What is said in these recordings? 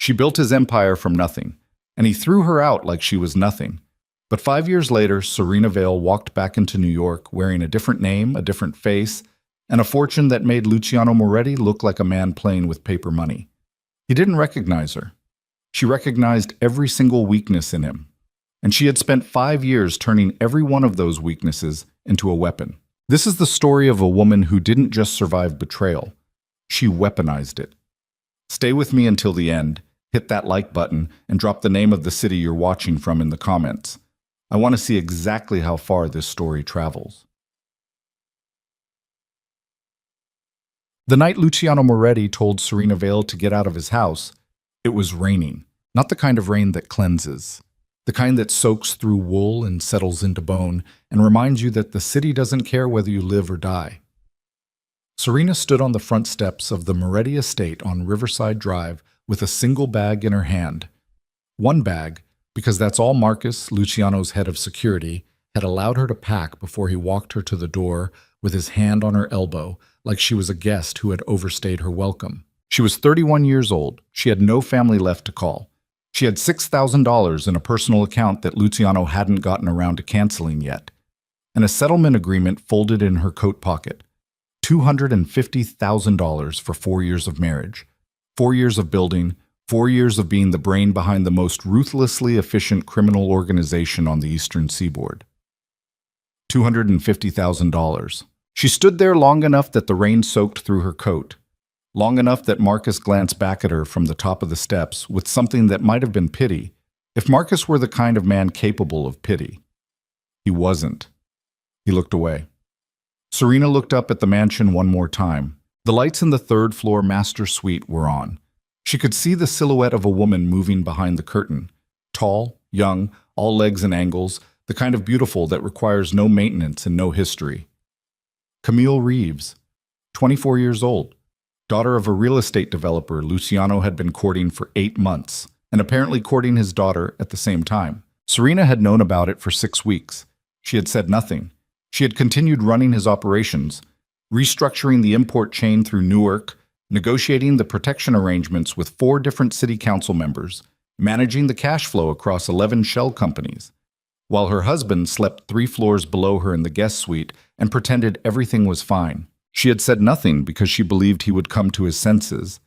She built his empire from nothing, and he threw her out like she was nothing. But 5 years later, Serena Vale walked back into New York wearing a different name, a different face, and a fortune that made Luciano Moretti look like a man playing with paper money. He didn't recognize her. She recognized every single weakness in him. And she had spent 5 years turning every one of those weaknesses into a weapon. This is the story of a woman who didn't just survive betrayal. She weaponized it. Stay with me until the end, hit that like button, and drop the name of the city you're watching from in the comments. I want to see exactly how far this story travels. The night Luciano Moretti told Serena Vale to get out of his house, it was raining. Not the kind of rain that cleanses. The kind that soaks through wool and settles into bone and reminds you that the city doesn't care whether you live or die. Serena stood on the front steps of the Moretti estate on Riverside Drive with a single bag in her hand. One bag, because that's all Marcus, Luciano's head of security, had allowed her to pack before he walked her to the door with his hand on her elbow, like she was a guest who had overstayed her welcome. She was 31 years old. She had no family left to call. She had $6,000 in a personal account that Luciano hadn't gotten around to canceling yet, and a settlement agreement folded in her coat pocket. $250,000 for 4 years of marriage, 4 years of building, 4 years of being the brain behind the most ruthlessly efficient criminal organization on the Eastern Seaboard. $250,000. She stood there long enough that the rain soaked through her coat. Long enough that Marcus glanced back at her from the top of the steps with something that might have been pity, if Marcus were the kind of man capable of pity. He wasn't. He looked away. Serena looked up at the mansion one more time. The lights in the third-floor master suite were on. She could see the silhouette of a woman moving behind the curtain. Tall, young, all legs and angles, the kind of beautiful that requires no maintenance and no history. Camille Reeves, 24 years old. Daughter of a real estate developer Luciano had been courting for 8 months, and apparently courting his daughter at the same time. Serena had known about it for 6 weeks. She had said nothing. She had continued running his operations, restructuring the import chain through Newark, negotiating the protection arrangements with 4 different city council members, managing the cash flow across 11 shell companies, while her husband slept 3 floors below her in the guest suite and pretended everything was fine. She had said nothing because she believed he would come to his senses.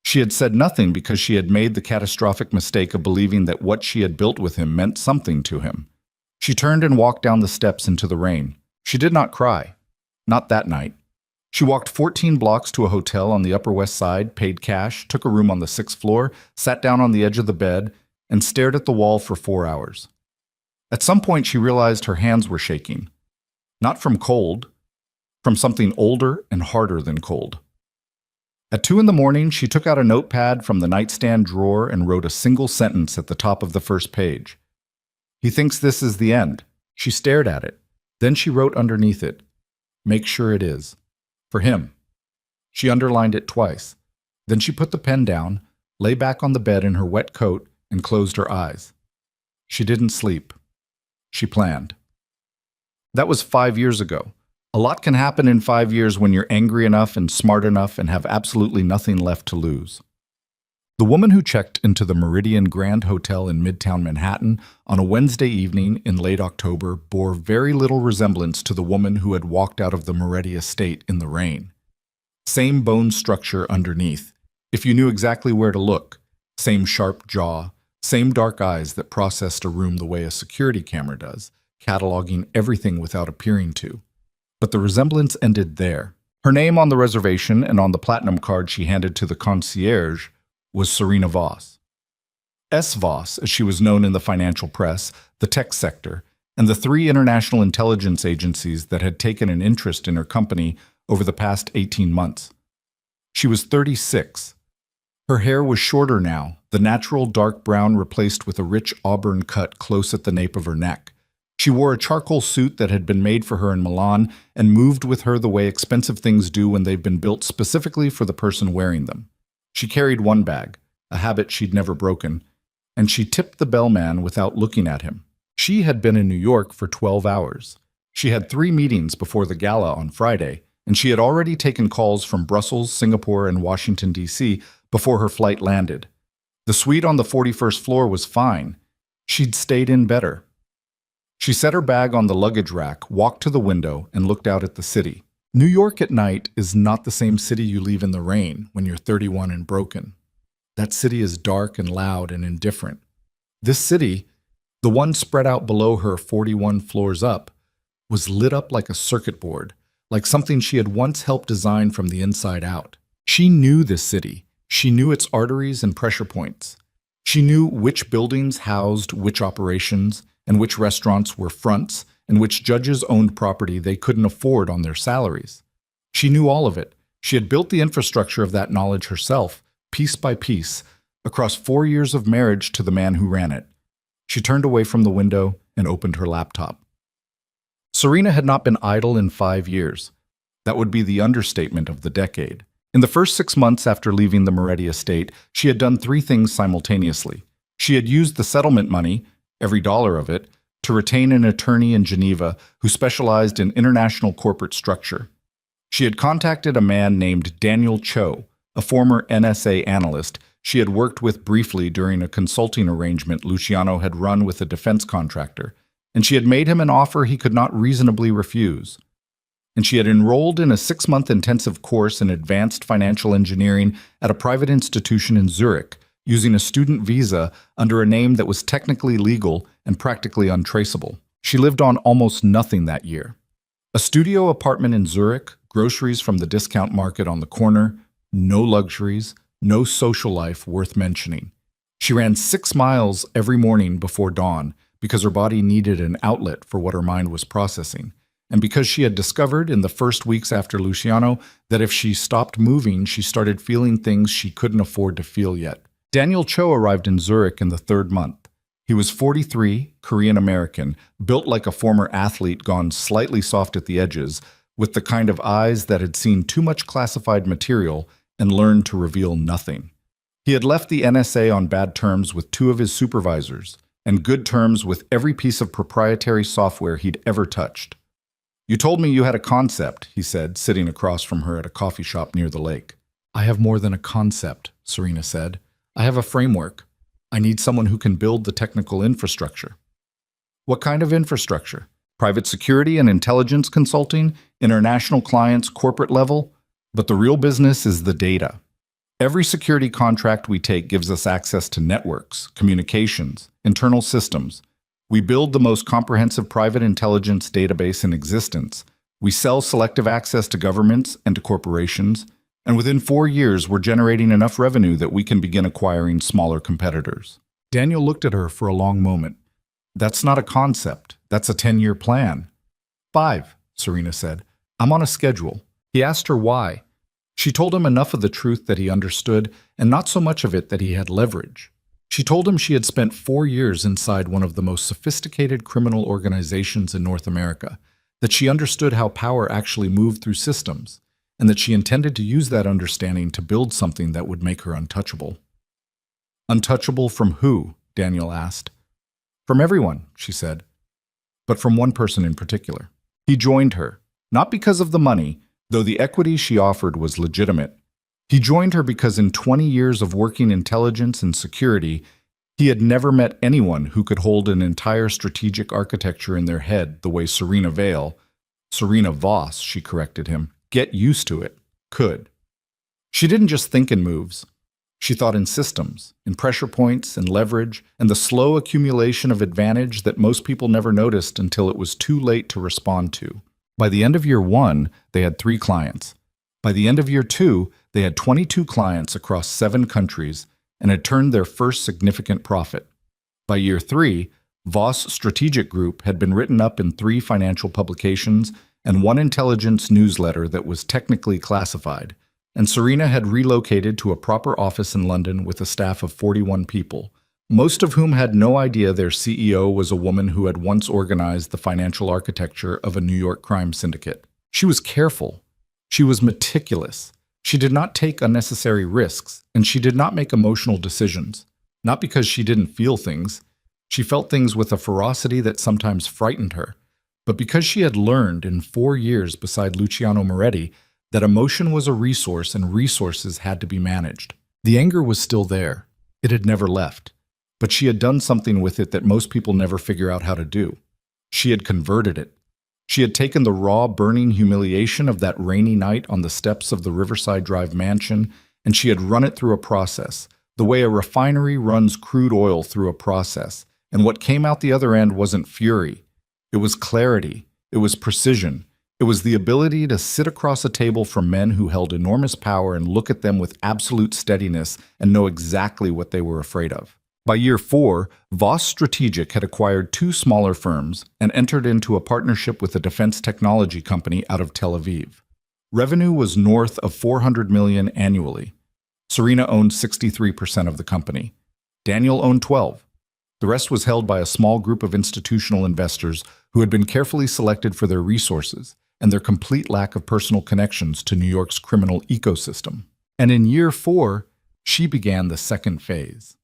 She had said nothing because she had made the catastrophic mistake of believing that what she had built with him meant something to him. She turned and walked down the steps into the rain. She did not cry. Not that night. She walked 14 blocks to a hotel on the Upper West Side, paid cash, took a room on the 6th floor, sat down on the edge of the bed, and stared at the wall for 4 hours. At some point, she realized her hands were shaking. Not from cold, from something older and harder than cold. At 2 in the morning, she took out a notepad from the nightstand drawer and wrote a single sentence at the top of the first page. He thinks this is the end. She stared at it. Then she wrote underneath it, "Make sure it is. For him." She underlined it twice. Then she put the pen down, lay back on the bed in her wet coat, and closed her eyes. She didn't sleep. She planned. That was 5 years ago. A lot can happen in 5 years when you're angry enough and smart enough and have absolutely nothing left to lose. The woman who checked into the Meridian Grand Hotel in Midtown Manhattan on a Wednesday evening in late October bore very little resemblance to the woman who had walked out of the Moretti estate in the rain. Same bone structure underneath, if you knew exactly where to look. Same sharp jaw, same dark eyes that processed a room the way a security camera does, cataloging everything without appearing to. But the resemblance ended there. Her name on the reservation and on the platinum card she handed to the concierge was Serena Voss. S. Voss, as she was known in the financial press, the tech sector, and the 3 international intelligence agencies that had taken an interest in her company over the past 18 months. She was 36. Her hair was shorter now, the natural dark brown replaced with a rich auburn cut close at the nape of her neck. She wore a charcoal suit that had been made for her in Milan and moved with her the way expensive things do when they've been built specifically for the person wearing them. She carried one bag, a habit she'd never broken, and she tipped the bellman without looking at him. She had been in New York for 12 hours. She had 3 meetings before the gala on Friday, and she had already taken calls from Brussels, Singapore, and Washington, D.C. before her flight landed. The suite on the 41st floor was fine. She'd stayed in better. She set her bag on the luggage rack, walked to the window, and looked out at the city. New York at night is not the same city you leave in the rain when you're 31 and broken. That city is dark and loud and indifferent. This city, the one spread out below her 41 floors up, was lit up like a circuit board, like something she had once helped design from the inside out. She knew this city. She knew its arteries and pressure points. She knew which buildings housed which operations, and which restaurants were fronts, and which judges owned property they couldn't afford on their salaries. She knew all of it. She had built the infrastructure of that knowledge herself, piece by piece, across 4 years of marriage to the man who ran it. She turned away from the window and opened her laptop. Serena had not been idle in 5 years. That would be the understatement of the decade. In the first 6 months after leaving the Moretti estate, she had done 3 things simultaneously. She had used the settlement money, every dollar of it, to retain an attorney in Geneva who specialized in international corporate structure. She had contacted a man named Daniel Cho, a former NSA analyst she had worked with briefly during a consulting arrangement Luciano had run with a defense contractor, and she had made him an offer he could not reasonably refuse. And she had enrolled in a 6-month intensive course in advanced financial engineering at a private institution in Zurich, using a student visa under a name that was technically legal and practically untraceable. She lived on almost nothing that year. A studio apartment in Zurich, groceries from the discount market on the corner, no luxuries, no social life worth mentioning. She ran 6 miles every morning before dawn because her body needed an outlet for what her mind was processing, and because she had discovered in the first weeks after Luciano that if she stopped moving, she started feeling things she couldn't afford to feel yet. Daniel Cho arrived in Zurich in the 3rd month. He was 43, Korean-American, built like a former athlete gone slightly soft at the edges, with the kind of eyes that had seen too much classified material and learned to reveal nothing. He had left the NSA on bad terms with 2 of his supervisors, and good terms with every piece of proprietary software he'd ever touched. "You told me you had a concept," he said, sitting across from her at a coffee shop near the lake. "I have more than a concept," Serena said. "I have a framework. I need someone who can build the technical infrastructure." "What kind of infrastructure? Private security and intelligence consulting, international clients, corporate level? But the real business is the data. Every security contract we take gives us access to networks, communications, internal systems. We build the most comprehensive private intelligence database in existence. We sell selective access to governments and to corporations, and within 4 years we're generating enough revenue that we can begin acquiring smaller competitors." Daniel looked at her for a long moment. "That's not a concept. That's a 10-year plan." "5, Serena said. "I'm on a schedule." He asked her why. She told him enough of the truth that he understood, and not so much of it that he had leverage. She told him she had spent 4 years inside one of the most sophisticated criminal organizations in North America, that she understood how power actually moved through systems, and that she intended to use that understanding to build something that would make her untouchable. "Untouchable from who?" Daniel asked. "From everyone," she said, "but from one person in particular." He joined her, not because of the money, though the equity she offered was legitimate. He joined her because in 20 years of working intelligence and security, he had never met anyone who could hold an entire strategic architecture in their head the way Serena Voss, she corrected him, get used to it, could. She didn't just think in moves. She thought in systems, in pressure points and leverage, and the slow accumulation of advantage that most people never noticed until it was too late to respond to. By the end of year 1, they had 3 clients. By the end of year 2, they had 22 clients across 7 countries and had turned their first significant profit. By year 3, Voss Strategic Group had been written up in 3 financial publications and 1 intelligence newsletter that was technically classified, and Serena had relocated to a proper office in London with a staff of 41 people, most of whom had no idea their CEO was a woman who had once organized the financial architecture of a New York crime syndicate. She was careful. She was meticulous. She did not take unnecessary risks, and she did not make emotional decisions. Not because she didn't feel things. She felt things with a ferocity that sometimes frightened her, but because she had learned in 4 years beside Luciano Moretti that emotion was a resource and resources had to be managed. The anger was still there. It had never left, but she had done something with it that most people never figure out how to do. She had converted it. She had taken the raw, burning humiliation of that rainy night on the steps of the Riverside Drive mansion, and she had run it through a process, the way a refinery runs crude oil through a process. And what came out the other end wasn't fury. It was clarity. It was precision. It was the ability to sit across a table from men who held enormous power and look at them with absolute steadiness and know exactly what they were afraid of. By year 4, Voss Strategic had acquired 2 smaller firms and entered into a partnership with a defense technology company out of Tel Aviv. Revenue was north of $400 million annually. Serena owned 63% of the company. Daniel owned 12%. The rest was held by a small group of institutional investors who had been carefully selected for their resources and their complete lack of personal connections to New York's criminal ecosystem. And in year 4, she began the second phase.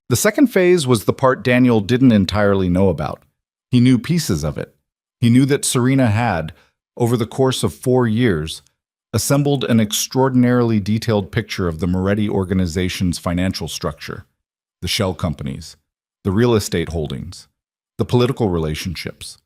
The second phase was the part Daniel didn't entirely know about. He knew pieces of it. He knew that Serena had, over the course of 4 years, assembled an extraordinarily detailed picture of the Moretti organization's financial structure, the shell companies, the real estate holdings, the political relationships,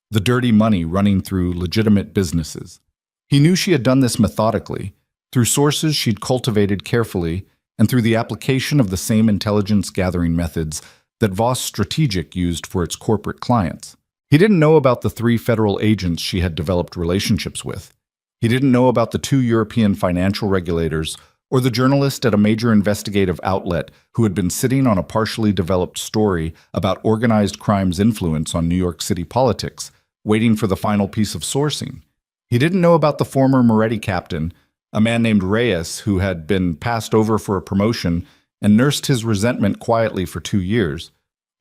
the dirty money running through legitimate businesses. He knew she had done this methodically, through sources she'd cultivated carefully, and through the application of the same intelligence-gathering methods that Voss Strategic used for its corporate clients. He didn't know about the 3 federal agents she had developed relationships with. He didn't know about the 2 European financial regulators or the journalist at a major investigative outlet who had been sitting on a partially developed story about organized crime's influence on New York City politics, waiting for the final piece of sourcing. He didn't know about the former Moretti captain, a man named Reyes who had been passed over for a promotion and nursed his resentment quietly for 2 years,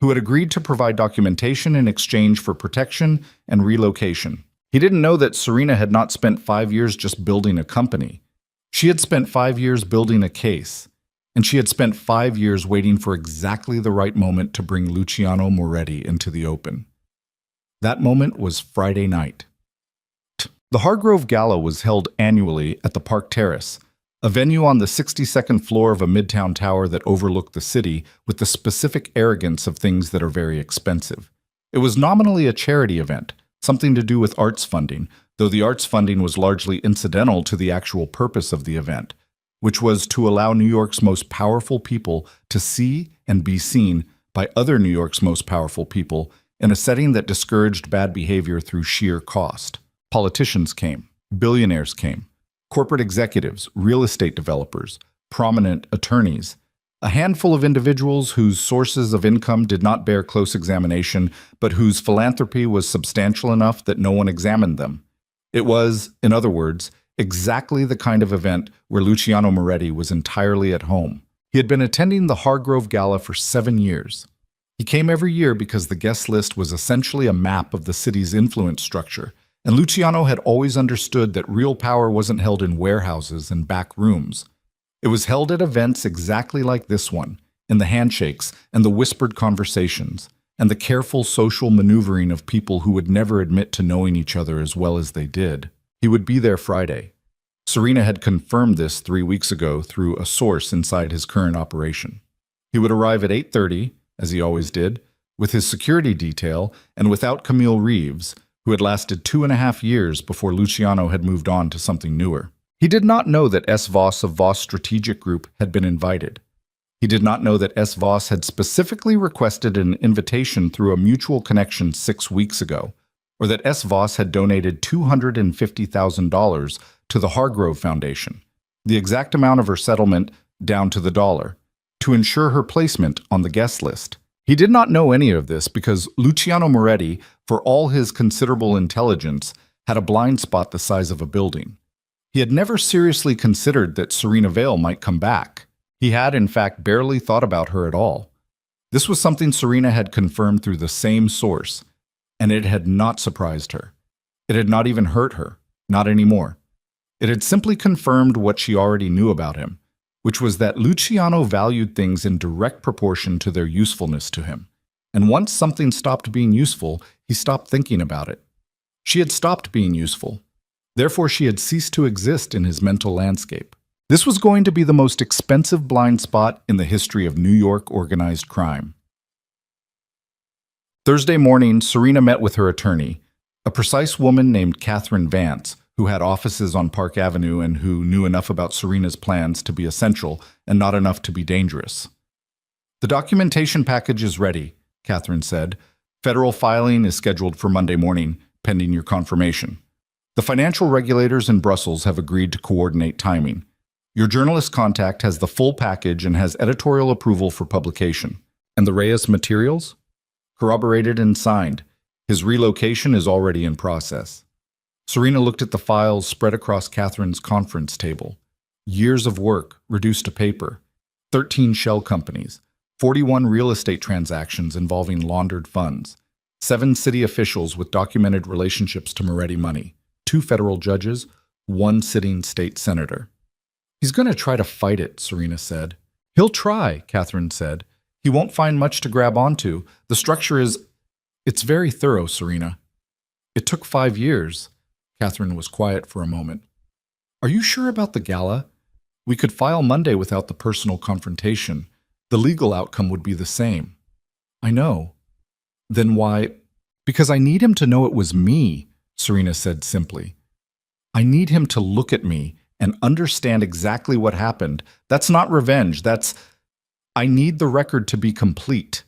who had agreed to provide documentation in exchange for protection and relocation. He didn't know that Serena had not spent 5 years just building a company. She had spent 5 years building a case, and she had spent 5 years waiting for exactly the right moment to bring Luciano Moretti into the open. That moment was Friday night. The Hargrove Gala was held annually at the Park Terrace, a venue on the 62nd floor of a midtown tower that overlooked the city with the specific arrogance of things that are very expensive. It was nominally a charity event, something to do with arts funding, though the arts funding was largely incidental to the actual purpose of the event, which was to allow New York's most powerful people to see and be seen by other New York's most powerful people in a setting that discouraged bad behavior through sheer cost. Politicians came, billionaires came, corporate executives, real estate developers, prominent attorneys, a handful of individuals whose sources of income did not bear close examination, but whose philanthropy was substantial enough that no one examined them. It was, in other words, exactly the kind of event where Luciano Moretti was entirely at home. He had been attending the Hargrove Gala for 7 years. He came every year because the guest list was essentially a map of the city's influence structure, and Luciano had always understood that real power wasn't held in warehouses and back rooms. It was held at events exactly like this one, in the handshakes and the whispered conversations, and the careful social maneuvering of people who would never admit to knowing each other as well as they did. He would be there Friday. Serena had confirmed this 3 weeks ago through a source inside his current operation. He would arrive at 8:30, as he always did, with his security detail and without Camille Reeves, who had lasted 2.5 years before Luciano had moved on to something newer. He did not know that S. Voss of Voss Strategic Group had been invited. He did not know that S. Voss had specifically requested an invitation through a mutual connection 6 weeks ago, or that S. Voss had donated $250,000 to the Hargrove Foundation, the exact amount of her settlement down to the dollar, to ensure her placement on the guest list. He did not know any of this because Luciano Moretti, for all his considerable intelligence, had a blind spot the size of a building. He had never seriously considered that Serena Vale might come back. He had, in fact, barely thought about her at all. This was something Serena had confirmed through the same source, and it had not surprised her. It had not even hurt her, not anymore. It had simply confirmed what she already knew about him, which was that Luciano valued things in direct proportion to their usefulness to him. And once something stopped being useful, he stopped thinking about it. She had stopped being useful. Therefore, she had ceased to exist in his mental landscape. This was going to be the most expensive blind spot in the history of New York organized crime. Thursday morning, Serena met with her attorney, a precise woman named Catherine Vance, who had offices on Park Avenue and who knew enough about Serena's plans to be essential and not enough to be dangerous. "The documentation package is ready," Catherine said. "Federal filing is scheduled for Monday morning, pending your confirmation. The financial regulators in Brussels have agreed to coordinate timing. Your journalist contact has the full package and has editorial approval for publication. And the Reyes materials? Corroborated and signed. His relocation is already in process." Serena looked at the files spread across Catherine's conference table. Years of work reduced to paper. 13 shell companies. 41 real estate transactions involving laundered funds. 7 city officials with documented relationships to Moretti money. 2 federal judges. 1 sitting state senator. "He's going to try to fight it," Serena said. "He'll try," Catherine said. "He won't find much to grab onto. The structure is... It's very thorough, Serena." "It took 5 years." Catherine was quiet for a moment. "Are you sure about the gala? We could file Monday without the personal confrontation. The legal outcome would be the same." "I know." "Then why?" "Because I need him to know it was me," Serena said simply. "I need him to look at me and understand exactly what happened. That's not revenge. I need the record to be complete."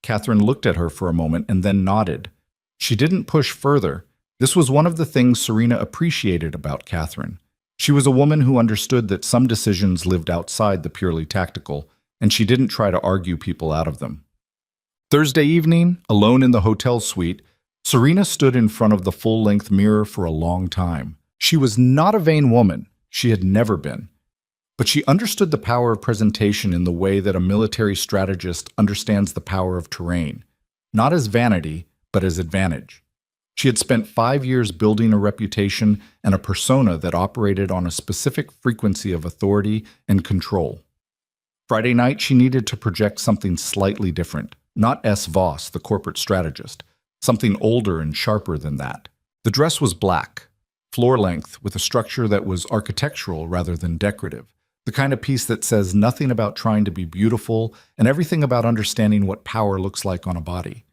Catherine looked at her for a moment and then nodded. She didn't push further. This was one of the things Serena appreciated about Catherine. She was a woman who understood that some decisions lived outside the purely tactical, and she didn't try to argue people out of them. Thursday evening, alone in the hotel suite, Serena stood in front of the full-length mirror for a long time. She was not a vain woman. She had never been. But she understood the power of presentation in the way that a military strategist understands the power of terrain, not as vanity, but as advantage. She had spent 5 years building a reputation and a persona that operated on a specific frequency of authority and control. Friday night, she needed to project something slightly different, not S. Voss, the corporate strategist, something older and sharper than that. The dress was black, floor-length, with a structure that was architectural rather than decorative, the kind of piece that says nothing about trying to be beautiful and everything about understanding what power looks like on a body.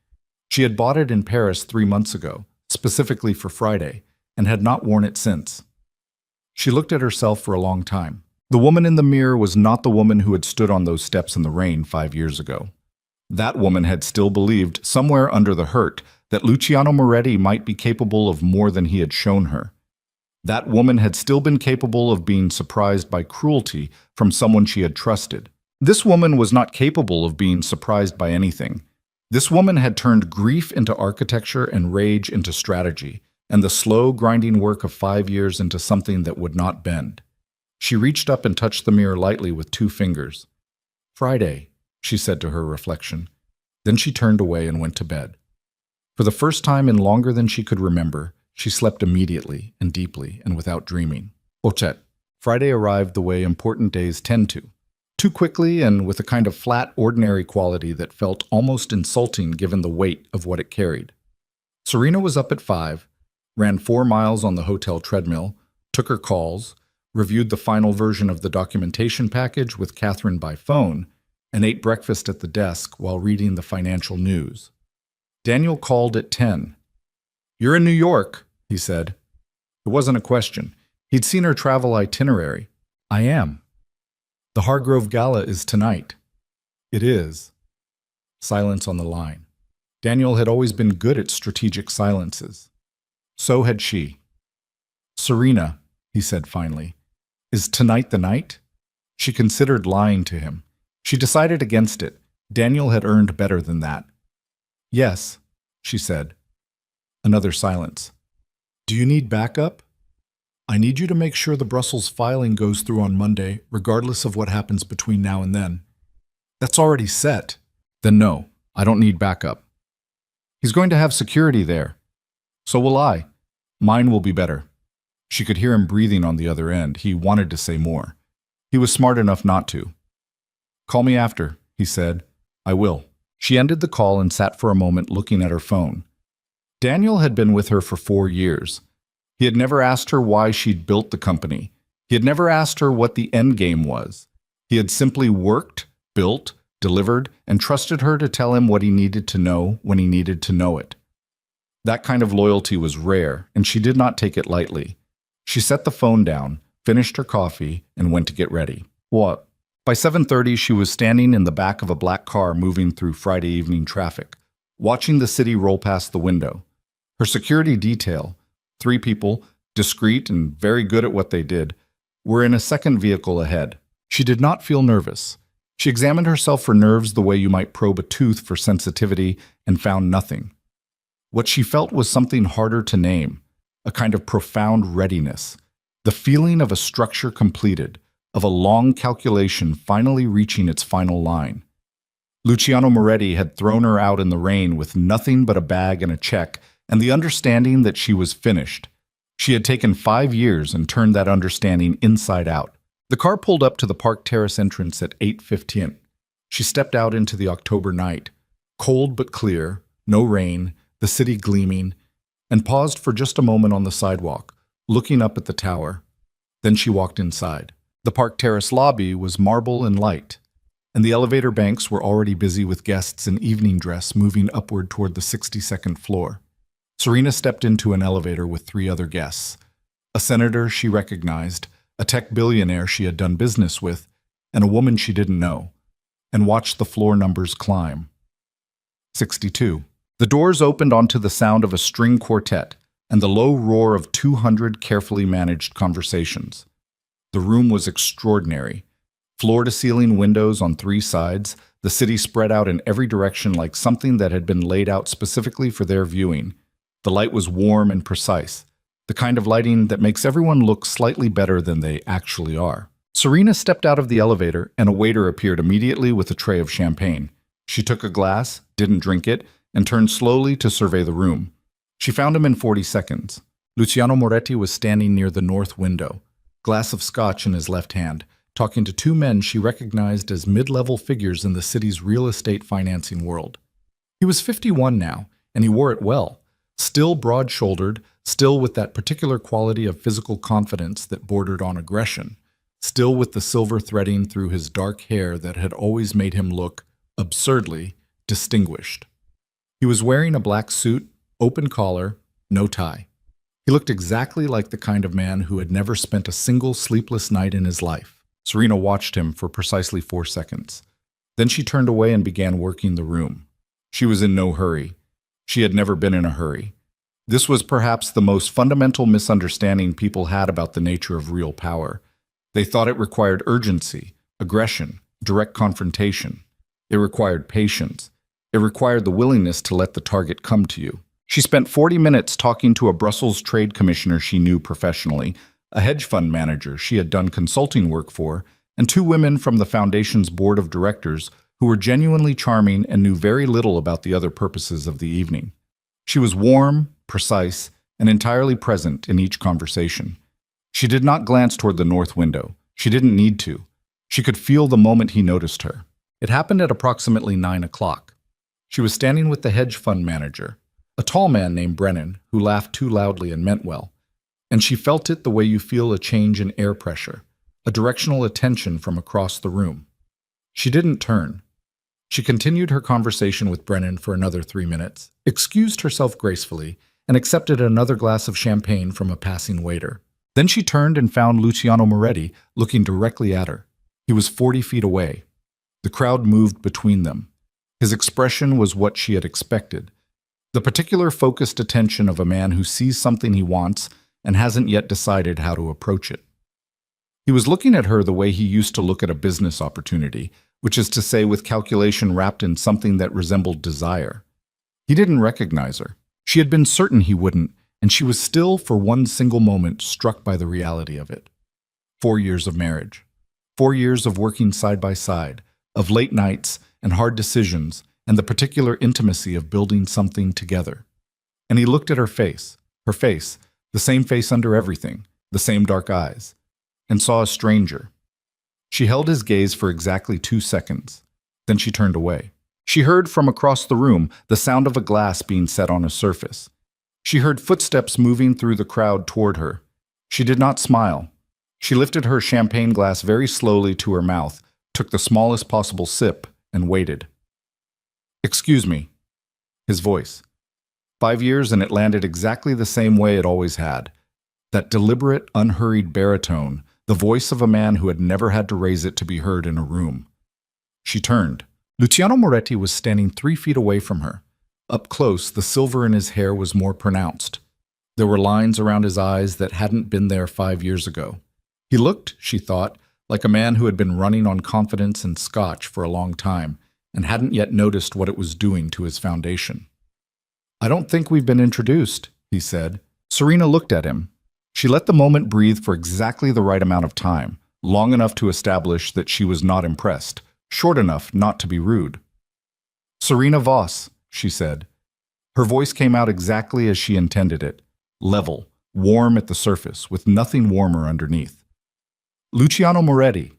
She had bought it in Paris 3 months ago, specifically for Friday, and had not worn it since. She looked at herself for a long time. The woman in the mirror was not the woman who had stood on those steps in the rain 5 years ago. That woman had still believed, somewhere under the hurt, that Luciano Moretti might be capable of more than he had shown her. That woman had still been capable of being surprised by cruelty from someone she had trusted. This woman was not capable of being surprised by anything. This woman had turned grief into architecture and rage into strategy, and the slow, grinding work of 5 years into something that would not bend. She reached up and touched the mirror lightly with 2 fingers. "Friday," she said to her reflection. Then she turned away and went to bed. For the first time in longer than she could remember, she slept immediately and deeply and without dreaming. Ochet. Friday arrived the way important days tend to. Too quickly and with a kind of flat, ordinary quality that felt almost insulting given the weight of what it carried. Serena was up at 5, ran 4 miles on the hotel treadmill, took her calls, reviewed the final version of the documentation package with Catherine by phone, and ate breakfast at the desk while reading the financial news. Daniel called at 10. "You're in New York," he said. It wasn't a question. He'd seen her travel itinerary. "I am." "The Hargrove Gala is tonight." "It is." Silence on the line. Daniel had always been good at strategic silences. So had she. "Serena," he said finally, "is tonight the night?" She considered lying to him. She decided against it. Daniel had earned better than that. "Yes," she said. Another silence. "Do you need backup?" "I need you to make sure the Brussels filing goes through on Monday, regardless of what happens between now and then." "That's already set." "Then no, I don't need backup." "He's going to have security there." "So will I. Mine will be better." She could hear him breathing on the other end. He wanted to say more. He was smart enough not to. "Call me after," he said. "I will." She ended the call and sat for a moment looking at her phone. Daniel had been with her for 4 years. He had never asked her why she'd built the company. He had never asked her what the end game was. He had simply worked, built, delivered, and trusted her to tell him what he needed to know when he needed to know it. That kind of loyalty was rare, and she did not take it lightly. She set the phone down, finished her coffee, and went to get ready. What? By 7:30, she was standing in the back of a black car moving through Friday evening traffic, watching the city roll past the window. Her security detail, 3 people, discreet and very good at what they did, were in a second vehicle ahead. She did not feel nervous. She examined herself for nerves the way you might probe a tooth for sensitivity and found nothing. What she felt was something harder to name, a kind of profound readiness, the feeling of a structure completed, of a long calculation finally reaching its final line. Luciano Moretti had thrown her out in the rain with nothing but a bag and a check, and the understanding that she was finished. She had taken 5 years and turned that understanding inside out. The car pulled up to the Park Terrace entrance at 8:15. She stepped out into the October night, cold but clear, no rain, the city gleaming, and paused for just a moment on the sidewalk, looking up at the tower. Then she walked inside. The Park Terrace lobby was marble and light, and the elevator banks were already busy with guests in evening dress moving upward toward the 62nd floor. Serena stepped into an elevator with 3 other guests. A senator she recognized, a tech billionaire she had done business with, and a woman she didn't know, and watched the floor numbers climb. 62. The doors opened onto the sound of a string quartet and the low roar of 200 carefully managed conversations. The room was extraordinary. Floor-to-ceiling windows on 3 sides, the city spread out in every direction like something that had been laid out specifically for their viewing. The light was warm and precise, the kind of lighting that makes everyone look slightly better than they actually are. Serena stepped out of the elevator, and a waiter appeared immediately with a tray of champagne. She took a glass, didn't drink it, and turned slowly to survey the room. She found him in 40 seconds. Luciano Moretti was standing near the north window, glass of scotch in his left hand, talking to 2 men she recognized as mid-level figures in the city's real estate financing world. He was 51 now, and he wore it well, still broad-shouldered, still with that particular quality of physical confidence that bordered on aggression, still with the silver threading through his dark hair that had always made him look, absurdly, distinguished. He was wearing a black suit, open collar, no tie. He looked exactly like the kind of man who had never spent a single sleepless night in his life. Serena watched him for precisely 4 seconds. Then she turned away and began working the room. She was in no hurry. She had never been in a hurry. This was perhaps the most fundamental misunderstanding people had about the nature of real power. They thought it required urgency, aggression, direct confrontation. It required patience. It required the willingness to let the target come to you. She spent 40 minutes talking to a Brussels trade commissioner she knew professionally, a hedge fund manager she had done consulting work for, and 2 women from the foundation's board of directors who were genuinely charming and knew very little about the other purposes of the evening. She was warm, precise, and entirely present in each conversation. She did not glance toward the north window. She didn't need to. She could feel the moment he noticed her. It happened at approximately 9 o'clock. She was standing with the hedge fund manager, a tall man named Brennan, who laughed too loudly and meant well, and she felt it the way you feel a change in air pressure, a directional attention from across the room. She didn't turn. She continued her conversation with Brennan for another 3 minutes, excused herself gracefully, and accepted another glass of champagne from a passing waiter. Then she turned and found Luciano Moretti looking directly at her. He was 40 feet away. The crowd moved between them. His expression was what she had expected, the particular focused attention of a man who sees something he wants and hasn't yet decided how to approach it. He was looking at her the way he used to look at a business opportunity, which is to say with calculation wrapped in something that resembled desire. He didn't recognize her. She had been certain he wouldn't, and she was still for one single moment struck by the reality of it. 4 years of marriage. 4 years of working side by side, of late nights and hard decisions, and the particular intimacy of building something together. And he looked at her face, the same face under everything, the same dark eyes, and saw a stranger. She held his gaze for exactly 2 seconds. Then she turned away. She heard from across the room the sound of a glass being set on a surface. She heard footsteps moving through the crowd toward her. She did not smile. She lifted her champagne glass very slowly to her mouth, took the smallest possible sip, and waited. "Excuse me." His voice. 5 years and it landed exactly the same way it always had. That deliberate, unhurried baritone, the voice of a man who had never had to raise it to be heard in a room. She turned. Luciano Moretti was standing 3 feet away from her. Up close, the silver in his hair was more pronounced. There were lines around his eyes that hadn't been there 5 years ago. He looked, she thought, like a man who had been running on confidence and scotch for a long time and hadn't yet noticed what it was doing to his foundation. "I don't think we've been introduced," he said. Serena looked at him. She let the moment breathe for exactly the right amount of time, long enough to establish that she was not impressed, short enough not to be rude. "Serena Voss," she said. Her voice came out exactly as she intended it, level, warm at the surface, with nothing warmer underneath. "Luciano Moretti."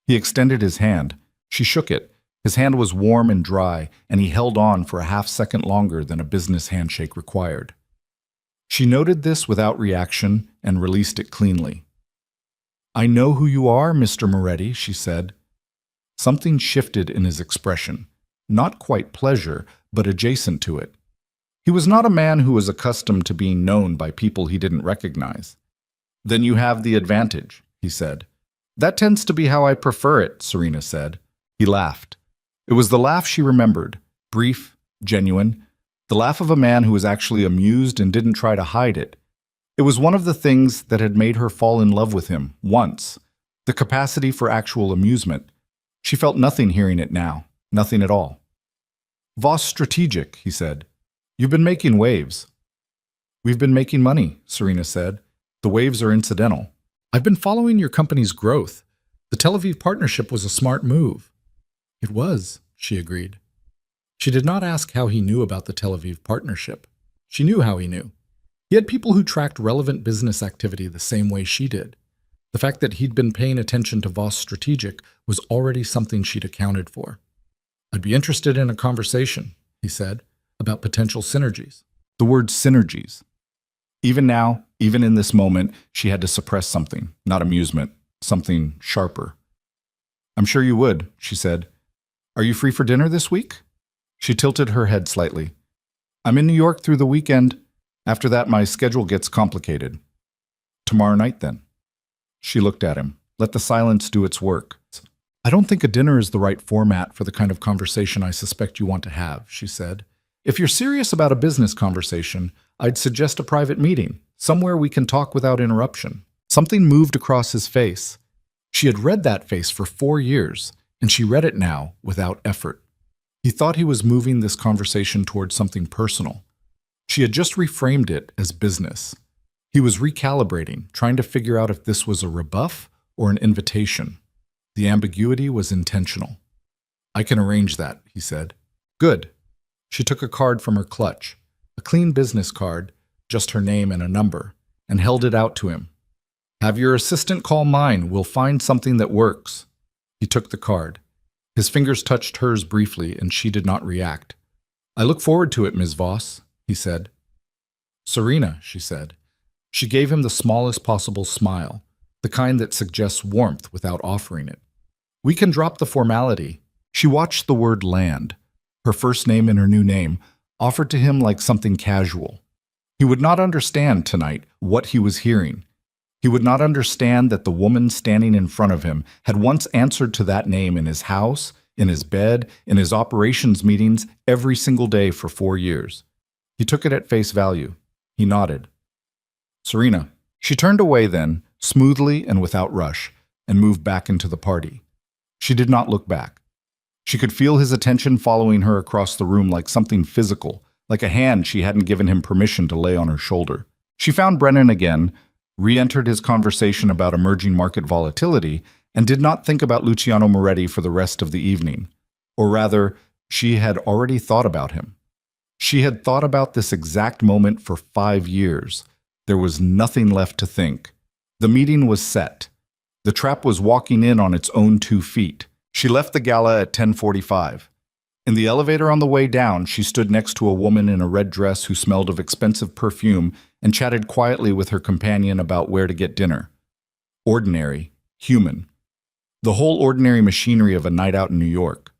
He extended his hand. She shook it. His hand was warm and dry, and he held on for a half-second longer than a business handshake required. She noted this without reaction and released it cleanly. "I know who you are, Mr. Moretti," she said. Something shifted in his expression, not quite pleasure, but adjacent to it. He was not a man who was accustomed to being known by people he didn't recognize. "Then you have the advantage," he said. "That tends to be how I prefer it," Serena said. He laughed. It was the laugh she remembered, brief, genuine, the laugh of a man who was actually amused and didn't try to hide it. It was one of the things that had made her fall in love with him, once, the capacity for actual amusement. She felt nothing hearing it now, nothing at all. "Voss Strategic," he said. "You've been making waves." "We've been making money," Serena said. "The waves are incidental. I've been following your company's growth. The Tel Aviv partnership was a smart move." "It was," she agreed. She did not ask how he knew about the Tel Aviv partnership. She knew how he knew. He had people who tracked relevant business activity the same way she did. The fact that he'd been paying attention to Voss Strategic was already something she'd accounted for. "I'd be interested in a conversation," he said, "about potential synergies." The word synergies. Even now, even in this moment, she had to suppress something, not amusement, something sharper. "I'm sure you would," she said. "Are you free for dinner this week?" She tilted her head slightly. "I'm in New York through the weekend. After that, my schedule gets complicated." "Tomorrow night, then." She looked at him. Let the silence do its work. "I don't think a dinner is the right format for the kind of conversation I suspect you want to have," she said. "If you're serious about a business conversation, I'd suggest a private meeting, somewhere we can talk without interruption." Something moved across his face. She had read that face for 4 years, and she read it now without effort. He thought he was moving this conversation towards something personal. She had just reframed it as business. He was recalibrating, trying to figure out if this was a rebuff or an invitation. The ambiguity was intentional. "I can arrange that," he said. "Good." She took a card from her clutch, a clean business card, just her name and a number, and held it out to him. "Have your assistant call mine. We'll find something that works." He took the card. His fingers touched hers briefly, and she did not react. "I look forward to it, Ms. Voss," he said. "Serena," she said. She gave him the smallest possible smile, the kind that suggests warmth without offering it. "We can drop the formality." She watched the word land, her first name and her new name, offered to him like something casual. He would not understand tonight what he was hearing. He would not understand that the woman standing in front of him had once answered to that name in his house, in his bed, in his operations meetings, every single day for 4 years. He took it at face value. He nodded. "Serena." She turned away then, smoothly and without rush, and moved back into the party. She did not look back. She could feel his attention following her across the room like something physical, like a hand she hadn't given him permission to lay on her shoulder. She found Brennan again, re-entered his conversation about emerging market volatility, and did not think about Luciano Moretti for the rest of the evening. Or rather, she had already thought about him. She had thought about this exact moment for 5 years. There was nothing left to think. The meeting was set. The trap was walking in on its own 2 feet. She left the gala at 10:45. In the elevator on the way down, she stood next to a woman in a red dress who smelled of expensive perfume and chatted quietly with her companion about where to get dinner. Ordinary, human. The whole ordinary machinery of a night out in New York.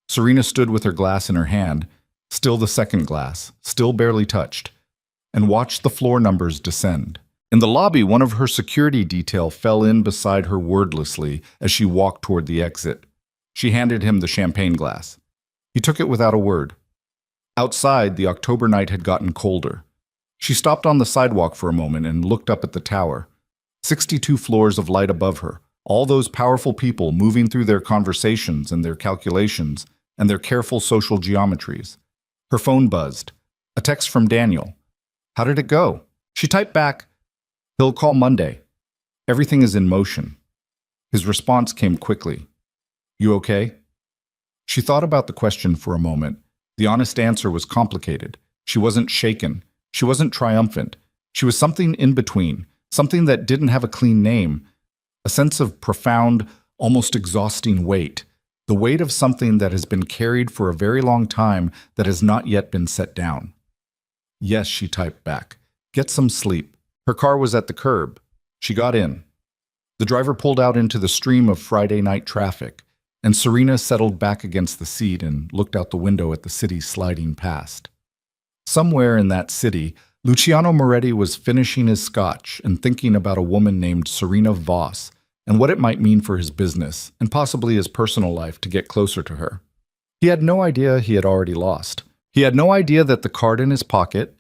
Serena stood with her glass in her hand, still the second glass, still barely touched, and watched the floor numbers descend. In the lobby, one of her security detail fell in beside her wordlessly as she walked toward the exit. She handed him the champagne glass. He took it without a word. Outside, the October night had gotten colder. She stopped on the sidewalk for a moment and looked up at the tower. 62 floors of light above her, all those powerful people moving through their conversations and their calculations and their careful social geometries. Her phone buzzed. A text from Daniel. How did it go? She typed back, "He'll call Monday. Everything is in motion." His response came quickly. "You okay?" She thought about the question for a moment. The honest answer was complicated. She wasn't shaken. She wasn't triumphant. She was something in between, something that didn't have a clean name, a sense of profound, almost exhausting weight, the weight of something that has been carried for a very long time that has not yet been set down. "Yes," she typed back. "Get some sleep." Her car was at the curb. She got in. The driver pulled out into the stream of Friday night traffic, and Serena settled back against the seat and looked out the window at the city sliding past. Somewhere in that city, Luciano Moretti was finishing his scotch and thinking about a woman named Serena Voss and what it might mean for his business and possibly his personal life to get closer to her. He had no idea he had already lost. He had no idea that the card in his pocket,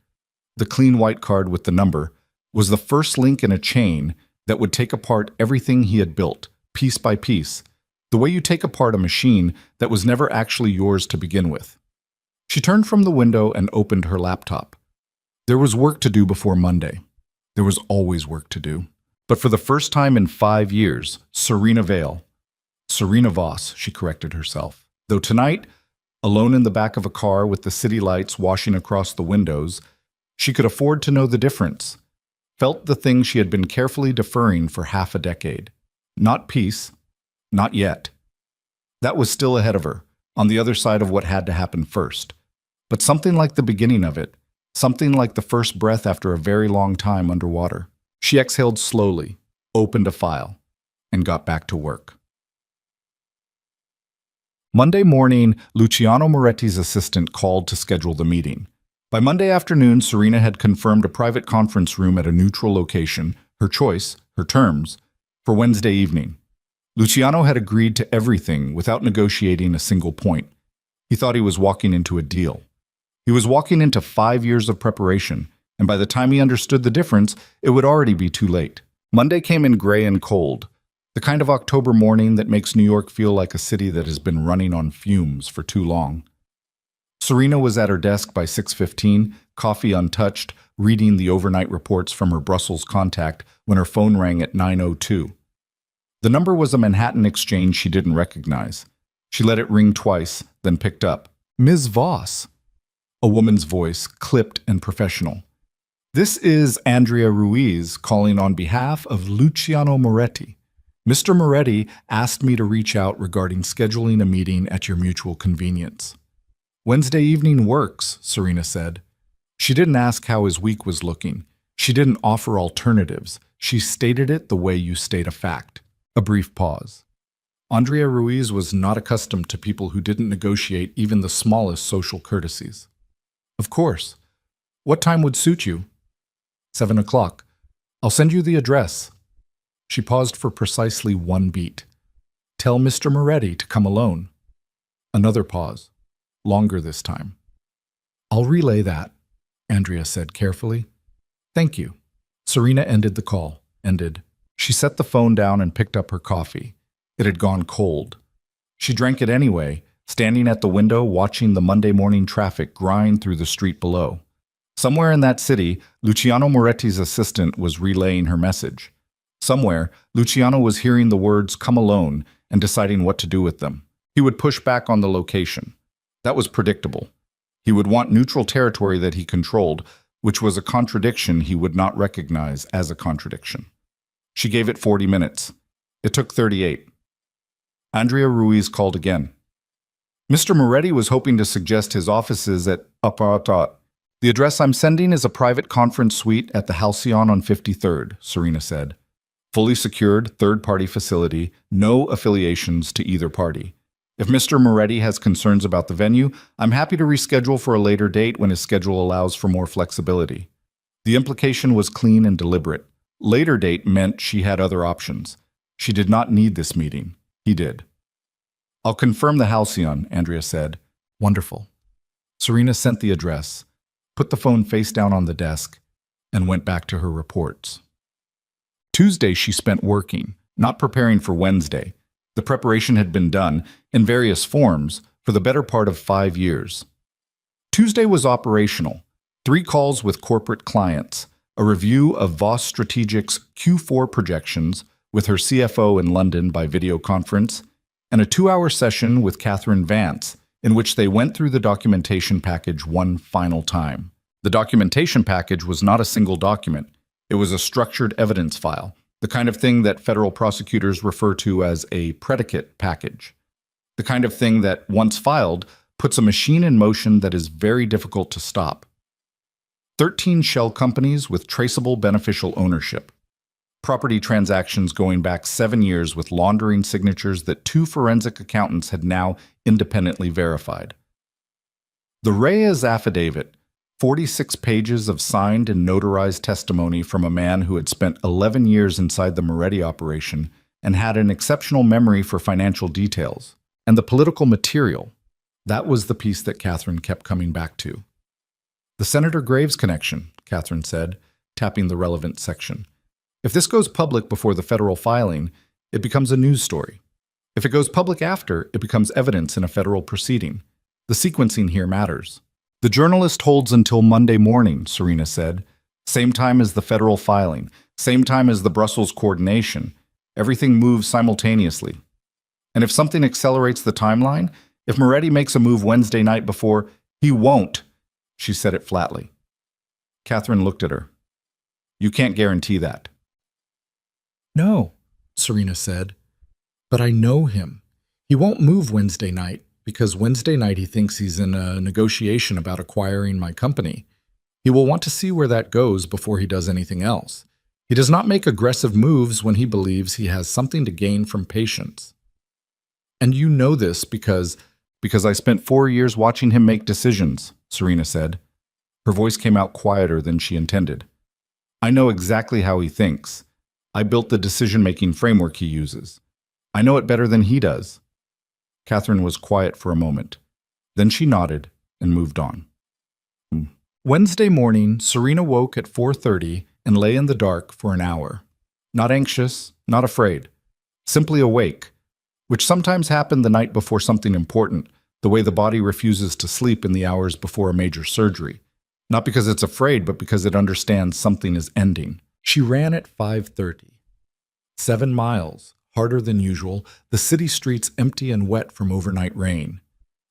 the clean white card with the number, was the first link in a chain that would take apart everything he had built, piece by piece, the way you take apart a machine that was never actually yours to begin with. She turned from the window and opened her laptop. There was work to do before Monday. There was always work to do. But for the first time in 5 years, Serena Voss, she corrected herself. Though tonight, alone in the back of a car with the city lights washing across the windows, she could afford to know the difference. Felt the thing she had been carefully deferring for half a decade. Not peace. Not yet. That was still ahead of her, on the other side of what had to happen first. But something like the beginning of it, something like the first breath after a very long time underwater. She exhaled slowly, opened a file, and got back to work. Monday morning, Luciano Moretti's assistant called to schedule the meeting. By Monday afternoon, Serena had confirmed a private conference room at a neutral location, her choice, her terms, for Wednesday evening. Luciano had agreed to everything without negotiating a single point. He thought he was walking into a deal. He was walking into 5 years of preparation, and by the time he understood the difference, it would already be too late. Monday came in gray and cold, the kind of October morning that makes New York feel like a city that has been running on fumes for too long. Serena was at her desk by 6:15, coffee untouched, reading the overnight reports from her Brussels contact when her phone rang at 9:02. The number was a Manhattan exchange she didn't recognize. She let it ring twice, then picked up. "Ms. Voss." A woman's voice, clipped and professional. "This is Andrea Ruiz calling on behalf of Luciano Moretti. Mr. Moretti asked me to reach out regarding scheduling a meeting at your mutual convenience." "Wednesday evening works," Serena said. She didn't ask how his week was looking. She didn't offer alternatives. She stated it the way you state a fact. A brief pause. Andrea Ruiz was not accustomed to people who didn't negotiate even the smallest social courtesies. "Of course. What time would suit you?" 7 o'clock. "I'll send you the address." She paused for precisely one beat. "Tell Mr. Moretti to come alone." Another pause. Longer this time. "I'll relay that," Andrea said carefully. "Thank you." Serena ended the call. She set the phone down and picked up her coffee. It had gone cold. She drank it anyway, standing at the window watching the Monday morning traffic grind through the street below. Somewhere in that city, Luciano Moretti's assistant was relaying her message. Somewhere, Luciano was hearing the words "come alone" and deciding what to do with them. He would push back on the location. That was predictable. He would want neutral territory that he controlled, which was a contradiction he would not recognize as a contradiction. She gave it 40 minutes. It took 38. Andrea Ruiz called again. "Mr. Moretti was hoping to suggest his offices at Aparatot. The address I'm sending is a private conference suite at the Halcyon on 53rd, Serena said. Fully secured, third-party facility, no affiliations to either party. If Mr. Moretti has concerns about the venue, I'm happy to reschedule for a later date when his schedule allows for more flexibility. The implication was clean and deliberate. Later date meant she had other options. She did not need this meeting. He did. I'll confirm the Halcyon, Andrea said. Wonderful. Serena sent the address, put the phone face down on the desk, and went back to her reports. Tuesday she spent working, not preparing for Wednesday. The preparation had been done, in various forms, for the better part of 5 years. Tuesday was operational. 3 calls with corporate clients, a review of Voss Strategic's Q4 projections with her CFO in London by video conference, and a 2-hour session with Catherine Vance, in which they went through the documentation package one final time. The documentation package was not a single document. It was a structured evidence file, the kind of thing that federal prosecutors refer to as a predicate package. The kind of thing that, once filed, puts a machine in motion that is very difficult to stop. 13 shell companies with traceable beneficial ownership. Property transactions going back 7 years with laundering signatures that 2 forensic accountants had now independently verified. The Reyes affidavit, 46 pages of signed and notarized testimony from a man who had spent 11 years inside the Moretti operation and had an exceptional memory for financial details. And the political material, that was the piece that Catherine kept coming back to. The Senator Graves connection, Catherine said, tapping the relevant section. If this goes public before the federal filing, it becomes a news story. If it goes public after, it becomes evidence in a federal proceeding. The sequencing here matters. The journalist holds until Monday morning, Serena said. Same time as the federal filing, same time as the Brussels coordination. Everything moves simultaneously. And if something accelerates the timeline, if Moretti makes a move Wednesday night before, he won't. She said it flatly. Catherine looked at her. You can't guarantee that. No, Serena said. But I know him. He won't move Wednesday night because Wednesday night he thinks he's in a negotiation about acquiring my company. He will want to see where that goes before he does anything else. He does not make aggressive moves when he believes he has something to gain from patience. And you know this because I spent 4 years watching him make decisions, Serena said. Her voice came out quieter than she intended. I know exactly how he thinks. I built the decision-making framework he uses. I know it better than he does. Catherine was quiet for a moment. Then she nodded and moved on. Wednesday morning, Serena woke at 4:30 and lay in the dark for an hour. Not anxious, not afraid. Simply awake, which sometimes happened the night before something important, the way the body refuses to sleep in the hours before a major surgery. Not because it's afraid, but because it understands something is ending. She ran at 5:30. 7 miles, harder than usual, the city streets empty and wet from overnight rain.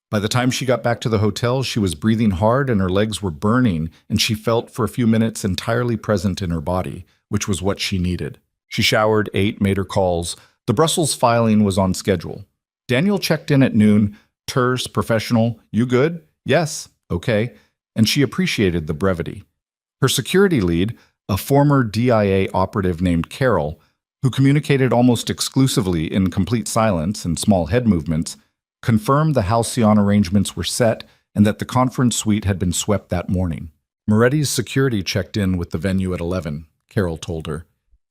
By the time she got back to the hotel, she was breathing hard and her legs were burning, and she felt for a few minutes entirely present in her body, which was what she needed. She showered, ate, made her calls. The Brussels filing was on schedule. Daniel checked in at noon, terse, professional. You good? Yes. Okay. And she appreciated the brevity. Her security lead, a former DIA operative named Carol, who communicated almost exclusively in complete silence and small head movements, confirmed the Halcyon arrangements were set and that the conference suite had been swept that morning. Moretti's security checked in with the venue at 11, Carol told her.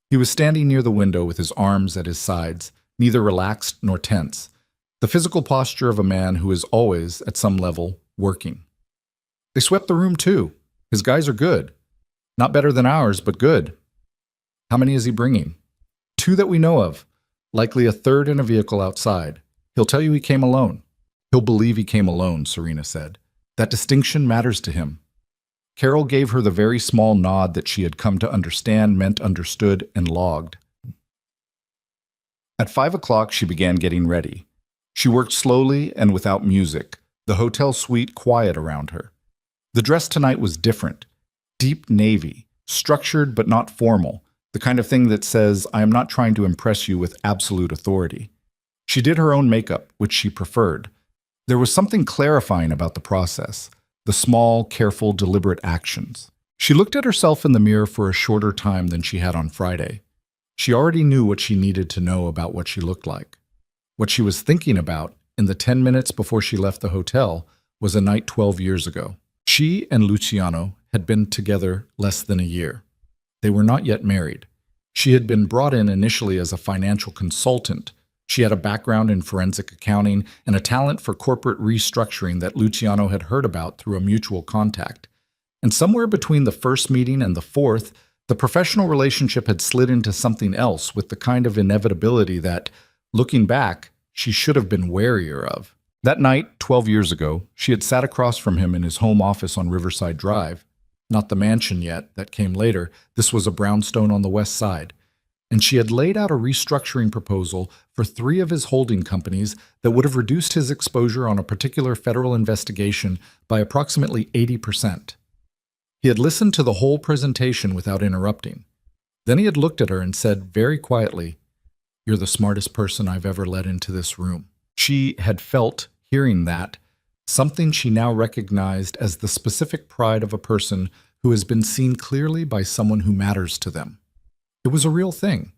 He was standing near the window with his arms at his sides, neither relaxed nor tense, the physical posture of a man who is always, at some level, working. They swept the room too. His guys are good. Not better than ours, but good. How many is he bringing? 2 that we know of, likely a third in a vehicle outside. He'll tell you he came alone. He'll believe he came alone, Serena said. That distinction matters to him. Carol gave her the very small nod that she had come to understand meant understood and logged. At 5 o'clock, she began getting ready. She worked slowly and without music, the hotel suite quiet around her. The dress tonight was different. Deep navy, structured but not formal, the kind of thing that says, I am not trying to impress you with absolute authority. She did her own makeup, which she preferred. There was something clarifying about the process, the small, careful, deliberate actions. She looked at herself in the mirror for a shorter time than she had on Friday. She already knew what she needed to know about what she looked like. What she was thinking about in the 10 minutes before she left the hotel was a night 12 years ago. She and Luciano had been together less than a year. They were not yet married. She had been brought in initially as a financial consultant. She had a background in forensic accounting and a talent for corporate restructuring that Luciano had heard about through a mutual contact. And somewhere between the first meeting and the fourth, the professional relationship had slid into something else with the kind of inevitability that, looking back, she should have been warier of. That night, 12 years ago, she had sat across from him in his home office on Riverside Drive. Not the mansion yet, that came later. This was a brownstone on the west side. And she had laid out a restructuring proposal for 3 of his holding companies that would have reduced his exposure on a particular federal investigation by approximately 80%. He had listened to the whole presentation without interrupting. Then he had looked at her and said very quietly, "You're the smartest person I've ever let into this room." She had felt, hearing that, something she now recognized as the specific pride of a person who has been seen clearly by someone who matters to them. It was a real thing.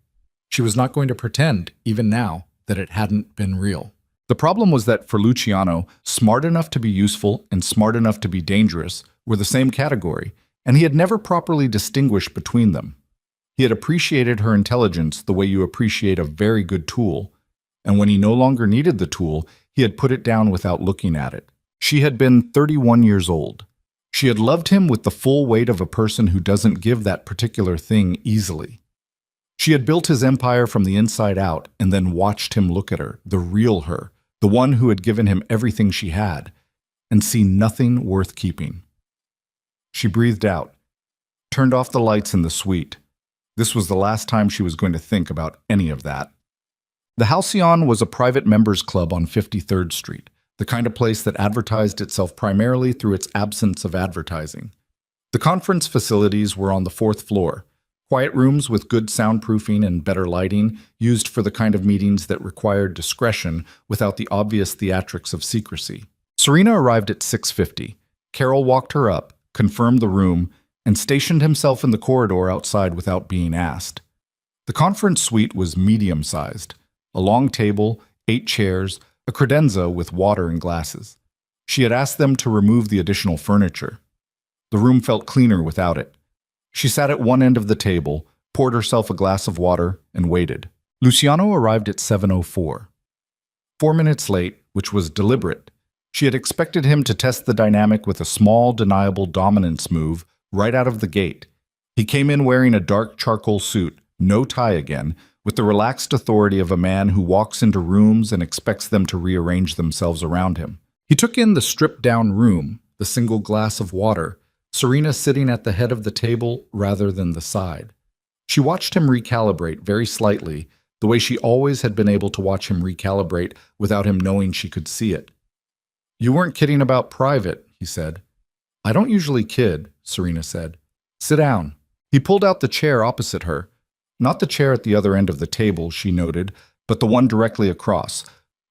She was not going to pretend, even now, that it hadn't been real. The problem was that for Luciano, smart enough to be useful and smart enough to be dangerous were the same category, and he had never properly distinguished between them. He had appreciated her intelligence the way you appreciate a very good tool, and when he no longer needed the tool, he had put it down without looking at it. She had been 31 years old. She had loved him with the full weight of a person who doesn't give that particular thing easily. She had built his empire from the inside out and then watched him look at her, the real her, the one who had given him everything she had, and see nothing worth keeping. She breathed out, turned off the lights in the suite. This was the last time she was going to think about any of that. The Halcyon was a private members club on 53rd Street, the kind of place that advertised itself primarily through its absence of advertising. The conference facilities were on the 4th floor, quiet rooms with good soundproofing and better lighting, used for the kind of meetings that required discretion without the obvious theatrics of secrecy. Serena arrived at 6:50. Carol walked her up, confirmed the room, and stationed himself in the corridor outside without being asked. The conference suite was medium-sized. A long table, 8 chairs, a credenza with water and glasses. She had asked them to remove the additional furniture. The room felt cleaner without it. She sat at one end of the table, poured herself a glass of water, and waited. Luciano arrived at 7:04. 4 minutes late, which was deliberate. She had expected him to test the dynamic with a small, deniable dominance move right out of the gate. He came in wearing a dark charcoal suit, no tie again, with the relaxed authority of a man who walks into rooms and expects them to rearrange themselves around him. He took in the stripped-down room, the single glass of water, Serena sitting at the head of the table rather than the side. She watched him recalibrate very slightly, the way she always had been able to watch him recalibrate without him knowing she could see it. "You weren't kidding about private," he said. "I don't usually kid," Serena said. "Sit down." He pulled out the chair opposite her. Not the chair at the other end of the table, she noted, but the one directly across,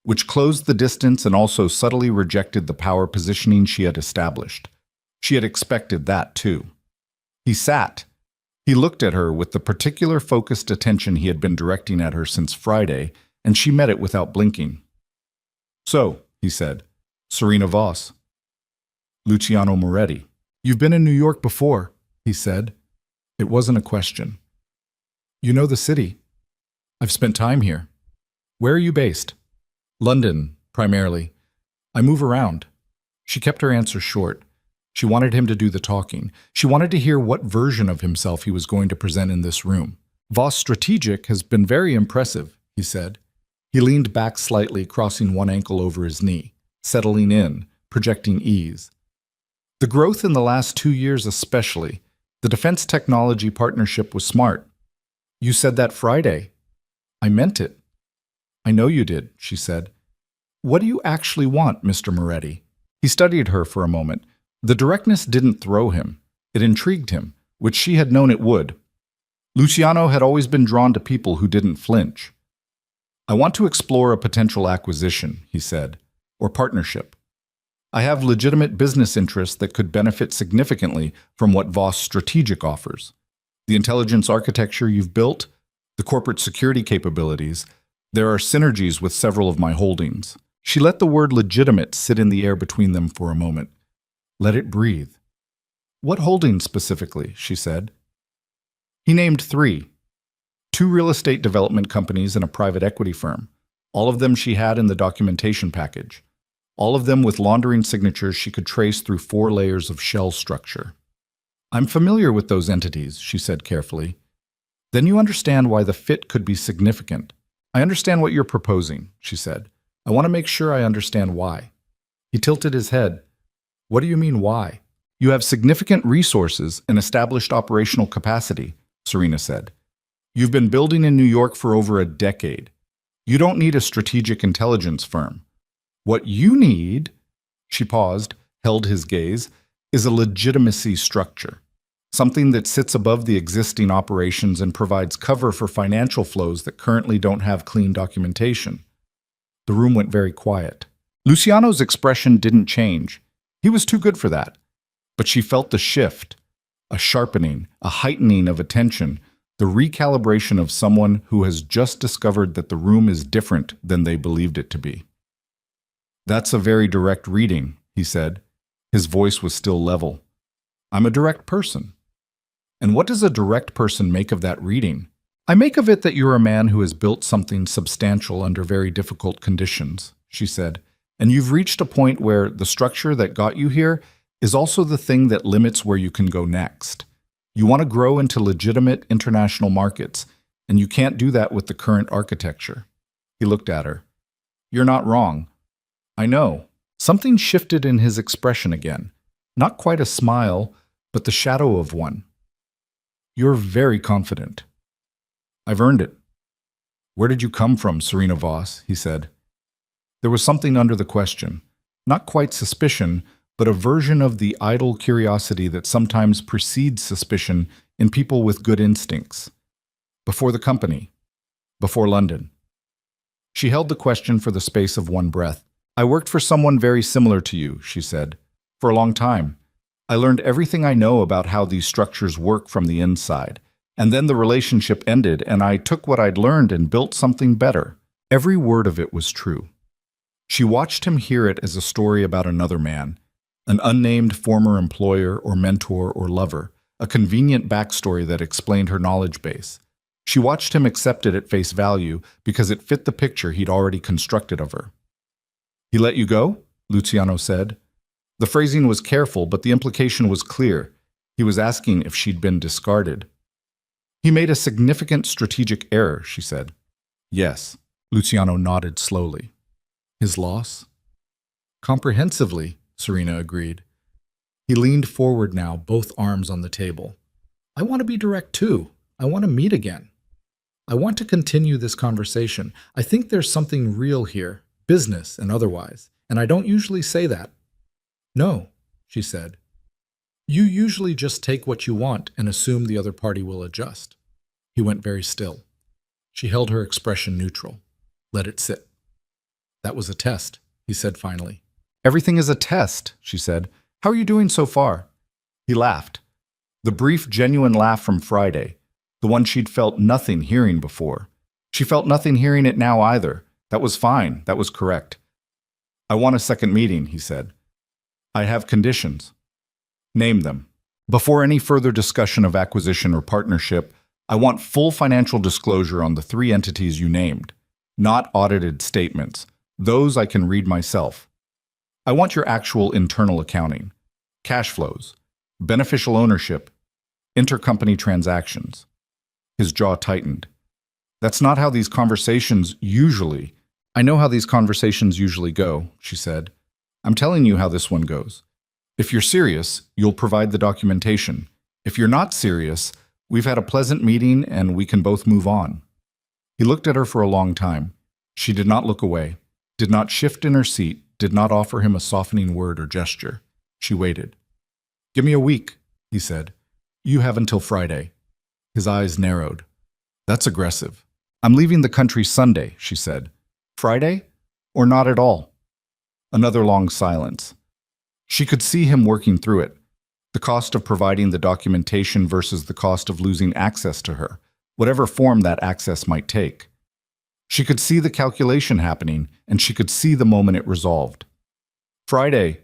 which closed the distance and also subtly rejected the power positioning she had established. She had expected that, too. He sat. He looked at her with the particular focused attention he had been directing at her since Friday, and she met it without blinking. "So," he said, "Serena Voss." "Luciano Moretti." "You've been in New York before," he said. It wasn't a question. "You know the city." "I've spent time here." "Where are you based?" "London, primarily. I move around." She kept her answer short. She wanted him to do the talking. She wanted to hear what version of himself he was going to present in this room. "Voss Strategic has been very impressive," he said. He leaned back slightly, crossing one ankle over his knee, settling in, projecting ease. "The growth in the last 2 years especially. The defense technology partnership was smart." "You said that Friday." "I meant it." "I know you did," she said. "What do you actually want, Mr. Moretti?" He studied her for a moment. The directness didn't throw him. It intrigued him, which she had known it would. Luciano had always been drawn to people who didn't flinch. "I want to explore a potential acquisition," he said, "or partnership. I have legitimate business interests that could benefit significantly from what Voss Strategic offers. The intelligence architecture you've built, The corporate security capabilities. There are synergies with several of my holdings. She let the word legitimate sit in the air between them for a moment. Let it breathe. What holdings specifically? She said. He named 3. 2 real estate development companies and a private equity firm. All of them she had in the documentation package. All of them with laundering signatures she could trace through 4 layers of shell structure. I'm familiar with those entities, she said carefully. Then you understand why the fit could be significant. I understand what you're proposing, she said. I want to make sure I understand why. He tilted his head. What do you mean why? You have significant resources and established operational capacity, Serena said. You've been building in New York for over a decade. You don't need a strategic intelligence firm. What you need, she paused, held his gaze, is a legitimacy structure. Something that sits above the existing operations and provides cover for financial flows that currently don't have clean documentation. The room went very quiet. Luciano's expression didn't change. He was too good for that. But she felt the shift, a sharpening, a heightening of attention, the recalibration of someone who has just discovered that the room is different than they believed it to be. That's a very direct reading, he said. His voice was still level. I'm a direct person. And what does a direct person make of that reading? I make of it that you're a man who has built something substantial under very difficult conditions, she said, and you've reached a point where the structure that got you here is also the thing that limits where you can go next. You want to grow into legitimate international markets, and you can't do that with the current architecture. He looked at her. You're not wrong. I know. Something shifted in his expression again. Not quite a smile, but the shadow of one. You're very confident. I've earned it. Where did you come from, Serena Voss? He said. There was something under the question. Not quite suspicion, but a version of the idle curiosity that sometimes precedes suspicion in people with good instincts. Before the company. Before London. She held the question for the space of one breath. I worked for someone very similar to you, she said, for a long time. I learned everything I know about how these structures work from the inside. And then the relationship ended, and I took what I'd learned and built something better. Every word of it was true. She watched him hear it as a story about another man, an unnamed former employer or mentor or lover, a convenient backstory that explained her knowledge base. She watched him accept it at face value because it fit the picture he'd already constructed of her. He let you go? Luciano said. The phrasing was careful, but the implication was clear. He was asking if she'd been discarded. He made a significant strategic error, she said. Yes. Luciano nodded slowly. His loss? Comprehensively, Serena agreed. He leaned forward now, both arms on the table. I want to be direct too. I want to meet again. I want to continue this conversation. I think there's something real here, business and otherwise, and I don't usually say that. No, she said. You usually just take what you want and assume the other party will adjust. He went very still. She held her expression neutral. Let it sit. That was a test, he said finally. Everything is a test, she said. How are you doing so far? He laughed. The brief, genuine laugh from Friday, the one she'd felt nothing hearing before. She felt nothing hearing it now either. That was fine. That was correct. I want a second meeting, he said. I have conditions. Name them. Before any further discussion of acquisition or partnership, I want full financial disclosure on the 3 entities you named, not audited statements. Those I can read myself. I want your actual internal accounting, cash flows, beneficial ownership, intercompany transactions. His jaw tightened. That's not how these conversations usually... I know how these conversations usually go, she said. I'm telling you how this one goes. If you're serious, you'll provide the documentation. If you're not serious, we've had a pleasant meeting and we can both move on. He looked at her for a long time. She did not look away, did not shift in her seat, did not offer him a softening word or gesture. She waited. Give me a week, he said. You have until Friday. His eyes narrowed. That's aggressive. I'm leaving the country Sunday, she said. Friday? Or not at all? Another long silence. She could see him working through it. The cost of providing the documentation versus the cost of losing access to her. whatever form that access might take. She could see the calculation happening, and she could see the moment it resolved. "Friday,"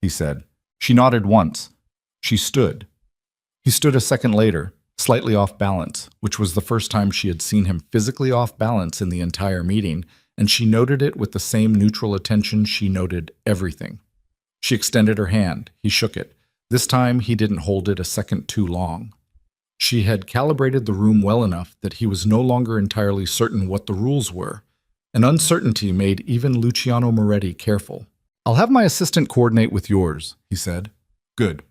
he said. She nodded once. She stood. He stood a second later, slightly off balance, which was the first time she had seen him physically off balance in the entire meeting, and she noted it with the same neutral attention she noted everything. She extended her hand. He shook it. This time he didn't hold it a second too long. She had calibrated the room well enough that he was no longer entirely certain what the rules were. An uncertainty made even Luciano Moretti careful. "I'll have my assistant coordinate with yours," he said. "Good."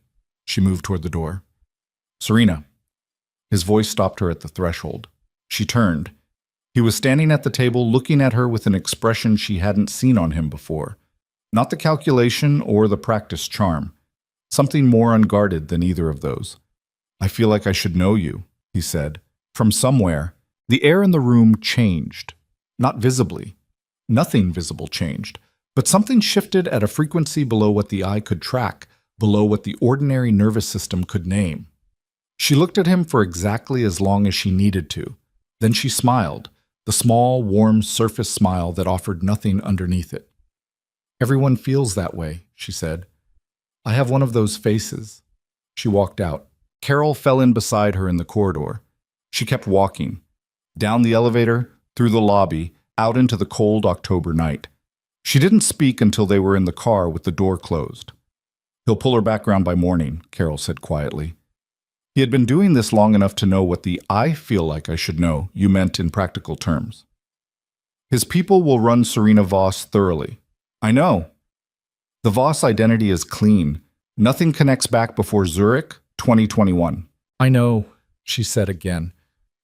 She moved toward the door. "Serena." His voice stopped her at the threshold. She turned. He was standing at the table looking at her with an expression she hadn't seen on him before. Not the calculation or the practice charm. Something more unguarded than either of those. "I feel like I should know you," he said. From somewhere, the air in the room changed. Not visibly. Nothing visible changed. But something shifted at a frequency below what the eye could track, below what the ordinary nervous system could name. She looked at him for exactly as long as she needed to. Then she smiled, the small, warm surface smile that offered nothing underneath it. "Everyone feels that way," she said. "I have one of those faces." She walked out. Carol fell in beside her in the corridor. She kept walking. Down the elevator, through the lobby, out into the cold October night. She didn't speak until they were in the car with the door closed. "He'll pull her back round by morning," Carol said quietly. He had been doing this long enough to know what the "I feel like I should know" you meant in practical terms. "His people will run Serena Voss thoroughly." "I know." "The Voss identity is clean. Nothing connects back before Zurich, 2021. "I know," she said again.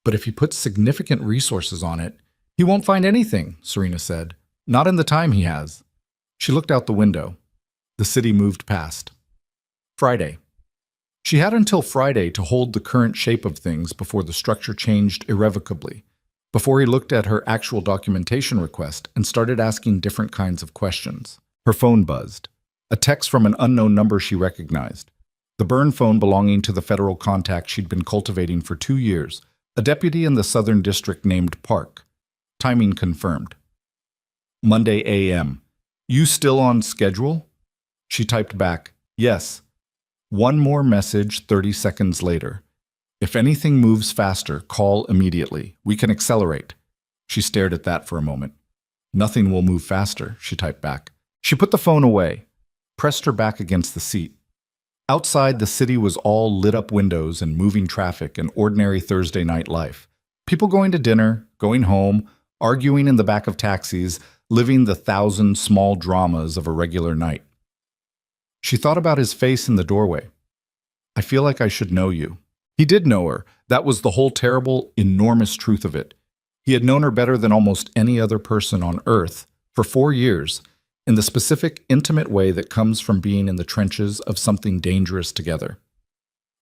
"But if he puts significant resources on it, he won't find anything," Serena said. "Not in the time he has." She looked out the window. The city moved past. Friday. She had until Friday to hold the current shape of things before the structure changed irrevocably, before he looked at her actual documentation request and started asking different kinds of questions. Her phone buzzed. A text from an unknown number she recognized. The burn phone belonging to the federal contact she'd been cultivating for 2 years, a deputy in the Southern District named Park. Timing confirmed. Monday a.m. "You still on schedule?" She typed back, "Yes." One more message 30 seconds later. "If anything moves faster, call immediately. We can accelerate." She stared at that for a moment. "Nothing will move faster," she typed back. She put the phone away, pressed her back against the seat. Outside, the city was all lit-up windows and moving traffic and ordinary Thursday night life. People going to dinner, going home, arguing in the back of taxis, living the 1,000 small dramas of a regular night. She thought about his face in the doorway. "I feel like I should know you." He did know her. That was the whole terrible, enormous truth of it. He had known her better than almost any other person on Earth for 4 years, in the specific, intimate way that comes from being in the trenches of something dangerous together.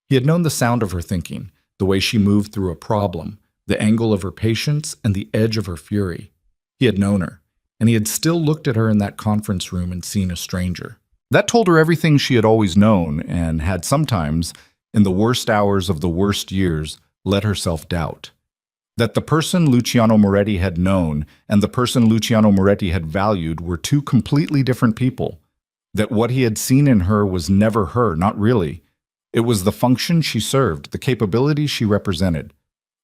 He had known the sound of her thinking, the way she moved through a problem, the angle of her patience, and the edge of her fury. He had known her, and he had still looked at her in that conference room and seen a stranger. That told her everything she had always known and had sometimes, in the worst hours of the worst years, let herself doubt. That the person Luciano Moretti had known and the person Luciano Moretti had valued were two completely different people. That what he had seen in her was never her, not really. It was the function she served, the capability she represented.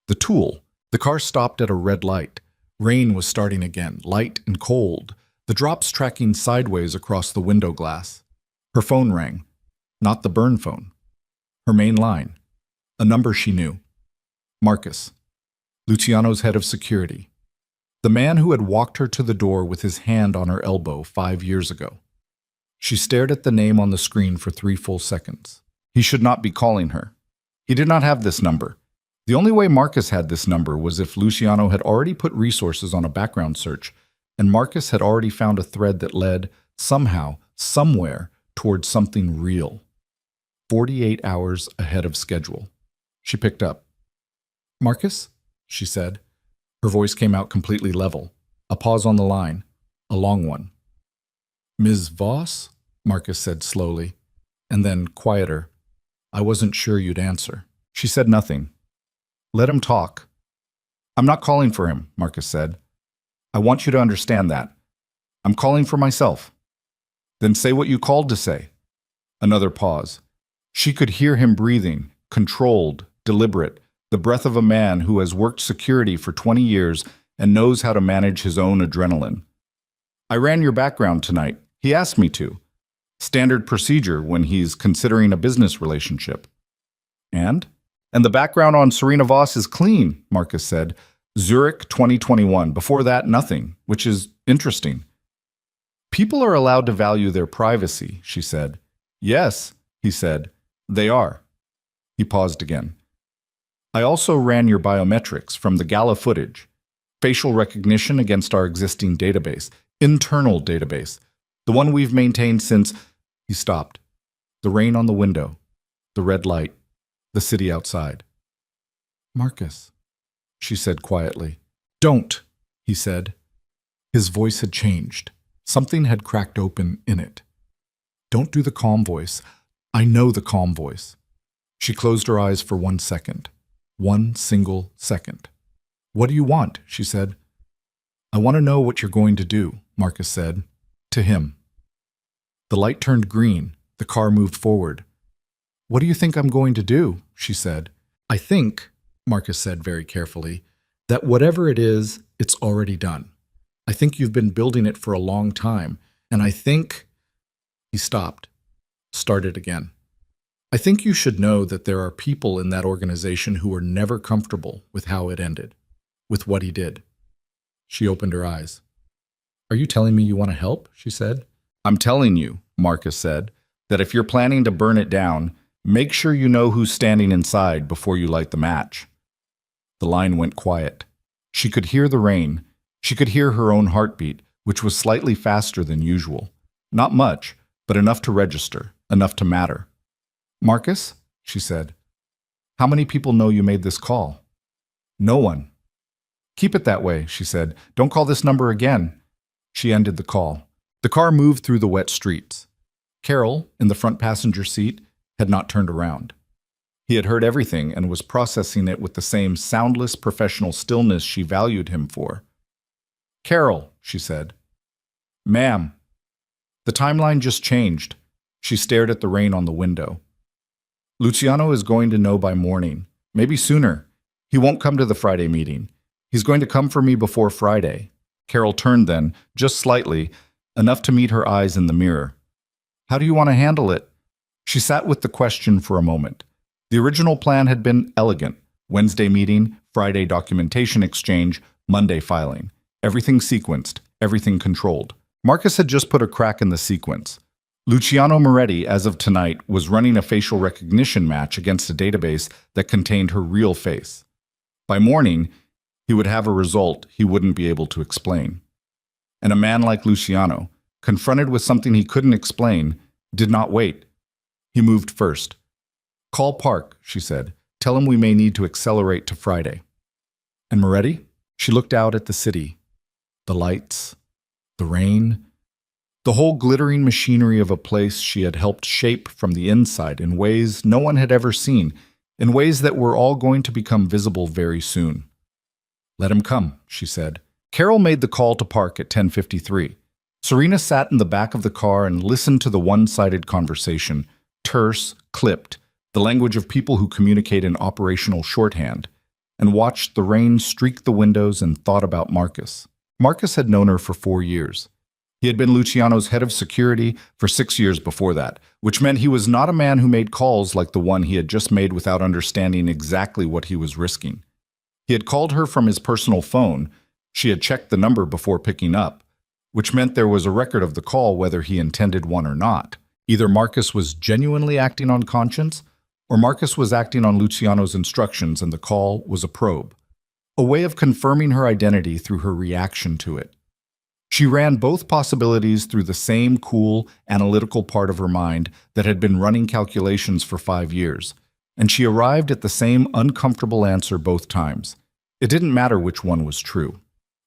The tool. The car stopped at a red light. Rain was starting again, light and cold, the drops tracking sideways across the window glass. Her phone rang. Not the burn phone. Her main line. A number she knew. Marcus. Luciano's head of security. The man who had walked her to the door with his hand on her elbow 5 years ago. She stared at the name on the screen for 3 full seconds. He should not be calling her. He did not have this number. The only way Marcus had this number was if Luciano had already put resources on a background search, and Marcus had already found a thread that led, somehow, somewhere, towards something real. 48 hours ahead of schedule. She picked up. "Marcus?" she said. Her voice came out completely level. A pause on the line. A long one. "Ms. Voss?" Marcus said slowly. And then, quieter. "I wasn't sure you'd answer." She said nothing. Let him talk. I'm not calling for him, Marcus said. I want you to understand that. I'm calling for myself. Then say what you called to say. Another pause. She could hear him breathing, controlled, deliberate, the breath of a man who has worked security for 20 years and knows how to manage his own adrenaline. I ran your background tonight. He asked me to. Standard procedure when he's considering a business relationship. And the background on Serena Voss is clean, Marcus said. Zurich 2021. Before that, nothing, which is interesting. People are allowed to value their privacy, she said. Yes, he said. They are. He paused again. I also ran your biometrics from the gala footage. Facial recognition against our existing database. Internal database. The one we've maintained since... He stopped. The rain on the window. The red light. The city outside. Marcus, she said quietly. Don't, he said. His voice had changed. Something had cracked open in it. Don't do the calm voice. I know the calm voice. She closed her eyes for 1 second. 1 single second. What do you want? She said. I want to know what you're going to do, Marcus said. To him. The light turned green. The car moved forward. What do you think I'm going to do? She said. I think, Marcus said very carefully, that whatever it is, it's already done. I think you've been building it for a long time, and I think... He stopped, started again. I think you should know that there are people in that organization who were never comfortable with how it ended, with what he did. She opened her eyes. Are you telling me you want to help? She said. I'm telling you, Marcus said, that if you're planning to burn it down, make sure you know who's standing inside before you light the match. The line went quiet. She could hear the rain. She could hear her own heartbeat, which was slightly faster than usual. Not much, but enough to register, enough to matter. Marcus, she said, how many people know you made this call? No one. Keep it that way, she said. Don't call this number again. She ended the call. The car moved through the wet streets. Carol, in the front passenger seat, had not turned around. He had heard everything and was processing it with the same soundless professional stillness she valued him for. Carol, she said. Ma'am. The timeline just changed. She stared at the rain on the window. Luciano is going to know by morning, maybe sooner. He won't come to the Friday meeting. He's going to come for me before Friday. Carol turned then, just slightly, enough to meet her eyes in the mirror. How do you want to handle it? She sat with the question for a moment. The original plan had been elegant. Wednesday meeting, Friday documentation exchange, Monday filing. Everything sequenced, everything controlled. Marcus had just put a crack in the sequence. Luciano Moretti, as of tonight, was running a facial recognition match against a database that contained her real face. By morning, he would have a result he wouldn't be able to explain. And a man like Luciano, confronted with something he couldn't explain, did not wait. He moved first. Call Park, she said. Tell him we may need to accelerate to Friday. And Moretti? She looked out at the city. The lights, the rain, the whole glittering machinery of a place she had helped shape from the inside in ways no one had ever seen, in ways that were all going to become visible very soon. Let him come, she said. Carol made the call to Park at 10:53. Serena sat in the back of the car and listened to the one-sided conversation, terse, clipped, the language of people who communicate in operational shorthand, and watched the rain streak the windows and thought about Marcus. Marcus had known her for 4 years. He had been Luciano's head of security for 6 years before that, which meant he was not a man who made calls like the one he had just made without understanding exactly what he was risking. He had called her from his personal phone. She had checked the number before picking up, which meant there was a record of the call whether he intended one or not. Either Marcus was genuinely acting on conscience, or Marcus was acting on Luciano's instructions and the call was a probe, a way of confirming her identity through her reaction to it. She ran both possibilities through the same cool, analytical part of her mind that had been running calculations for 5 years, and she arrived at the same uncomfortable answer both times. It didn't matter which one was true.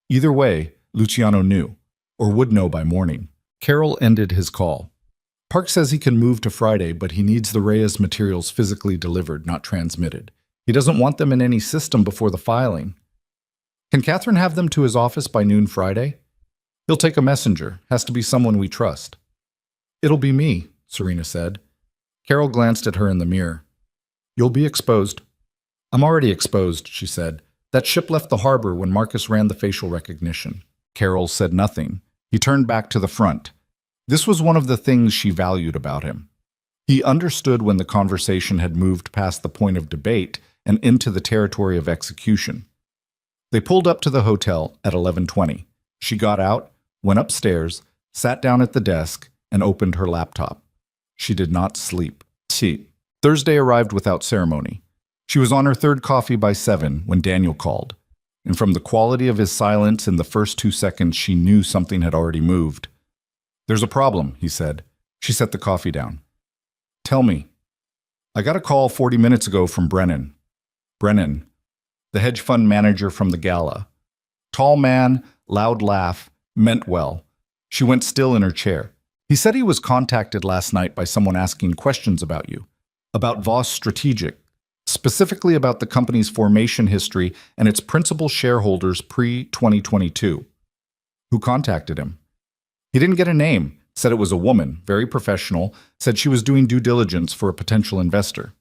Either way, Luciano knew, or would know by morning. Carol ended his call. Park says he can move to Friday, but he needs the Reyes materials physically delivered, not transmitted. He doesn't want them in any system before the filing. Can Catherine have them to his office by noon Friday? He'll take a messenger. Has to be someone we trust. It'll be me, Serena said. Carol glanced at her in the mirror. You'll be exposed. I'm already exposed, she said. That ship left the harbor when Marcus ran the facial recognition. Carol said nothing. He turned back to the front. This was one of the things she valued about him. He understood when the conversation had moved past the point of debate and into the territory of execution. They pulled up to the hotel at 11:20. She got out, went upstairs, sat down at the desk, and opened her laptop. She did not sleep. Thursday arrived without ceremony. She was on her third coffee by 7 when Daniel called, and from the quality of his silence in the first 2 seconds, she knew something had already moved. There's a problem, he said. She set the coffee down. Tell me. I got a call 40 minutes ago from Brennan. Brennan, the hedge fund manager from the gala. Tall man, loud laugh, meant well. She went still in her chair. He said he was contacted last night by someone asking questions about you, about Voss Strategic, specifically about the company's formation history and its principal shareholders pre-2022. Who contacted him? He didn't get a name, said it was a woman, very professional, said she was doing due diligence for a potential investor.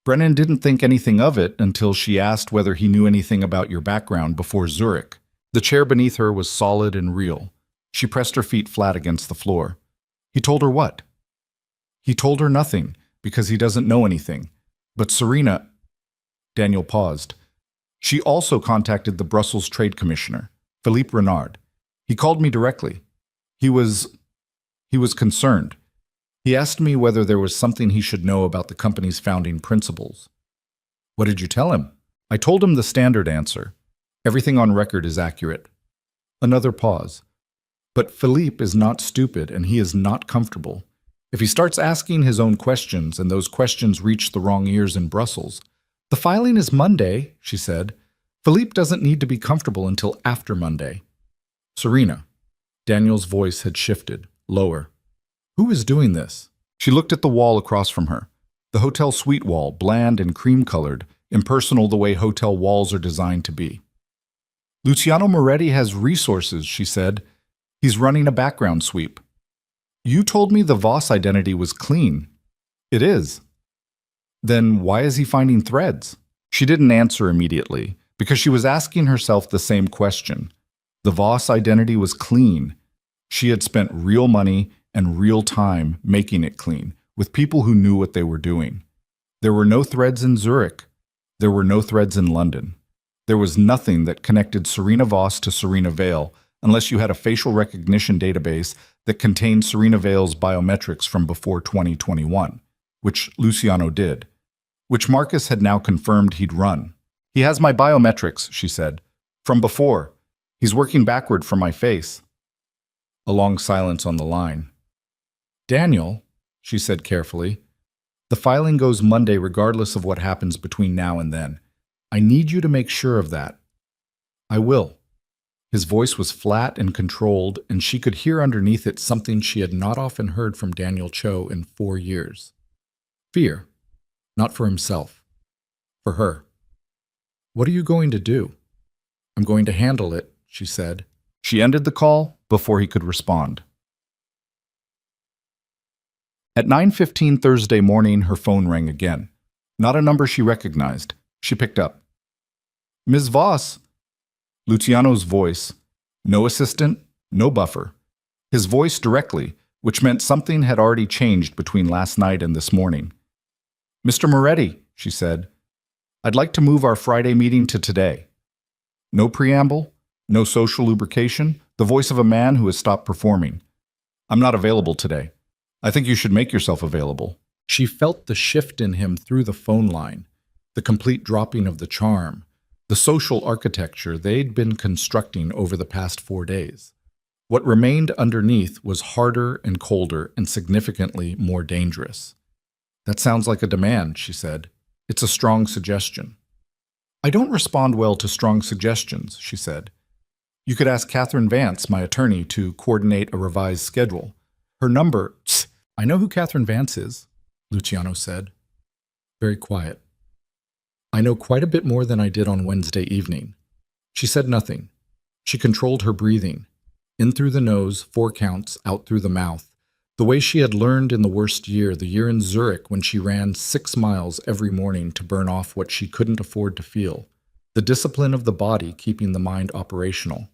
Brennan didn't think anything of it until she asked whether he knew anything about your background before Zurich. The chair beneath her was solid and real. She pressed her feet flat against the floor. He told her what? He told her nothing, because he doesn't know anything. But Serena... Daniel paused. She also contacted the Brussels Trade Commissioner, Philippe Renard. He called me directly. He was concerned. He asked me whether there was something he should know about the company's founding principles. What did you tell him? I told him the standard answer. Everything on record is accurate. Another pause. But Philippe is not stupid and he is not comfortable. If he starts asking his own questions and those questions reach the wrong ears in Brussels. The filing is Monday, she said. Philippe doesn't need to be comfortable until after Monday. Serena. Daniel's voice had shifted, lower. Who is doing this? She looked at the wall across from her. The hotel suite wall, bland and cream-colored, impersonal the way hotel walls are designed to be. Luciano Moretti has resources, she said. He's running a background sweep. You told me the Voss identity was clean. It is. Then why is he finding threads? She didn't answer immediately, because she was asking herself the same question. The Voss identity was clean. She had spent real money and real time making it clean, with people who knew what they were doing. There were no threads in Zurich. There were no threads in London. There was nothing that connected Serena Voss to Serena Vale, unless you had a facial recognition database that contained Serena Vale's biometrics from before 2021, which Luciano did, which Marcus had now confirmed he'd run. He has my biometrics, she said, from before. He's working backward from my face. A long silence on the line. Daniel, she said carefully, the filing goes Monday regardless of what happens between now and then. I need you to make sure of that. I will. His voice was flat and controlled, and she could hear underneath it something she had not often heard from Daniel Cho in 4 years. Fear. Not for himself. For her. What are you going to do? I'm going to handle it, she said. She ended the call before he could respond. At 9:15 Thursday morning, her phone rang again. Not a number she recognized. She picked up. Ms. Voss. Luciano's voice. No assistant, no buffer. His voice directly, which meant something had already changed between last night and this morning. Mr. Moretti, she said, I'd like to move our Friday meeting to today. No preamble, no social lubrication, the voice of a man who has stopped performing. I'm not available today. I think you should make yourself available. She felt the shift in him through the phone line, the complete dropping of the charm, the social architecture they'd been constructing over the past 4 days. What remained underneath was harder and colder and significantly more dangerous. That sounds like a demand, she said. It's a strong suggestion. I don't respond well to strong suggestions, she said. You could ask Catherine Vance, my attorney, to coordinate a revised schedule. Her number... I know who Catherine Vance is, Luciano said. Very quiet. I know quite a bit more than I did on Wednesday evening. She said nothing. She controlled her breathing. In through the nose, 4 counts, out through the mouth. The way she had learned in the worst year, the year in Zurich when she ran 6 miles every morning to burn off what she couldn't afford to feel. The discipline of the body keeping the mind operational.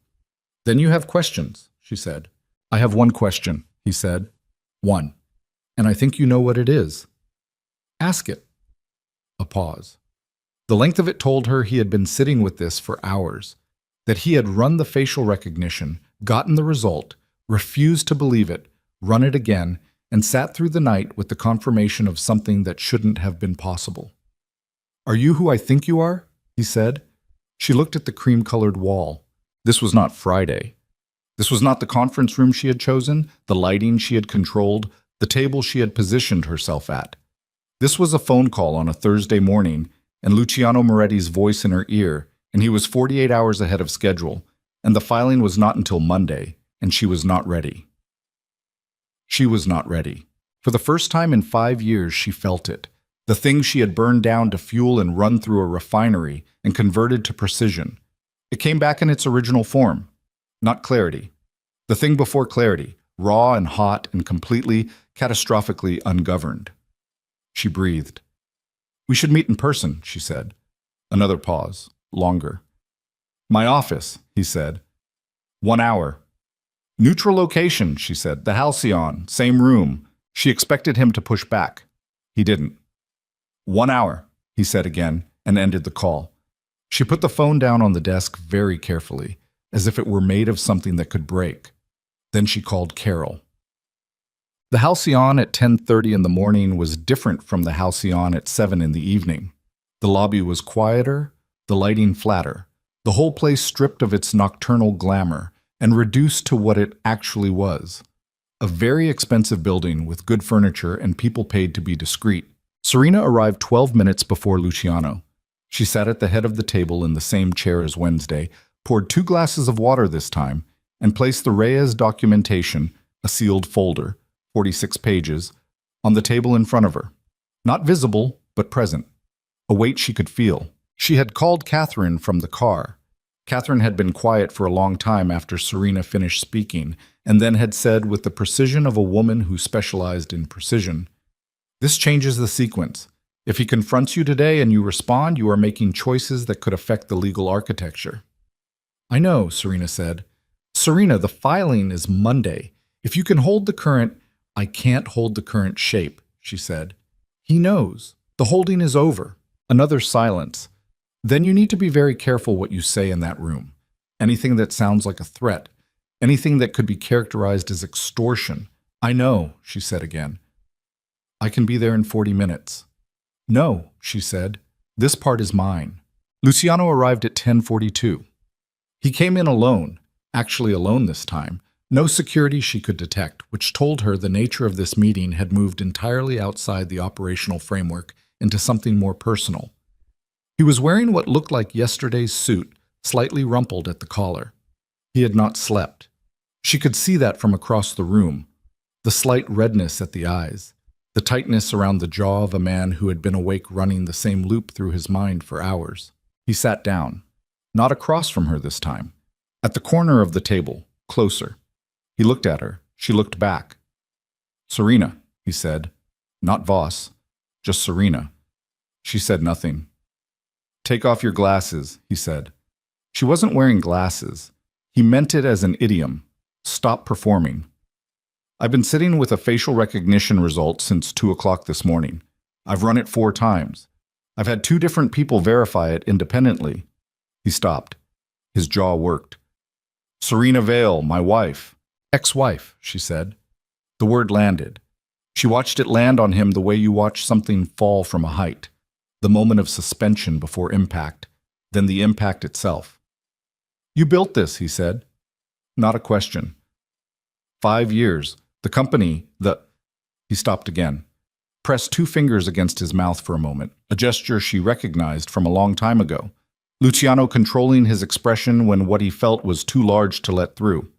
Then you have questions, she said. I have one question, he said. 1. And I think you know what it is. Ask it. A pause. The length of it told her he had been sitting with this for hours, that he had run the facial recognition, gotten the result, refused to believe it, run it again, and sat through the night with the confirmation of something that shouldn't have been possible. Are you who I think you are? He said. She looked at the cream-colored wall. This was not Friday. This was not the conference room she had chosen, the lighting she had controlled, the table she had positioned herself at. This was a phone call on a Thursday morning, and Luciano Moretti's voice in her ear, and he was 48 hours ahead of schedule, and the filing was not until Monday, and she was not ready. She was not ready. For the first time in 5 years, she felt it. The thing she had burned down to fuel and run through a refinery and converted to precision. It came back in its original form, not clarity. The thing before clarity, raw and hot and completely, catastrophically ungoverned. She breathed. We should meet in person, she said. Another pause, longer. My office, he said. 1 hour. Neutral location, she said. The Halcyon, same room. She expected him to push back. He didn't. 1 hour, he said again, and ended the call. She put the phone down on the desk very carefully, as if it were made of something that could break. Then she called Carol. The Halcyon at 10:30 in the morning was different from the Halcyon at 7 in the evening. The lobby was quieter, the lighting flatter, the whole place stripped of its nocturnal glamour and reduced to what it actually was. A very expensive building with good furniture and people paid to be discreet. Serena arrived 12 minutes before Luciano. She sat at the head of the table in the same chair as Wednesday, poured 2 glasses of water this time, and placed the Reyes documentation, a sealed folder, 46 pages, on the table in front of her. Not visible, but present. A weight she could feel. She had called Catherine from the car. Catherine had been quiet for a long time after Serena finished speaking, and then had said with the precision of a woman who specialized in precision, "This changes the sequence. If he confronts you today and you respond, you are making choices that could affect the legal architecture." I know, Serena said. Serena, the filing is Monday. If you can hold the current, I can't hold the current shape, she said. He knows. The holding is over. Another silence. Then you need to be very careful what you say in that room. Anything that sounds like a threat. Anything that could be characterized as extortion. I know, she said again. I can be there in 40 minutes. No, she said. This part is mine. Luciano arrived at 10:42. He came in alone, actually alone this time. No security she could detect, which told her the nature of this meeting had moved entirely outside the operational framework into something more personal. He was wearing what looked like yesterday's suit, slightly rumpled at the collar. He had not slept. She could see that from across the room. The slight redness at the eyes, the tightness around the jaw of a man who had been awake running the same loop through his mind for hours. He sat down, not across from her this time, at the corner of the table, closer. He looked at her. She looked back. Serena, he said. Not Voss, just Serena. She said nothing. Take off your glasses, he said. She wasn't wearing glasses. He meant it as an idiom. Stop performing. I've been sitting with a facial recognition result since 2 o'clock this morning. I've run it 4 times. I've had 2 different people verify it independently. He stopped. His jaw worked. Serena Vale, my wife. Ex-wife, she said. The word landed. She watched it land on him the way you watch something fall from a height. The moment of suspension before impact, then the impact itself. You built this, he said. Not a question. 5 years. The company, He stopped again. Pressed 2 fingers against his mouth for a moment, a gesture she recognized from a long time ago. Luciano controlling his expression when what he felt was too large to let through.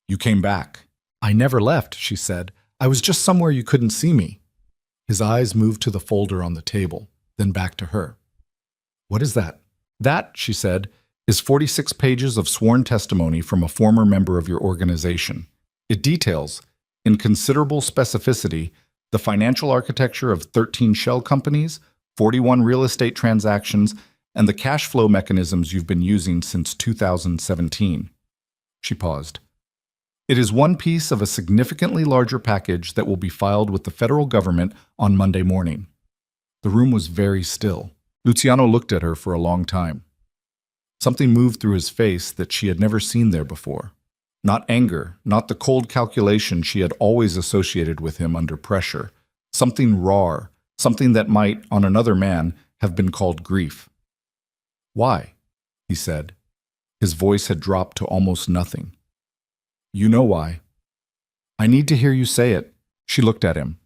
You came back. I never left, she said. I was just somewhere you couldn't see me. His eyes moved to the folder on the table, then back to her. What is that? That, she said, is 46 pages of sworn testimony from a former member of your organization. It details, in considerable specificity, the financial architecture of 13 shell companies, 41 real estate transactions, and the cash flow mechanisms you've been using since 2017. She paused. It is one piece of a significantly larger package that will be filed with the federal government on Monday morning. The room was very still. Luciano looked at her for a long time. Something moved through his face that she had never seen there before. Not anger, not the cold calculation she had always associated with him under pressure. Something raw, something that might, on another man, have been called grief. "Why?" he said. His voice had dropped to almost nothing. "You know why." "I need to hear you say it." She looked at him.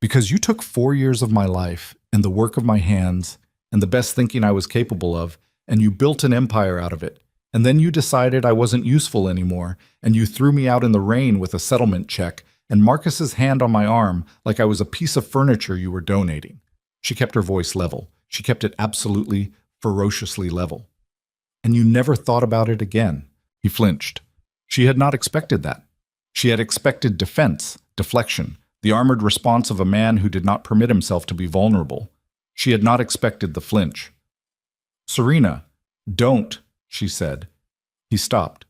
"Because you took 4 years of my life, and the work of my hands, and the best thinking I was capable of, and you built an empire out of it. And then you decided I wasn't useful anymore, and you threw me out in the rain with a settlement check, and Marcus's hand on my arm like I was a piece of furniture you were donating." She kept her voice level. She kept it absolutely, ferociously level. "And you never thought about it again." He flinched. She had not expected that. She had expected defense, deflection, the armored response of a man who did not permit himself to be vulnerable. She had not expected the flinch. "Serena, don't," she said. He stopped.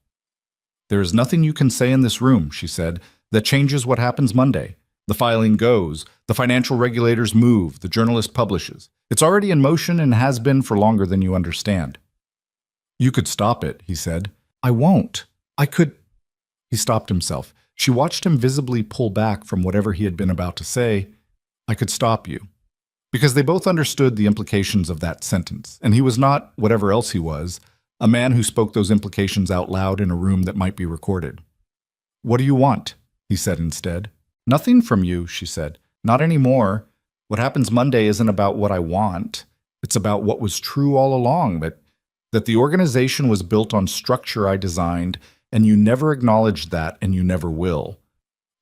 "There is nothing you can say in this room," she said, "that changes what happens Monday. The filing goes, the financial regulators move, the journalist publishes. It's already in motion and has been for longer than you understand." "You could stop it," he said. "I won't. I could—" He stopped himself. She watched him visibly pull back from whatever he had been about to say. "I could stop you." Because they both understood the implications of that sentence, and he was not, whatever else he was, a man who spoke those implications out loud in a room that might be recorded. "What do you want?" he said instead. "Nothing from you," she said. "Not anymore. What happens Monday isn't about what I want. It's about what was true all along, that the organization was built on structure I designed, and you never acknowledged that, and you never will.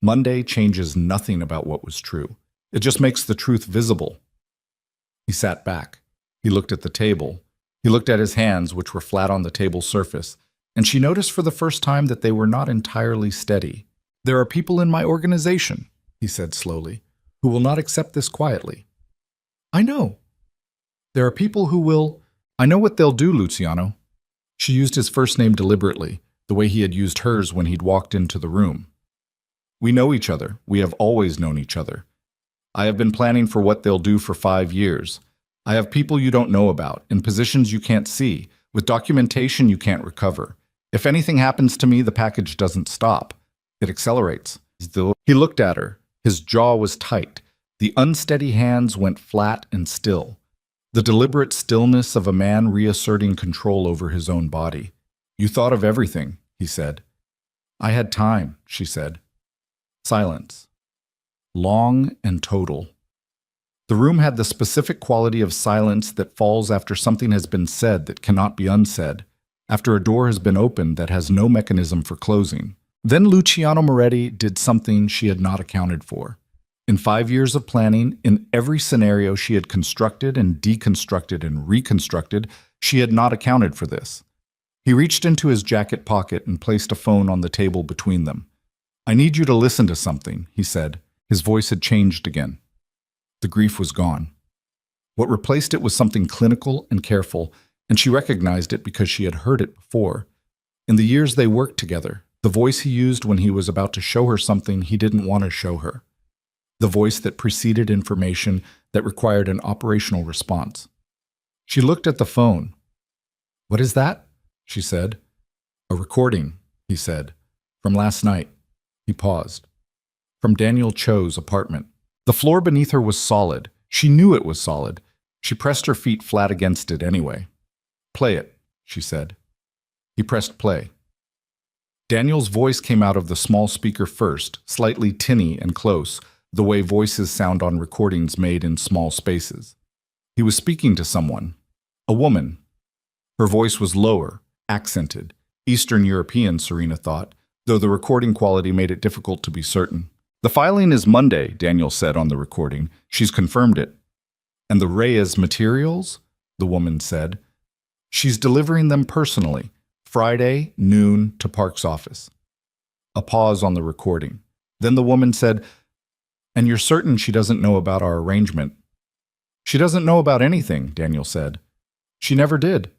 Monday changes nothing about what was true. It just makes the truth visible." He sat back. He looked at the table. He looked at his hands, which were flat on the table surface, and she noticed for the first time that they were not entirely steady. "There are people in my organization," he said slowly, "who will not accept this quietly." "I know. There are people who will—" "I know what they'll do, Luciano." She used his first name deliberately, the way he had used hers when he'd walked into the room. "We know each other. We have always known each other. I have been planning for what they'll do for 5 years. I have people you don't know about, in positions you can't see, with documentation you can't recover. If anything happens to me, the package doesn't stop. It accelerates." He looked at her. His jaw was tight. The unsteady hands went flat and still. The deliberate stillness of a man reasserting control over his own body. "You thought of everything," he said. "I had time," she said. Silence. Long and total. The room had the specific quality of silence that falls after something has been said that cannot be unsaid, after a door has been opened that has no mechanism for closing. Then Luciano Moretti did something she had not accounted for. In 5 years of planning, in every scenario she had constructed and deconstructed and reconstructed, she had not accounted for this. He reached into his jacket pocket and placed a phone on the table between them. "I need you to listen to something," he said. His voice had changed again. The grief was gone. What replaced it was something clinical and careful, and she recognized it because she had heard it before. In the years they worked together, the voice he used when he was about to show her something he didn't want to show her. The voice that preceded information that required an operational response. She looked at the phone. "What is that?" she said. "A recording," he said. "From last night." He paused. "From Daniel Cho's apartment." The floor beneath her was solid. She knew it was solid. She pressed her feet flat against it anyway. "Play it," she said. He pressed play. Daniel's voice came out of the small speaker first, slightly tinny and close, the way voices sound on recordings made in small spaces. He was speaking to someone, a woman. Her voice was lower, accented, Eastern European, Serena thought, though the recording quality made it difficult to be certain. "The filing is Monday," Daniel said on the recording. "She's confirmed it." "And the Reyes materials?" the woman said. She's delivering them personally, Friday, noon, to Park's office. A pause on the recording. Then the woman said, "And you're certain she doesn't know about our arrangement?" "She doesn't know about anything," Daniel said. "She never did."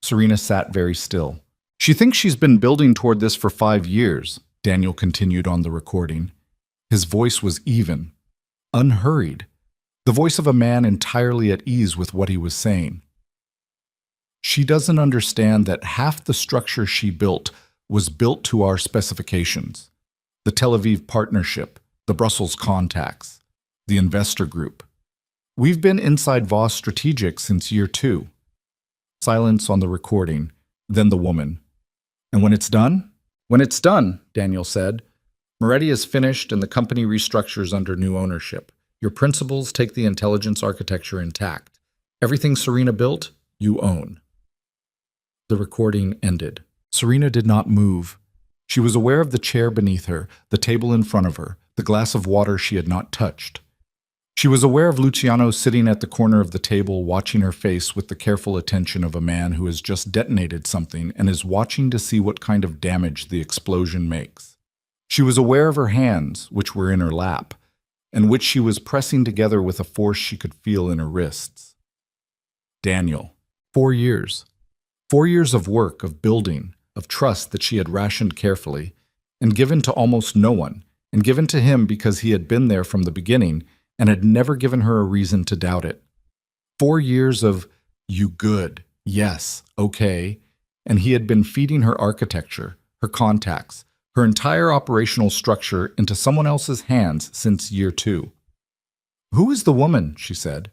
Serena sat very still. "She thinks she's been building toward this for 5 years," Daniel continued on the recording. His voice was even, unhurried, the voice of a man entirely at ease with what he was saying. "She doesn't understand that half the structure she built was built to our specifications. The Tel Aviv partnership, the Brussels contacts, the investor group. We've been inside Voss Strategic since year 2. Silence on the recording, then the woman. "And when it's done?" "When it's done," Daniel said, "Moretti is finished and the company restructures under new ownership. Your principals take the intelligence architecture intact. Everything Serena built, you own." The recording ended. Serena did not move. She was aware of the chair beneath her, the table in front of her, the glass of water she had not touched. She was aware of Luciano sitting at the corner of the table, watching her face with the careful attention of a man who has just detonated something and is watching to see what kind of damage the explosion makes. She was aware of her hands, which were in her lap, and which she was pressing together with a force she could feel in her wrists. Daniel. 4 years. 4 years of work, of building, of trust that she had rationed carefully, and given to almost no one, and given to him because he had been there from the beginning and had never given her a reason to doubt it. 4 years of, "You good, yes, okay," and he had been feeding her architecture, her contacts, her entire operational structure into someone else's hands since year 2. "Who is the woman?" she said.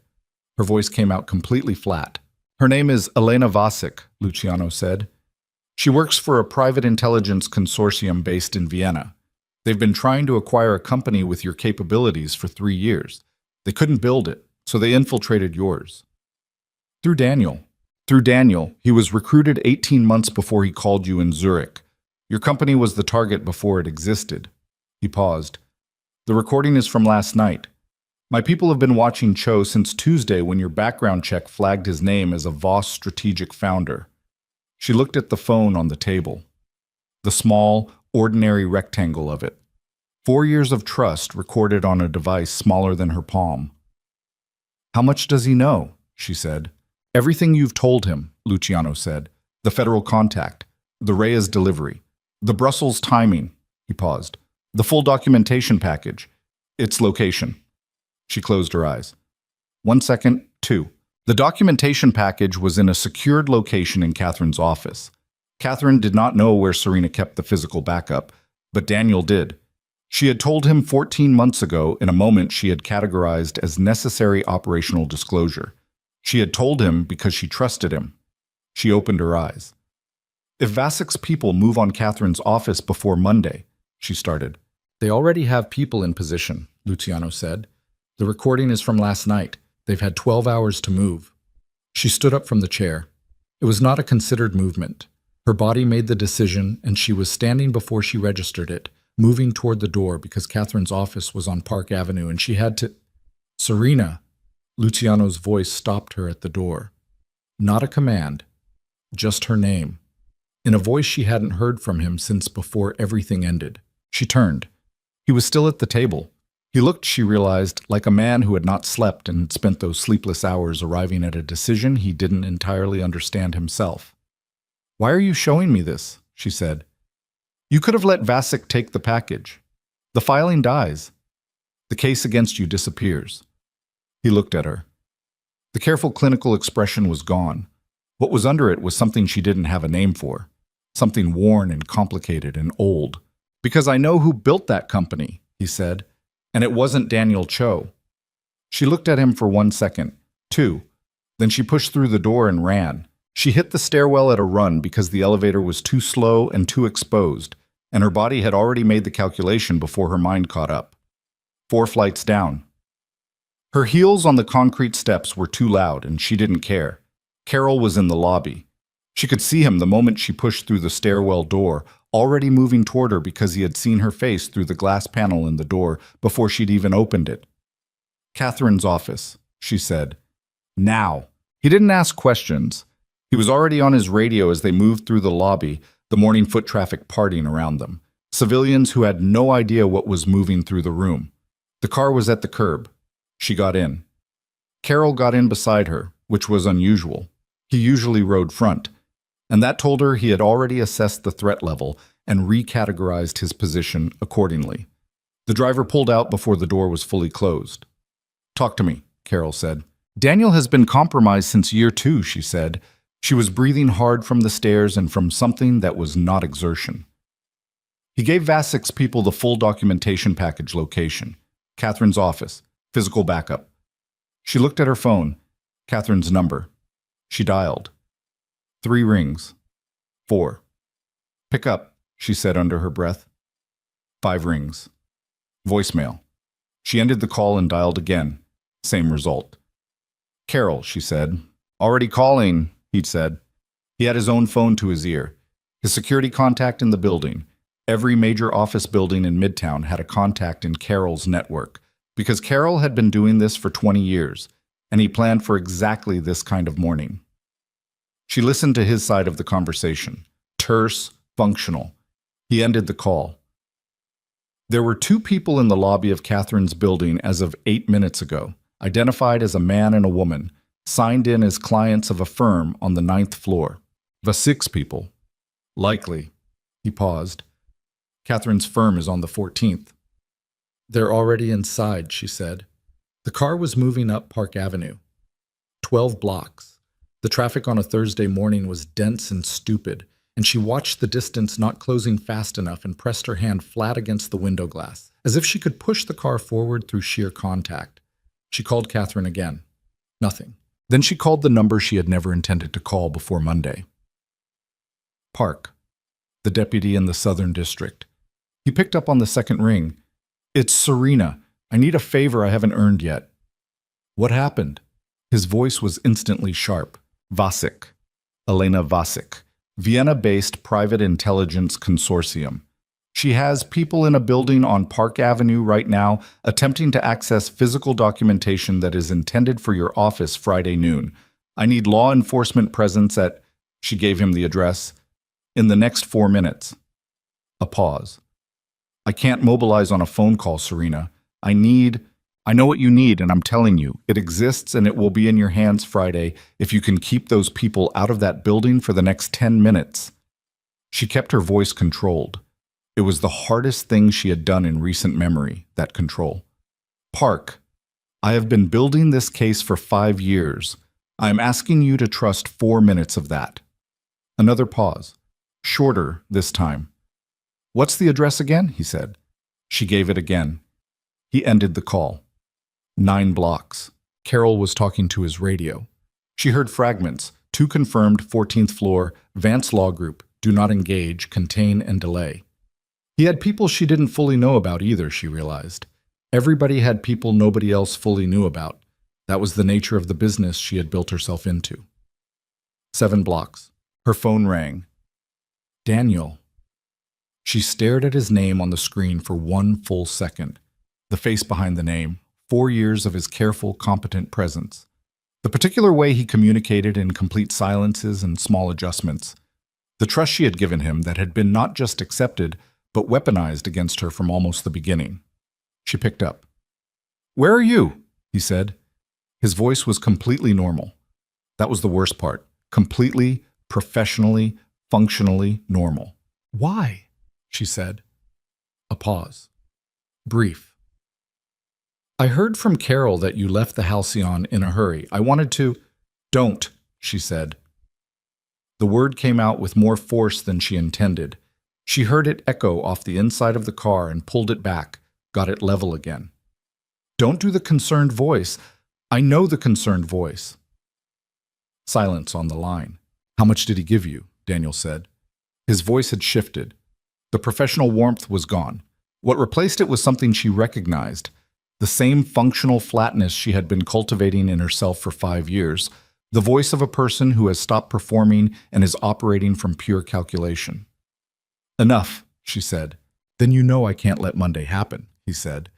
Her voice came out completely flat. "Her name is Elena Vasek," Luciano said. "She works for a private intelligence consortium based in Vienna. They've been trying to acquire a company with your capabilities for 3 years. They couldn't build it, so they infiltrated yours. Through Daniel. Through Daniel, he was recruited 18 months before he called you in Zurich. Your company was the target before it existed." He paused. "The recording is from last night. My people have been watching Cho since Tuesday when your background check flagged his name as a Voss strategic founder." She looked at the phone on the table. The small, ordinary rectangle of it. 4 years of trust recorded on a device smaller than her palm. "How much does he know?" she said. "Everything you've told him," Luciano said. "The federal contact, the Reyes delivery, the Brussels timing." He paused. "The full documentation package, its location." She closed her eyes. 1 second, 2. The documentation package was in a secured location in Catherine's office. Catherine did not know where Serena kept the physical backup, but Daniel did. She had told him 14 months ago in a moment she had categorized as necessary operational disclosure. She had told him because she trusted him. She opened her eyes. "If Vasek's people move on Catherine's office before Monday," she started. "They already have people in position," Luciano said. "The recording is from last night. They've had 12 hours to move." She stood up from the chair. It was not a considered movement. Her body made the decision, and she was standing before she registered it, moving toward the door because Catherine's office was on Park Avenue and she had to... "Serena!" Luciano's voice stopped her at the door. Not a command, just her name. In a voice she hadn't heard from him since before everything ended. She turned. He was still at the table. He looked, she realized, like a man who had not slept and had spent those sleepless hours arriving at a decision he didn't entirely understand himself. "Why are you showing me this?" she said. "You could have let Vasek take the package. The filing dies. The case against you disappears." He looked at her. The careful clinical expression was gone. What was under it was something she didn't have a name for, something worn and complicated and old. "Because I know who built that company," he said, "and it wasn't Daniel Cho." She looked at him for 1 second, 2. Then she pushed through the door and ran. She hit the stairwell at a run because the elevator was too slow and too exposed, and her body had already made the calculation before her mind caught up. 4 flights down. Her heels on the concrete steps were too loud, and she didn't care. Carol was in the lobby. She could see him the moment she pushed through the stairwell door, already moving toward her because he had seen her face through the glass panel in the door before she'd even opened it. "Catherine's office," she said. "Now." He didn't ask questions. He was already on his radio as they moved through the lobby, the morning foot traffic partying around them. Civilians who had no idea what was moving through the room. The car was at the curb. She got in. Carol got in beside her, which was unusual. He usually rode front, and that told her he had already assessed the threat level and recategorized his position accordingly. The driver pulled out before the door was fully closed. "Talk to me," Carol said. "Daniel has been compromised since year 2, she said. She was breathing hard from the stairs and from something that was not exertion. He gave Vasek's people the full documentation package location. Catherine's office, physical backup. She looked at her phone, Catherine's number. She dialed. 3 rings. 4. "Pick up," she said under her breath. 5 rings. Voicemail. She ended the call and dialed again. Same result. "Carol," she said. "Already calling," he'd said. He had his own phone to his ear. His security contact in the building. Every major office building in Midtown had a contact in Carol's network, because Carol had been doing this for 20 years, and he planned for exactly this kind of morning. She listened to his side of the conversation. Terse, functional. He ended the call. There were 2 people in the lobby of Catherine's building as of 8 minutes ago, identified as a man and a woman, signed in as clients of a firm on the 9th floor. Vasek's people. Likely. He paused. Catherine's firm is on the 14th. "They're already inside," she said. The car was moving up Park Avenue. 12 blocks. The traffic on a Thursday morning was dense and stupid, and she watched the distance not closing fast enough and pressed her hand flat against the window glass, as if she could push the car forward through sheer contact. She called Catherine again. Nothing. Then she called the number she had never intended to call before Monday. Park, the deputy in the Southern District. He picked up on the second ring. "It's Serena. I need a favor I haven't earned yet." "What happened?" His voice was instantly sharp. "Vasek. Elena Vasek. Vienna-based private intelligence consortium. She has people in a building on Park Avenue right now attempting to access physical documentation that is intended for your office Friday noon. I need law enforcement presence at," she gave him the address, "in the next 4 minutes." A pause. "I can't mobilize on a phone call, Serena. I know what you need, and I'm telling you, it exists and it will be in your hands Friday if you can keep those people out of that building for the next 10 minutes. She kept her voice controlled. It was the hardest thing she had done in recent memory, that control. "Park, I have been building this case for 5 years. I am asking you to trust 4 minutes of that." Another pause. Shorter this time. "What's the address again?" he said. She gave it again. He ended the call. 9 blocks. Carol was talking to his radio. She heard fragments. 2 confirmed, 14th floor, Vance Law Group, do not engage, contain, and delay. He had people she didn't fully know about either, she realized. Everybody had people nobody else fully knew about. That was the nature of the business she had built herself into. 7 blocks. Her phone rang. Daniel. She stared at his name on the screen for 1 full second. The face behind the name, 4 years of his careful, competent presence. The particular way he communicated in complete silences and small adjustments. The trust she had given him that had been not just accepted, but weaponized against her from almost the beginning. She picked up. "Where are you?" he said. His voice was completely normal. That was the worst part. Completely, professionally, functionally normal. "Why?" she said. A pause. Brief. "I heard from Carol that you left the Halcyon in a hurry. I wanted to—" "Don't," she said. The word came out with more force than she intended. She heard it echo off the inside of the car and pulled it back, got it level again. "Don't do the concerned voice. I know the concerned voice." Silence on the line. "How much did he give you?" Daniel said. His voice had shifted. The professional warmth was gone. What replaced it was something she recognized. The same functional flatness she had been cultivating in herself for 5 years. The voice of a person who has stopped performing and is operating from pure calculation. "Enough," she said. "Then you know I can't let Monday happen," he said.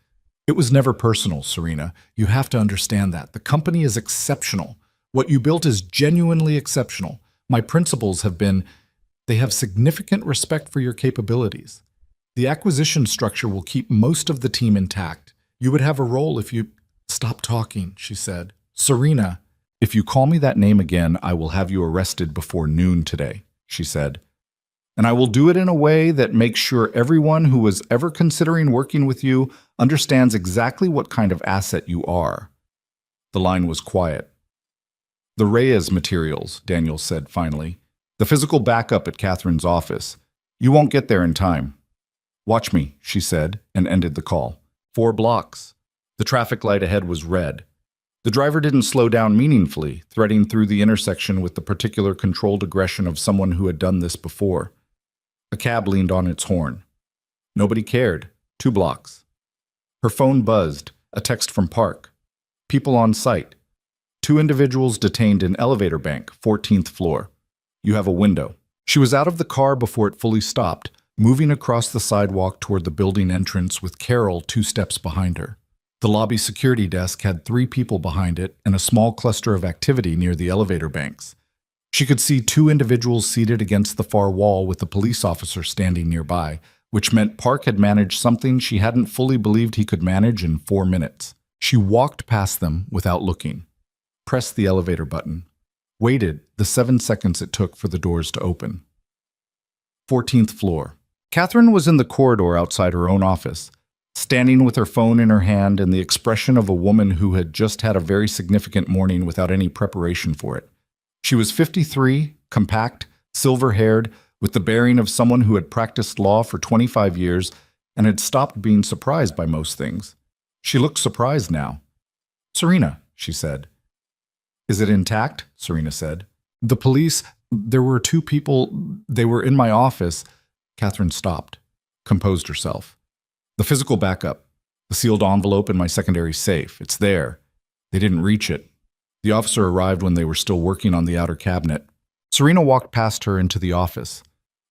"It was never personal, Serena. You have to understand that. The company is exceptional. What you built is genuinely exceptional. My principals they have significant respect for your capabilities. The acquisition structure will keep most of the team intact. You would have a role if you... Stop talking, she said. Serena, If you call me that name again, I will have you arrested before noon today, she said. And I will do it in a way that makes sure everyone who was ever considering working with you understands exactly what kind of asset you are. The line was quiet. The Reyes materials, Daniel said finally. The physical backup at Catherine's office. You won't get there in time. Watch me, she said, and ended the call. 4 blocks. The traffic light ahead was red. The driver didn't slow down meaningfully, threading through the intersection with the particular controlled aggression of someone who had done this before. A cab leaned on its horn. Nobody cared. 2 blocks. Her phone buzzed, a text from Park. People on site. 2 individuals detained in elevator bank, 14th floor. You have a window. She was out of the car before it fully stopped, moving across the sidewalk toward the building entrance with Carol 2 steps behind her. The lobby security desk had 3 people behind it and a small cluster of activity near the elevator banks. She could see 2 individuals seated against the far wall with a police officer standing nearby, which meant Park had managed something she hadn't fully believed he could manage in 4 minutes. She walked past them without looking, pressed the elevator button, waited the 7 seconds it took for the doors to open. 14th floor. Catherine was in the corridor outside her own office, standing with her phone in her hand and the expression of a woman who had just had a very significant morning without any preparation for it. She was 53, compact, silver-haired, with the bearing of someone who had practiced law for 25 years and had stopped being surprised by most things. She looked surprised now. "Serena," she said. "Is it intact?" Serena said. "The police, there were 2 people, they were in my office." Catherine stopped, composed herself. "The physical backup, the sealed envelope in my secondary safe, it's there. They didn't reach it. The officer arrived when they were still working on the outer cabinet." Serena walked past her into the office.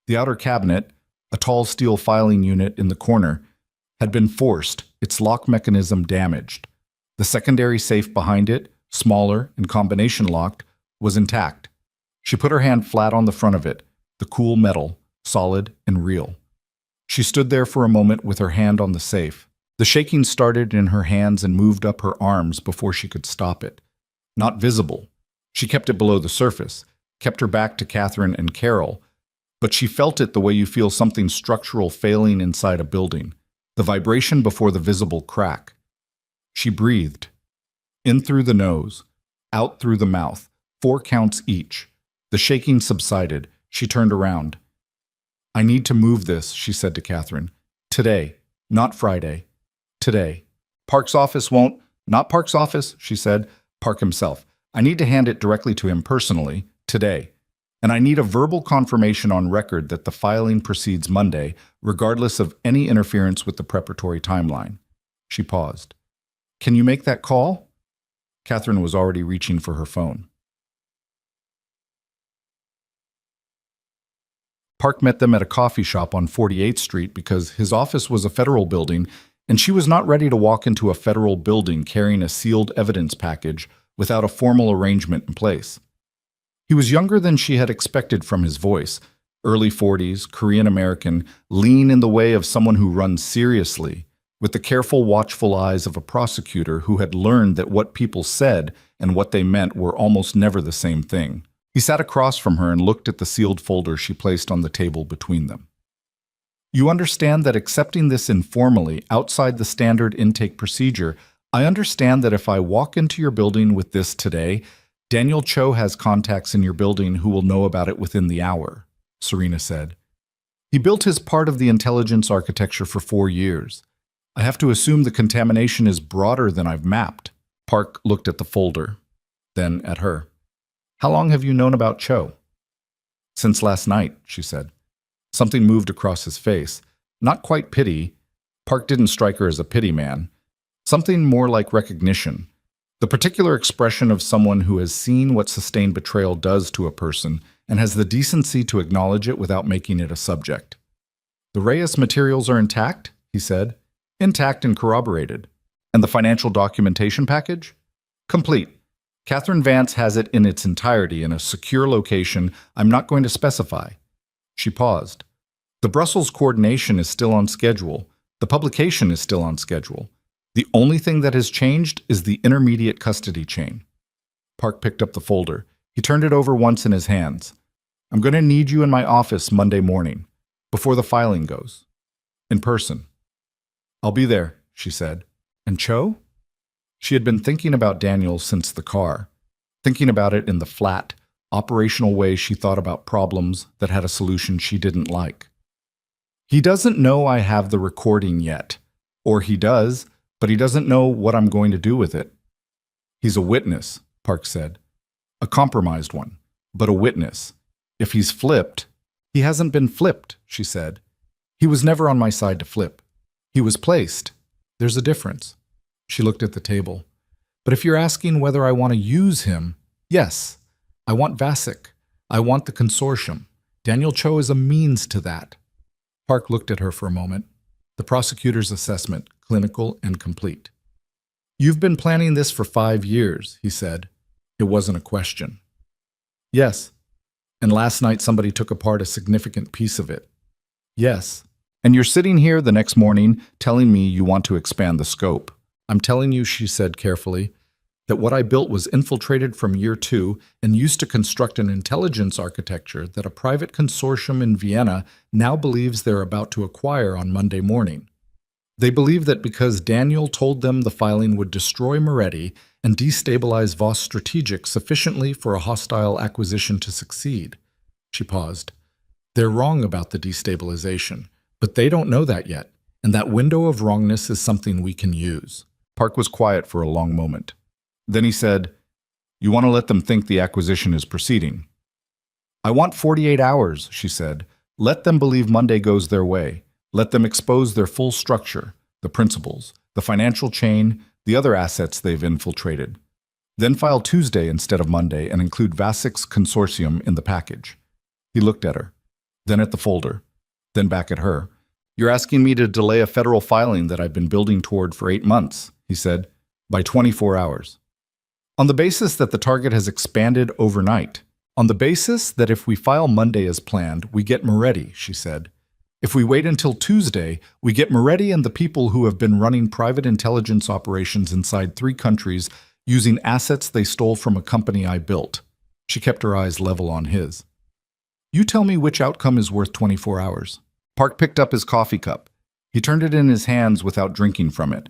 The outer cabinet, a tall steel filing unit in the corner, had been forced, its lock mechanism damaged. The secondary safe behind it, smaller and combination locked, was intact. She put her hand flat on the front of it, the cool metal, solid and real. She stood there for a moment with her hand on the safe. The shaking started in her hands and moved up her arms before she could stop it. Not visible. She kept it below the surface, kept her back to Catherine and Carol, but she felt it the way you feel something structural failing inside a building, the vibration before the visible crack. She breathed. In through the nose, out through the mouth, 4 counts each. The shaking subsided. She turned around. "I need to move this," she said to Catherine. "Today, not Friday. Today. Park's office won't..." "Not Park's office," she said. "Park himself. I need to hand it directly to him personally, today. And I need a verbal confirmation on record that the filing proceeds Monday, regardless of any interference with the preparatory timeline." She paused. "Can you make that call?" Catherine was already reaching for her phone. Park met them at a coffee shop on 48th Street because his office was a federal building, and she was not ready to walk into a federal building carrying a sealed evidence package without a formal arrangement in place. He was younger than she had expected from his voice, early 40s, Korean-American, lean in the way of someone who runs seriously, with the careful, watchful eyes of a prosecutor who had learned that what people said and what they meant were almost never the same thing. He sat across from her and looked at the sealed folder she placed on the table between them. "You understand that accepting this informally, outside the standard intake procedure, I understand that if I walk into your building with this today, Daniel Cho has contacts in your building who will know about it within the hour," Serena said. "He built his part of the intelligence architecture for 4 years. I have to assume the contamination is broader than I've mapped." Park looked at the folder, then at her. "How long have you known about Cho?" "Since last night," she said. Something moved across his face. Not quite pity. Park didn't strike her as a pity man. Something more like recognition. The particular expression of someone who has seen what sustained betrayal does to a person and has the decency to acknowledge it without making it a subject. "The Reyes materials are intact?" he said. "Intact and corroborated. And the financial documentation package?" "Complete. Catherine Vance has it in its entirety in a secure location I'm not going to specify. She paused. The Brussels coordination is still on schedule. The publication is still on schedule. The only thing that has changed is the intermediate custody chain. Park picked up the folder. He turned it over once in his hands. I'm going to need you in my office Monday morning, before the filing goes. In person. I'll be there, she said. And Cho? She had been thinking about Daniel since the car, thinking about it in the flat, operational way she thought about problems that had a solution she didn't like. He doesn't know I have the recording yet. Or he does, but he doesn't know what I'm going to do with it. He's a witness, Park said. A compromised one, but a witness. If he's flipped, he hasn't been flipped, she said. He was never on my side to flip. He was placed. There's a difference. She looked at the table. But if you're asking whether I want to use him, yes. I want Vasek. I want the consortium. Daniel Cho is a means to that. Park looked at her for a moment. The prosecutor's assessment, clinical and complete. You've been planning this for 5 years, he said. It wasn't a question. Yes. And last night somebody took apart a significant piece of it. Yes. And you're sitting here the next morning telling me you want to expand the scope. I'm telling you, she said carefully, that what I built was infiltrated from year 2 and used to construct an intelligence architecture that a private consortium in Vienna now believes they're about to acquire on Monday morning. They believe that because Daniel told them the filing would destroy Moretti and destabilize Voss Strategic sufficiently for a hostile acquisition to succeed. She paused. They're wrong about the destabilization, but they don't know that yet, and that window of wrongness is something we can use. Park was quiet for a long moment. Then he said, You want to let them think the acquisition is proceeding? I want 48 hours, she said. Let them believe Monday goes their way. Let them expose their full structure, the principles, the financial chain, the other assets they've infiltrated. Then file Tuesday instead of Monday and include Vasek's consortium in the package. He looked at her, then at the folder, then back at her. You're asking me to delay a federal filing that I've been building toward for 8 months, he said, by 24 hours. On the basis that the target has expanded overnight. On the basis that if we file Monday as planned, we get Moretti, she said. If we wait until Tuesday, we get Moretti and the people who have been running private intelligence operations inside 3 countries using assets they stole from a company I built. She kept her eyes level on his. You tell me which outcome is worth 24 hours. Park picked up his coffee cup. He turned it in his hands without drinking from it.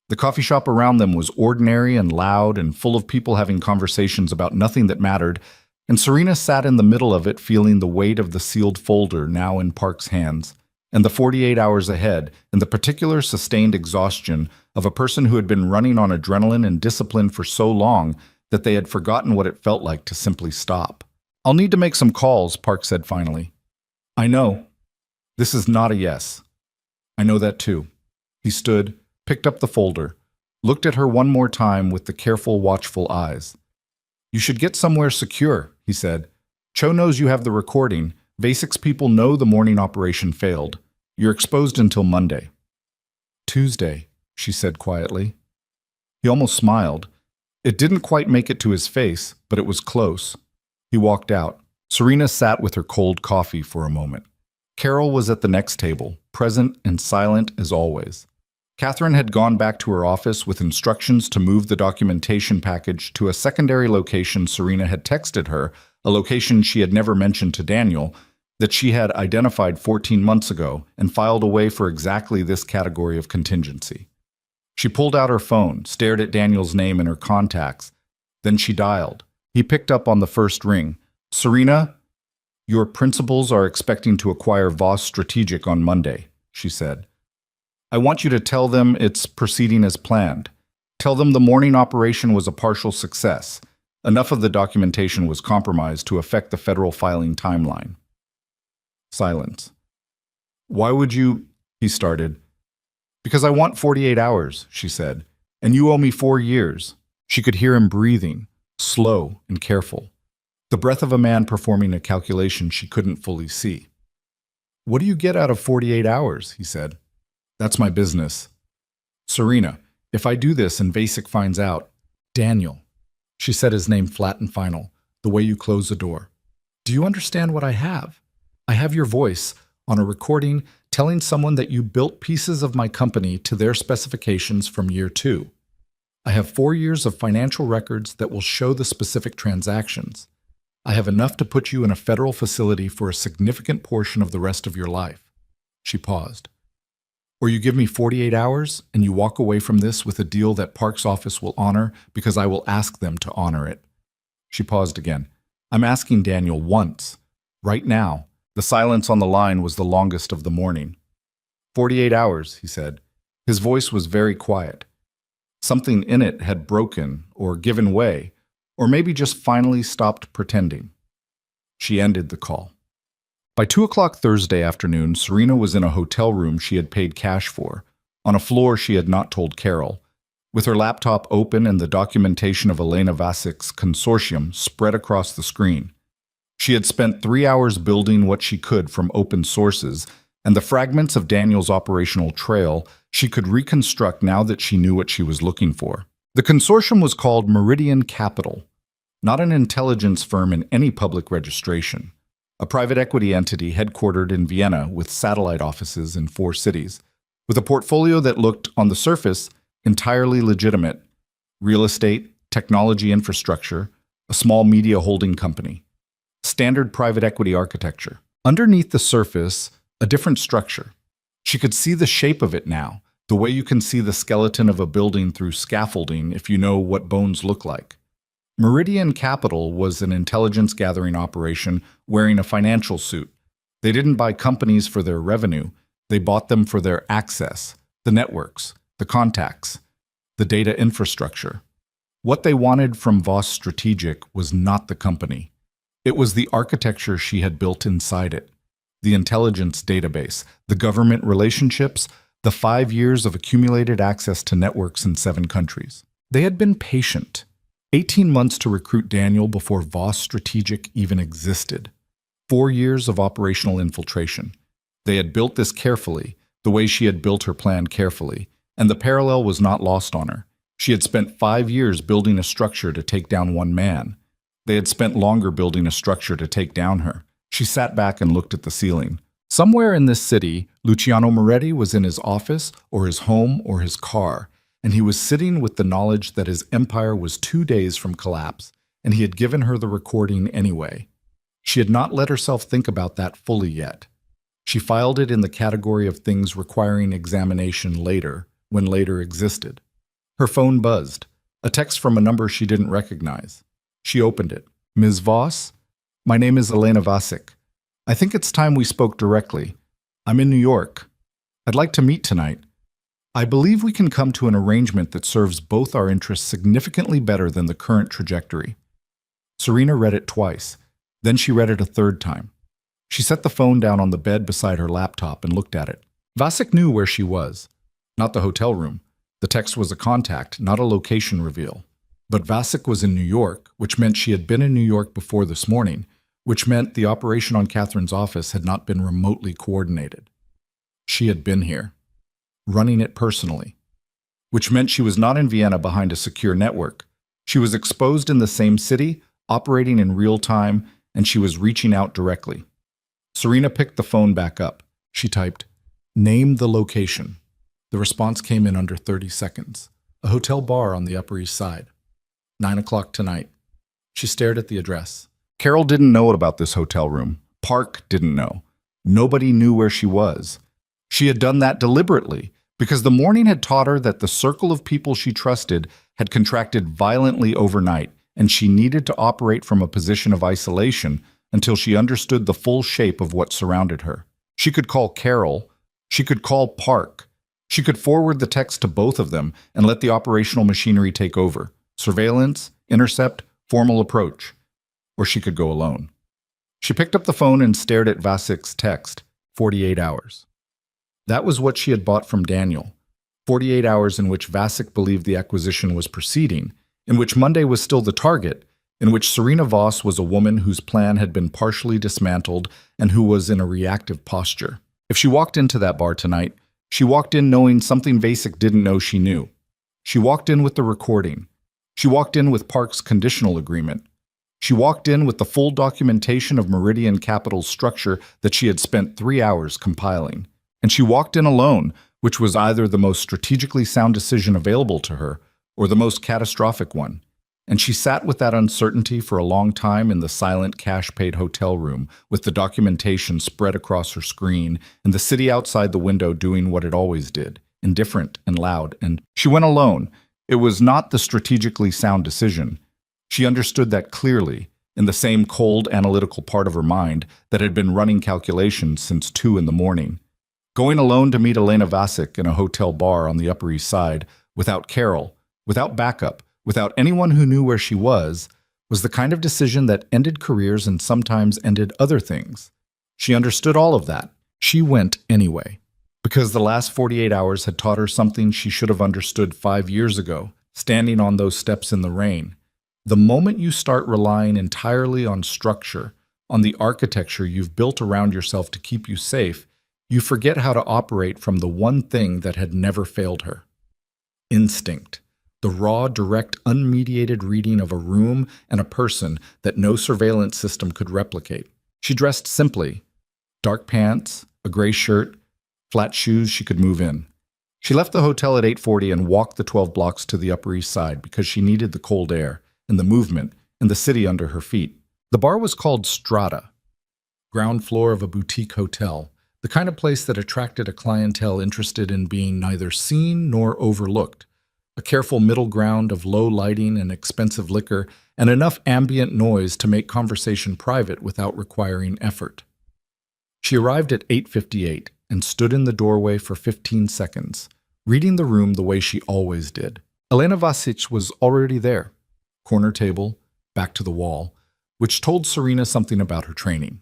The coffee shop around them was ordinary and loud and full of people having conversations about nothing that mattered, and Serena sat in the middle of it feeling the weight of the sealed folder now in Park's hands, and the 48 hours ahead, and the particular sustained exhaustion of a person who had been running on adrenaline and discipline for so long that they had forgotten what it felt like to simply stop. I'll need to make some calls, Park said finally. I know. This is not a yes. I know that too. He stood, picked up the folder, looked at her one more time with the careful, watchful eyes. You should get somewhere secure, he said. Cho knows you have the recording. Vasek's people know the morning operation failed. You're exposed until Monday. Tuesday, she said quietly. He almost smiled. It didn't quite make it to his face, but it was close. He walked out. Serena sat with her cold coffee for a moment. Carol was at the next table, present and silent as always. Catherine had gone back to her office with instructions to move the documentation package to a secondary location Serena had texted her, a location she had never mentioned to Daniel, that she had identified 14 months ago and filed away for exactly this category of contingency. She pulled out her phone, stared at Daniel's name in her contacts. Then she dialed. He picked up on the first ring. Serena, your principals are expecting to acquire Voss Strategic on Monday, she said. I want you to tell them it's proceeding as planned. Tell them the morning operation was a partial success. Enough of the documentation was compromised to affect the federal filing timeline. Silence. Why would you? He started. Because I want 48 hours, she said, and you owe me 4 years. She could hear him breathing, slow and careful. The breath of a man performing a calculation she couldn't fully see. What do you get out of 48 hours? He said. That's my business. Serena, if I do this and Vasek finds out, Daniel. She said his name flat and final, the way you close a door. Do you understand what I have? I have your voice on a recording telling someone that you built pieces of my company to their specifications from year 2. I have 4 years of financial records that will show the specific transactions. I have enough to put you in a federal facility for a significant portion of the rest of your life. She paused. Or you give me 48 hours and you walk away from this with a deal that Park's office will honor because I will ask them to honor it. She paused again. I'm asking Daniel once. Right now. The silence on the line was the longest of the morning. 48 hours, he said. His voice was very quiet. Something in it had broken or given way, or maybe just finally stopped pretending. She ended the call. By 2 o'clock Thursday afternoon, Serena was in a hotel room she had paid cash for, on a floor she had not told Carol, with her laptop open and the documentation of Elena Vasic's consortium spread across the screen. She had spent 3 hours building what she could from open sources, and the fragments of Daniel's operational trail she could reconstruct now that she knew what she was looking for. The consortium was called Meridian Capital, not an intelligence firm in any public registration. A private equity entity headquartered in Vienna with satellite offices in 4 cities, with a portfolio that looked, on the surface, entirely legitimate: real estate, technology infrastructure, a small media holding company. Standard private equity architecture. Underneath the surface, a different structure. She could see the shape of it now, the way you can see the skeleton of a building through scaffolding if you know what bones look like. Meridian Capital was an intelligence-gathering operation wearing a financial suit. They didn't buy companies for their revenue. They bought them for their access, the networks, the contacts, the data infrastructure. What they wanted from Voss Strategic was not the company. It was the architecture she had built inside it, the intelligence database, the government relationships, the 5 years of accumulated access to networks in 7 countries. They had been patient. 18 months to recruit Daniel before Voss Strategic even existed. 4 years of operational infiltration. They had built this carefully, the way she had built her plan carefully, and the parallel was not lost on her. She had spent 5 years building a structure to take down one man. They had spent longer building a structure to take down her. She sat back and looked at the ceiling. Somewhere in this city, Luciano Moretti was in his office or his home or his car, and he was sitting with the knowledge that his empire was 2 days from collapse, and he had given her the recording anyway. She had not let herself think about that fully yet. She filed it in the category of things requiring examination later, when later existed. Her phone buzzed, a text from a number she didn't recognize. She opened it. Ms. Voss? My name is Elena Vasic. I think it's time we spoke directly. I'm in New York. I'd like to meet tonight. I believe we can come to an arrangement that serves both our interests significantly better than the current trajectory. Serena read it twice. Then she read it a third time. She set the phone down on the bed beside her laptop and looked at it. Vasic knew where she was. Not the hotel room. The text was a contact, not a location reveal. But Vasic was in New York, which meant she had been in New York before this morning, which meant the operation on Catherine's office had not been remotely coordinated. She had been here, running it personally, which meant she was not in Vienna behind a secure network. She was exposed in the same city, operating in real time, and she was reaching out directly. Serena picked the phone back up. She typed, "Name the location." The response came in under 30 seconds. A hotel bar on the Upper East Side. 9 o'clock tonight. She stared at the address. Carol didn't know about this hotel room. Park didn't know. Nobody knew where she was. She had done that deliberately, because the morning had taught her that the circle of people she trusted had contracted violently overnight, and she needed to operate from a position of isolation until she understood the full shape of what surrounded her. She could call Carol. She could call Park. She could forward the text to both of them and let the operational machinery take over. Surveillance, intercept, formal approach. Or she could go alone. She picked up the phone and stared at Vasic's text, 48 hours. That was what she had bought from Daniel. 48 hours in which Vasic believed the acquisition was proceeding, in which Monday was still the target, in which Serena Voss was a woman whose plan had been partially dismantled and who was in a reactive posture. If she walked into that bar tonight, she walked in knowing something Vasic didn't know she knew. She walked in with the recording. She walked in with Park's conditional agreement. She walked in with the full documentation of Meridian Capital's structure that she had spent 3 hours compiling. And she walked in alone, which was either the most strategically sound decision available to her or the most catastrophic one. And she sat with that uncertainty for a long time in the silent, cash-paid hotel room, with the documentation spread across her screen and the city outside the window doing what it always did, indifferent and loud. And she went alone. It was not the strategically sound decision. She understood that clearly, in the same cold, analytical part of her mind that had been running calculations since 2 in the morning. Going alone to meet Elena Vasic in a hotel bar on the Upper East Side, without Carol, without backup, without anyone who knew where she was the kind of decision that ended careers and sometimes ended other things. She understood all of that. She went anyway, because the last 48 hours had taught her something she should have understood 5 years ago, standing on those steps in the rain. The moment you start relying entirely on structure, on the architecture you've built around yourself to keep you safe, you forget how to operate from the one thing that had never failed her. Instinct. The raw, direct, unmediated reading of a room and a person that no surveillance system could replicate. She dressed simply. Dark pants, a gray shirt, flat shoes she could move in. She left the hotel at 8:40 and walked the 12 blocks to the Upper East Side because she needed the cold air and the movement and the city under her feet. The bar was called Strata, ground floor of a boutique hotel, the kind of place that attracted a clientele interested in being neither seen nor overlooked. A careful middle ground of low lighting and expensive liquor, and enough ambient noise to make conversation private without requiring effort. She arrived at 8:58 and stood in the doorway for 15 seconds, reading the room the way she always did. Elena Vasic was already there, corner table, back to the wall, which told Serena something about her training.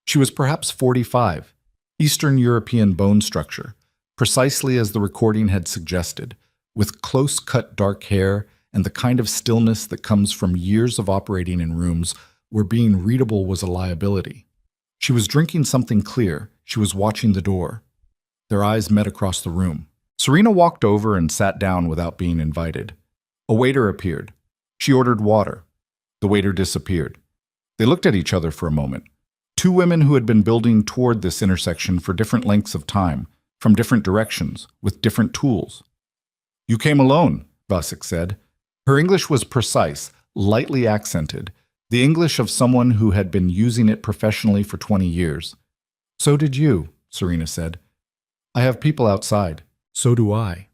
She was perhaps 45, Eastern European bone structure, precisely as the recording had suggested, with close-cut dark hair and the kind of stillness that comes from years of operating in rooms where being readable was a liability. She was drinking something clear. She was watching the door. Their eyes met across the room. Serena walked over and sat down without being invited. A waiter appeared. She ordered water. The waiter disappeared. They looked at each other for a moment. Two women who had been building toward this intersection for different lengths of time, from different directions, with different tools. "You came alone," Vasic said. Her English was precise, lightly accented, the English of someone who had been using it professionally for 20 years. "So did you," Serena said. "I have people outside." "So do I."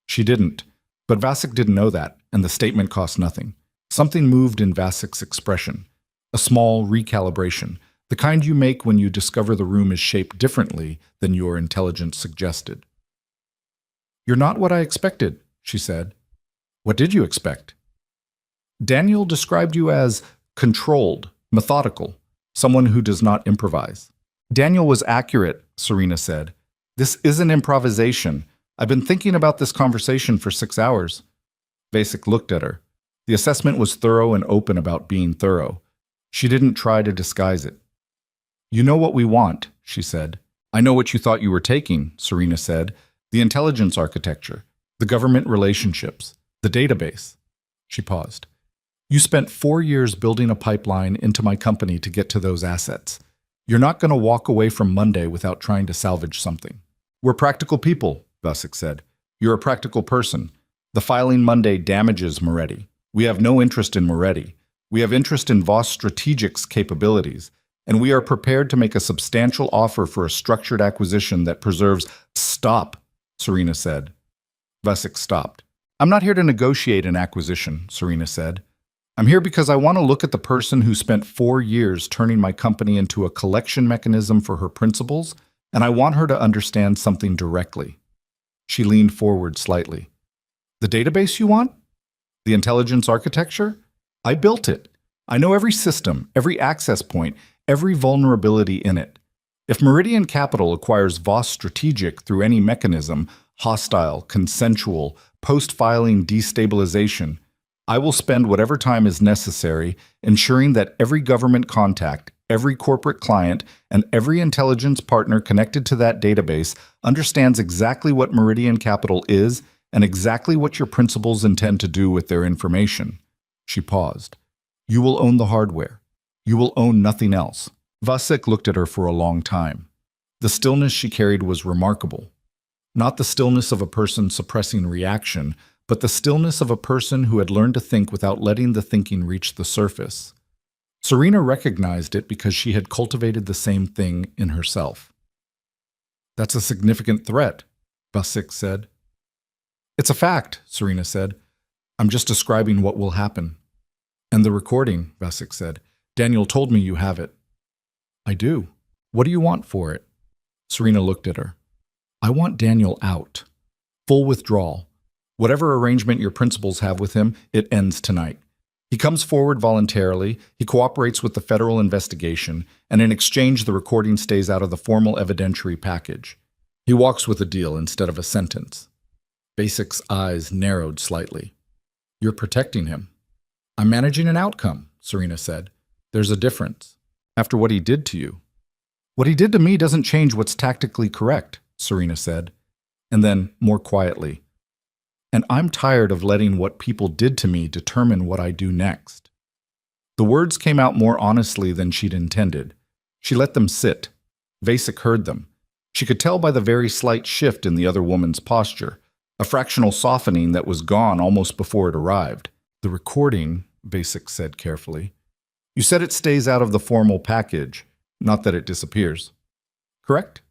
She didn't, but Vasic didn't know that, and the statement cost nothing. Something moved in Vasic's expression, a small recalibration, the kind you make when you discover the room is shaped differently than your intelligence suggested. "You're not what I expected," she said. "What did you expect?" "Daniel described you as controlled, methodical, someone who does not improvise." "Daniel was accurate," Serena said. "This isn't improvisation. I've been thinking about this conversation for 6 hours." Vasic looked at her. The assessment was thorough and open about being thorough. She didn't try to disguise it. "You know what we want," she said. "I know what you thought you were taking," Serena said. "The intelligence architecture, the government relationships, the database." She paused. "You spent 4 years building a pipeline into my company to get to those assets. You're not going to walk away from Monday without trying to salvage something." "We're practical people," Vasic said. "You're a practical person. The filing Monday damages Moretti. We have no interest in Moretti. We have interest in Voss Strategic's capabilities, and we are prepared to make a substantial offer for a structured acquisition that preserves—" "Stop," Serena said. Vasic stopped. "I'm not here to negotiate an acquisition," Serena said. "I'm here because I want to look at the person who spent 4 years turning my company into a collection mechanism for her principles, and I want her to understand something directly." She leaned forward slightly. "The database you want? The intelligence architecture? I built it. I know every system, every access point, every vulnerability in it. If Meridian Capital acquires Voss Strategic through any mechanism, hostile, consensual, post-filing destabilization, I will spend whatever time is necessary ensuring that every government contact, every corporate client, and every intelligence partner connected to that database understands exactly what Meridian Capital is and exactly what your principals intend to do with their information. She paused. You will own the hardware. You will own nothing else. Vasek looked at her for a long time. The stillness she carried was remarkable. Not the stillness of a person suppressing reaction, but the stillness of a person who had learned to think without letting the thinking reach the surface. Serena recognized it because she had cultivated the same thing in herself. That's a significant threat, Vasek said. It's a fact, Serena said. I'm just describing what will happen. And the recording, Vasek said. Daniel told me you have it. I do. What do you want for it? Serena looked at her. I want Daniel out. Full withdrawal. Whatever arrangement your principals have with him, it ends tonight. He comes forward voluntarily, he cooperates with the federal investigation, and in exchange the recording stays out of the formal evidentiary package. He walks with a deal instead of a sentence. Vasek's eyes narrowed slightly. You're protecting him. I'm managing an outcome, Serena said. There's a difference. After what he did to you. What he did to me doesn't change what's tactically correct, Serena said. And then, more quietly, and I'm tired of letting what people did to me determine what I do next. The words came out more honestly than she'd intended. She let them sit. Vasek heard them. She could tell by the very slight shift in the other woman's posture, a fractional softening that was gone almost before it arrived. The recording, Vasek said carefully. You said it stays out of the formal package, not that it disappears. Correct?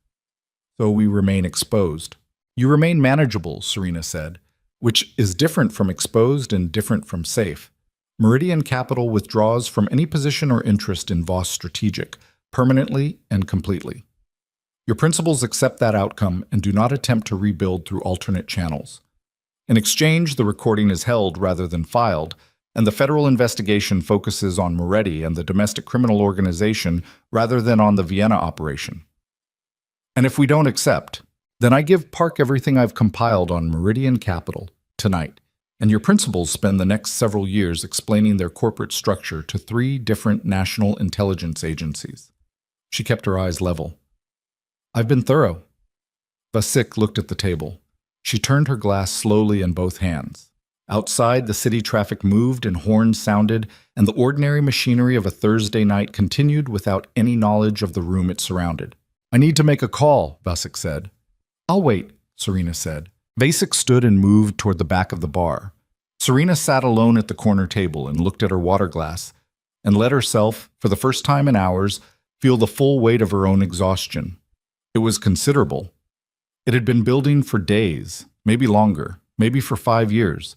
So we remain exposed. You remain manageable, Serena said, which is different from exposed and different from safe. Meridian Capital withdraws from any position or interest in Voss Strategic, permanently and completely. Your principals accept that outcome and do not attempt to rebuild through alternate channels. In exchange, the recording is held rather than filed, and the federal investigation focuses on Moretti and the domestic criminal organization rather than on the Vienna operation. And if we don't accept, then I give Park everything I've compiled on Meridian Capital tonight, and your principals spend the next several years explaining their corporate structure to 3 different national intelligence agencies. She kept her eyes level. I've been thorough. Vasek looked at the table. She turned her glass slowly in both hands. Outside, the city traffic moved and horns sounded, and the ordinary machinery of a Thursday night continued without any knowledge of the room it surrounded. I need to make a call, Vasek said. I'll wait, Serena said. Vasek stood and moved toward the back of the bar. Serena sat alone at the corner table and looked at her water glass and let herself, for the first time in hours, feel the full weight of her own exhaustion. It was considerable. It had been building for days, maybe longer, maybe for 5 years.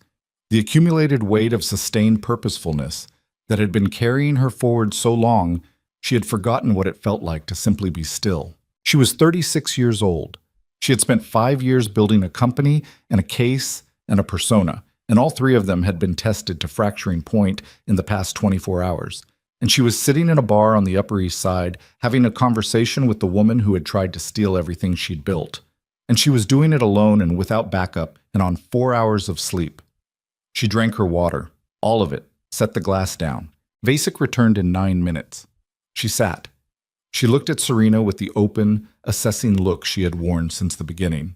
The accumulated weight of sustained purposefulness that had been carrying her forward so long, she had forgotten what it felt like to simply be still. She was 36 years old. She had spent 5 years building a company and a case and a persona, and all 3 of them had been tested to fracturing point in the past 24 hours. And she was sitting in a bar on the Upper East Side, having a conversation with the woman who had tried to steal everything she'd built. And she was doing it alone and without backup and on 4 hours of sleep. She drank her water, all of it, set the glass down. Vasek returned in 9 minutes. She sat. She looked at Serena with the open, assessing look she had worn since the beginning.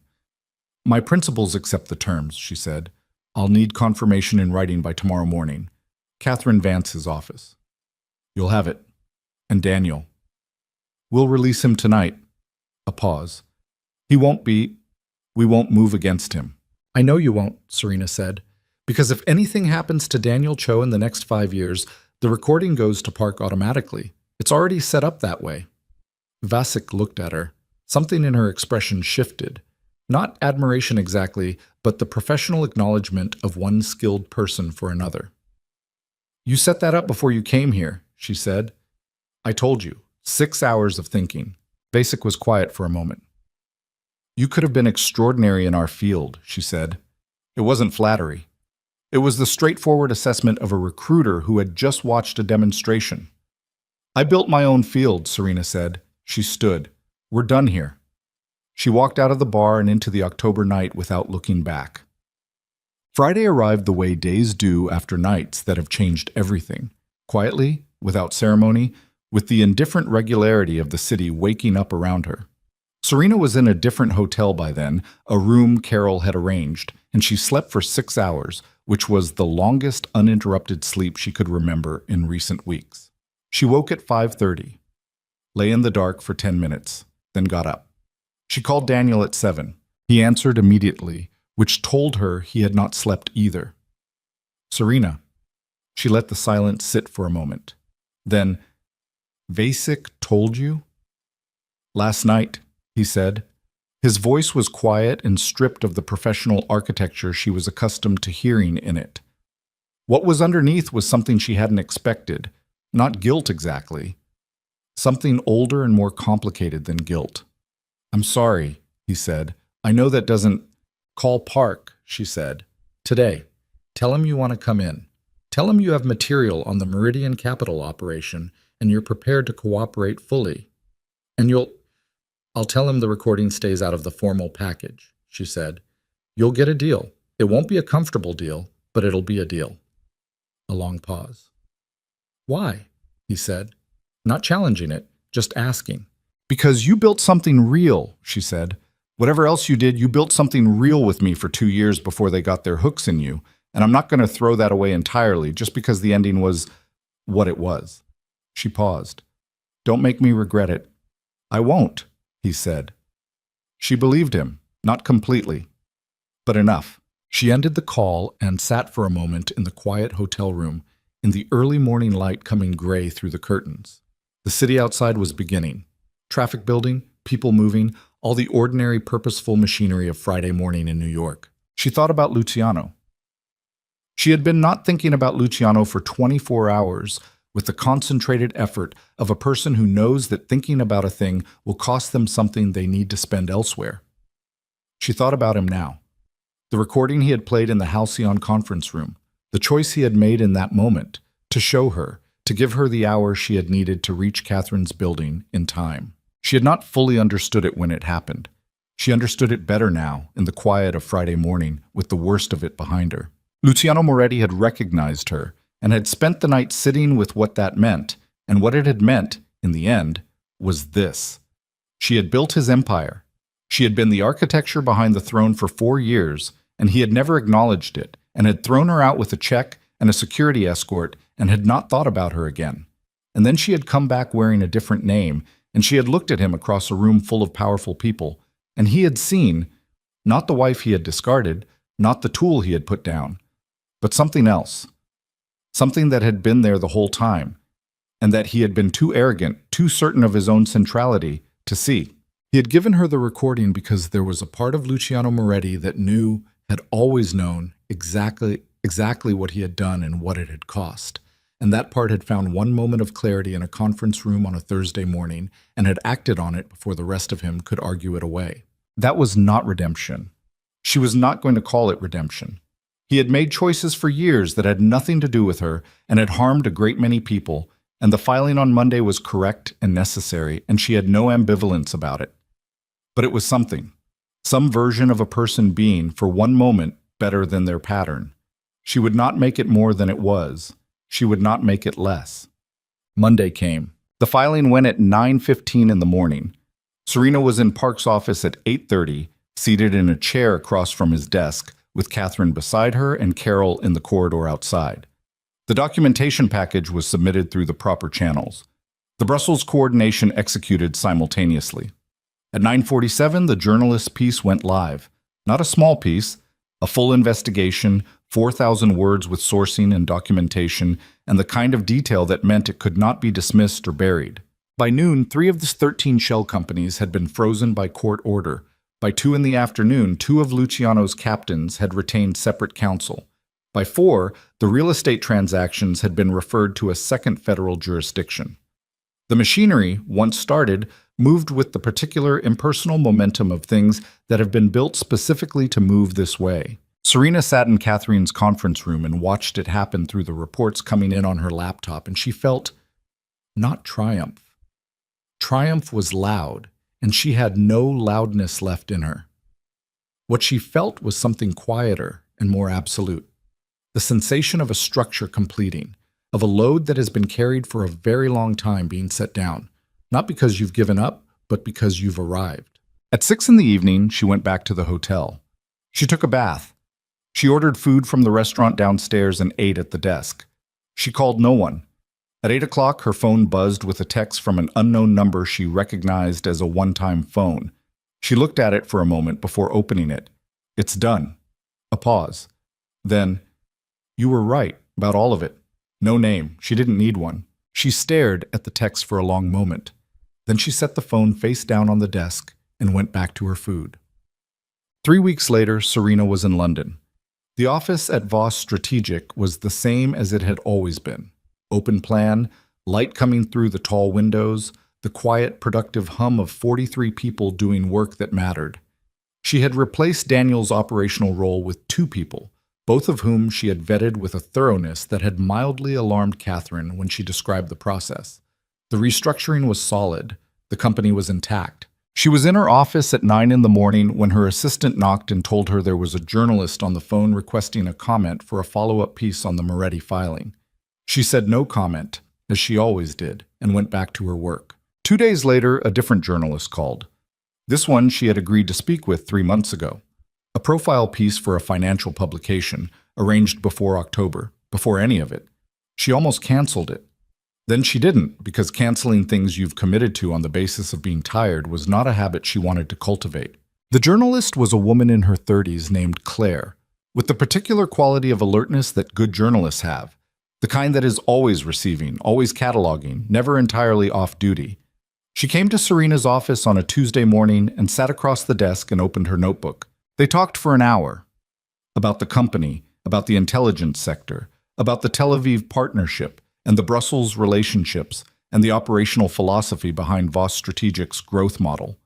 My principals accept the terms, she said. I'll need confirmation in writing by tomorrow morning. Catherine Vance's office. You'll have it. And Daniel. We'll release him tonight. A pause. We won't move against him. I know you won't, Serena said. Because if anything happens to Daniel Cho in the next 5 years, the recording goes to Park automatically. It's already set up that way. Vasek looked at her. Something in her expression shifted. Not admiration exactly, but the professional acknowledgement of one skilled person for another. You set that up before you came here, she said. I told you. 6 hours of thinking. Vasek was quiet for a moment. You could have been extraordinary in our field, she said. It wasn't flattery. It was the straightforward assessment of a recruiter who had just watched a demonstration. I built my own field, Serena said. She stood. We're done here. She walked out of the bar and into the October night without looking back. Friday arrived the way days do after nights that have changed everything. Quietly, without ceremony, with the indifferent regularity of the city waking up around her. Serena was in a different hotel by then, a room Carol had arranged, and she slept for 6 hours, which was the longest uninterrupted sleep she could remember in recent weeks. She woke at 5:30, lay in the dark for 10 minutes, then got up. She called Daniel at 7. He answered immediately, which told her he had not slept either. Serena. She let the silence sit for a moment. Then, Vasek told you? Last night, he said. His voice was quiet and stripped of the professional architecture she was accustomed to hearing in it. What was underneath was something she hadn't expected. Not guilt exactly. Something older and more complicated than guilt. I'm sorry, he said. I know that doesn't... Call Park, she said. Today. Tell him you want to come in. Tell him you have material on the Meridian Capital operation and you're prepared to cooperate fully. And I'll tell him the recording stays out of the formal package, she said. You'll get a deal. It won't be a comfortable deal, but it'll be a deal. A long pause. Why? He said, not challenging it, just asking. Because you built something real, she said. Whatever else you did, you built something real with me for 2 years before they got their hooks in you, and I'm not going to throw that away entirely just because the ending was what it was. She paused. Don't make me regret it. I won't, he said. She believed him, not completely, but enough. She ended the call and sat for a moment in the quiet hotel room, in the early morning light coming gray through the curtains. The city outside was beginning. Traffic building, people moving, all the ordinary purposeful machinery of Friday morning in New York. She thought about Luciano. She had been not thinking about Luciano for 24 hours, with the concentrated effort of a person who knows that thinking about a thing will cost them something they need to spend elsewhere. She thought about him now. The recording he had played in the Halcyon conference room, the choice he had made in that moment, to show her, to give her the hour she had needed to reach Catherine's building in time. She had not fully understood it when it happened. She understood it better now, in the quiet of Friday morning, with the worst of it behind her. Luciano Moretti had recognized her, and had spent the night sitting with what that meant, and what it had meant, in the end, was this. She had built his empire. She had been the architecture behind the throne for 4 years, and he had never acknowledged it, and had thrown her out with a check and a security escort, and had not thought about her again. And then she had come back wearing a different name, and she had looked at him across a room full of powerful people, and he had seen, not the wife he had discarded, not the tool he had put down, but something else. Something that had been there the whole time, and that he had been too arrogant, too certain of his own centrality, to see. He had given her the recording because there was a part of Luciano Moretti that knew, had always known, exactly what he had done and what it had cost. And that part had found one moment of clarity in a conference room on a Thursday morning and had acted on it before the rest of him could argue it away. That was not redemption. She was not going to call it redemption. He had made choices for years that had nothing to do with her and had harmed a great many people, and the filing on Monday was correct and necessary, and she had no ambivalence about it. But it was something, some version of a person being, for one moment, better than their pattern. She would not make it more than it was. She would not make it less. Monday came. The filing went at 9:15 in the morning. Serena was in Park's office at 8:30, seated in a chair across from his desk, with Catherine beside her and Carol in the corridor outside. The documentation package was submitted through the proper channels. The Brussels coordination executed simultaneously. At 9:47, the journalist's piece went live. Not a small piece, a full investigation, 4,000 words with sourcing and documentation, and the kind of detail that meant it could not be dismissed or buried. By noon, 3 of the 13 shell companies had been frozen by court order. By 2 in the afternoon, 2 of Luciano's captains had retained separate counsel. By 4, the real estate transactions had been referred to a second federal jurisdiction. The machinery, once started, moved with the particular impersonal momentum of things that have been built specifically to move this way. Serena sat in Catherine's conference room and watched it happen through the reports coming in on her laptop, and she felt not triumph. Triumph was loud, and she had no loudness left in her. What she felt was something quieter and more absolute. The sensation of a structure completing, of a load that has been carried for a very long time being set down, not because you've given up, but because you've arrived. At 6 in the evening, she went back to the hotel. She took a bath. She ordered food from the restaurant downstairs and ate at the desk. She called no one. At 8 o'clock, her phone buzzed with a text from an unknown number she recognized as a one-time phone. She looked at it for a moment before opening it. It's done. A pause. Then, you were right about all of it. No name. She didn't need one. She stared at the text for a long moment. Then she set the phone face down on the desk and went back to her food. 3 weeks later, Serena was in London. The office at Voss Strategic was the same as it had always been. Open plan, light coming through the tall windows, the quiet, productive hum of 43 people doing work that mattered. She had replaced Daniel's operational role with 2 people, both of whom she had vetted with a thoroughness that had mildly alarmed Catherine when she described the process. The restructuring was solid. The company was intact. She was in her office at 9 in the morning when her assistant knocked and told her there was a journalist on the phone requesting a comment for a follow-up piece on the Moretti filing. She said no comment, as she always did, and went back to her work. 2 days later, a different journalist called. This one she had agreed to speak with 3 months ago. A profile piece for a financial publication, arranged before October, before any of it. She almost canceled it. Then she didn't, because canceling things you've committed to on the basis of being tired was not a habit she wanted to cultivate. The journalist was a woman in her 30s named Claire, with the particular quality of alertness that good journalists have, the kind that is always receiving, always cataloging, never entirely off duty. She came to Serena's office on a Tuesday morning and sat across the desk and opened her notebook. They talked for an hour. About the company, about the intelligence sector, about the Tel Aviv partnership, and the Brussels relationships, and the operational philosophy behind Voss Strategic's growth model.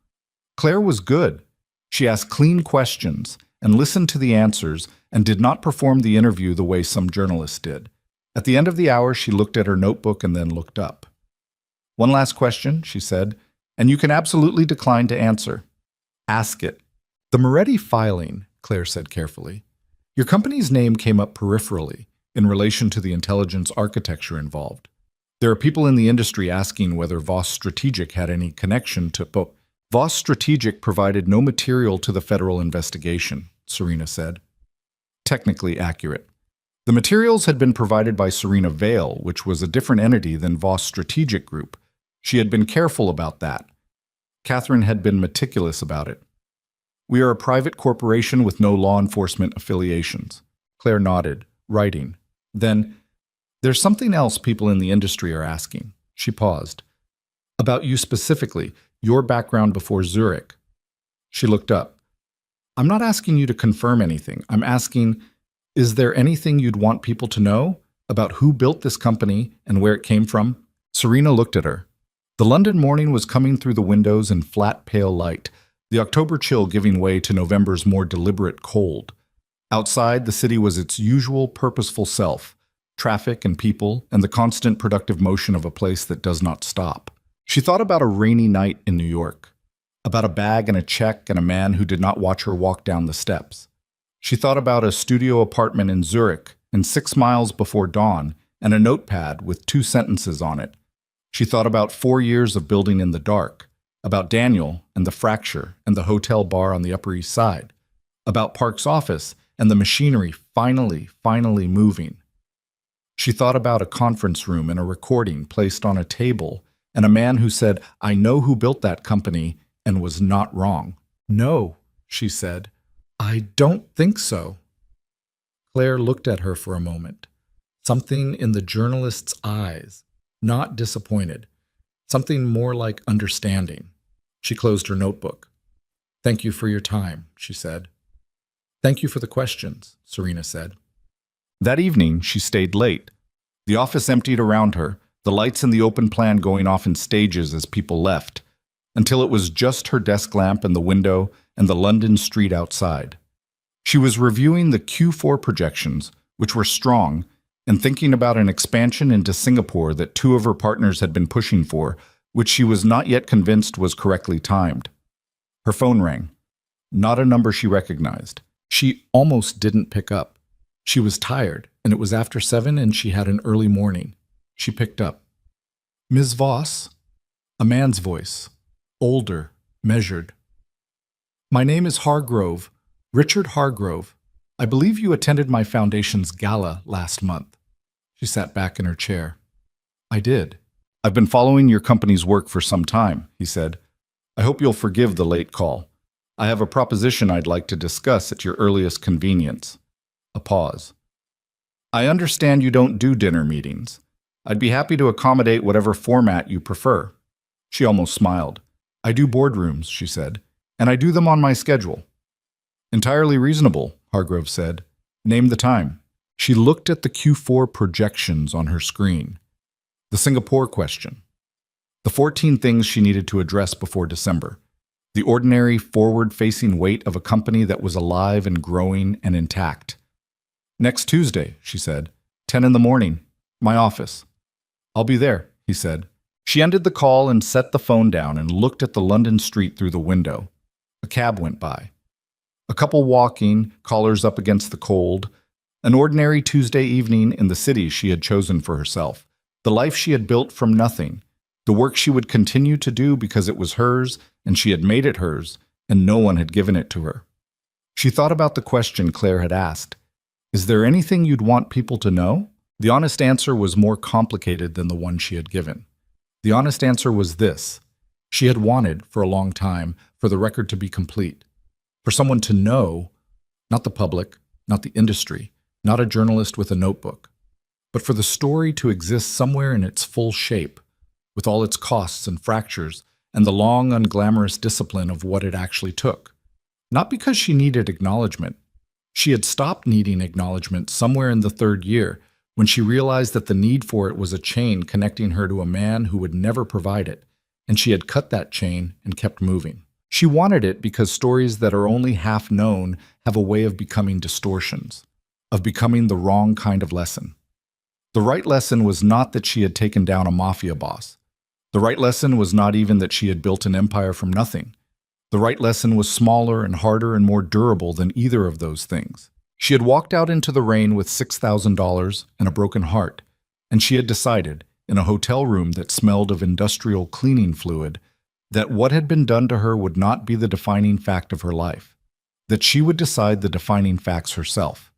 Claire was good. She asked clean questions and listened to the answers and did not perform the interview the way some journalists did. At the end of the hour, she looked at her notebook and then looked up. "One last question," she said, "and you can absolutely decline to answer. Ask it." "The Moretti filing," Claire said carefully. "Your company's name came up peripherally in relation to the intelligence architecture involved. There are people in the industry asking whether Voss Strategic had any connection to Voss Strategic provided no material to the federal investigation," Serena said. Technically accurate. The materials had been provided by Serena Vale, which was a different entity than Voss Strategic Group. She had been careful about that. Catherine had been meticulous about it. "We are a private corporation with no law enforcement affiliations." Claire nodded, writing. Then, "There's something else people in the industry are asking." She paused. "About you specifically, your background before Zurich." She looked up. "I'm not asking you to confirm anything. I'm asking, is there anything you'd want people to know about who built this company and where it came from?" Serena looked at her. The London morning was coming through the windows in flat, pale light, the October chill giving way to November's more deliberate cold. Outside, the city was its usual purposeful self, traffic and people, and the constant productive motion of a place that does not stop. She thought about a rainy night in New York, about a bag and a check and a man who did not watch her walk down the steps. She thought about a studio apartment in Zurich and 6 miles before dawn and a notepad with 2 sentences on it. She thought about 4 years of building in the dark, about Daniel and the fracture and the hotel bar on the Upper East Side, about Park's office and the machinery finally moving. She thought about a conference room and a recording placed on a table and a man who said, "I know who built that company," and was not wrong. "No," she said. "I don't think so." Claire looked at her for a moment. Something in the journalist's eyes, not disappointed. Something more like understanding. She closed her notebook. "Thank you for your time," she said. "Thank you for the questions," Serena said. That evening, she stayed late. The office emptied around her, the lights in the open plan going off in stages as people left, until it was just her desk lamp and the window and the London street outside. She was reviewing the Q4 projections, which were strong, and thinking about an expansion into Singapore that 2 of her partners had been pushing for, which she was not yet convinced was correctly timed. Her phone rang. Not a number she recognized. She almost didn't pick up. She was tired, and it was after 7 and she had an early morning. She picked up. "Ms. Voss?" A man's voice. Older, measured. My name is Hargrove, Richard Hargrove. I believe you attended my foundation's gala last month. She sat back in her chair. I did. I've been following your company's work for some time, he said. I hope you'll forgive the late call. I have a proposition I'd like to discuss at your earliest convenience. A pause. I understand you don't do dinner meetings. I'd be happy to accommodate whatever format you prefer. She almost smiled. I do boardrooms, she said, and I do them on my schedule. Entirely reasonable, Hargrove said. Name the time. She looked at the Q4 projections on her screen. The Singapore question. The 14 things she needed to address before December. The ordinary, forward-facing weight of a company that was alive and growing and intact. Next Tuesday, she said. 10 in the morning. My office. I'll be there, he said. She ended the call and set the phone down and looked at the London street through the window. A cab went by. A couple walking, collars up against the cold. An ordinary Tuesday evening in the city she had chosen for herself. The life she had built from nothing. The work she would continue to do because it was hers and she had made it hers and no one had given it to her. She thought about the question Claire had asked. Is there anything you'd want people to know? The honest answer was more complicated than the one she had given. The honest answer was this. She had wanted, for a long time, for the record to be complete. For someone to know, not the public, not the industry, not a journalist with a notebook, but for the story to exist somewhere in its full shape, with all its costs and fractures, and the long, unglamorous discipline of what it actually took. Not because she needed acknowledgement. She had stopped needing acknowledgement somewhere in the third year, when she realized that the need for it was a chain connecting her to a man who would never provide it, and she had cut that chain and kept moving. She wanted it because stories that are only half known have a way of becoming distortions, of becoming the wrong kind of lesson. The right lesson was not that she had taken down a mafia boss. The right lesson was not even that she had built an empire from nothing. The right lesson was smaller and harder and more durable than either of those things. She had walked out into the rain with $6,000 and a broken heart, and she had decided, in a hotel room that smelled of industrial cleaning fluid, that what had been done to her would not be the defining fact of her life, that she would decide the defining facts herself,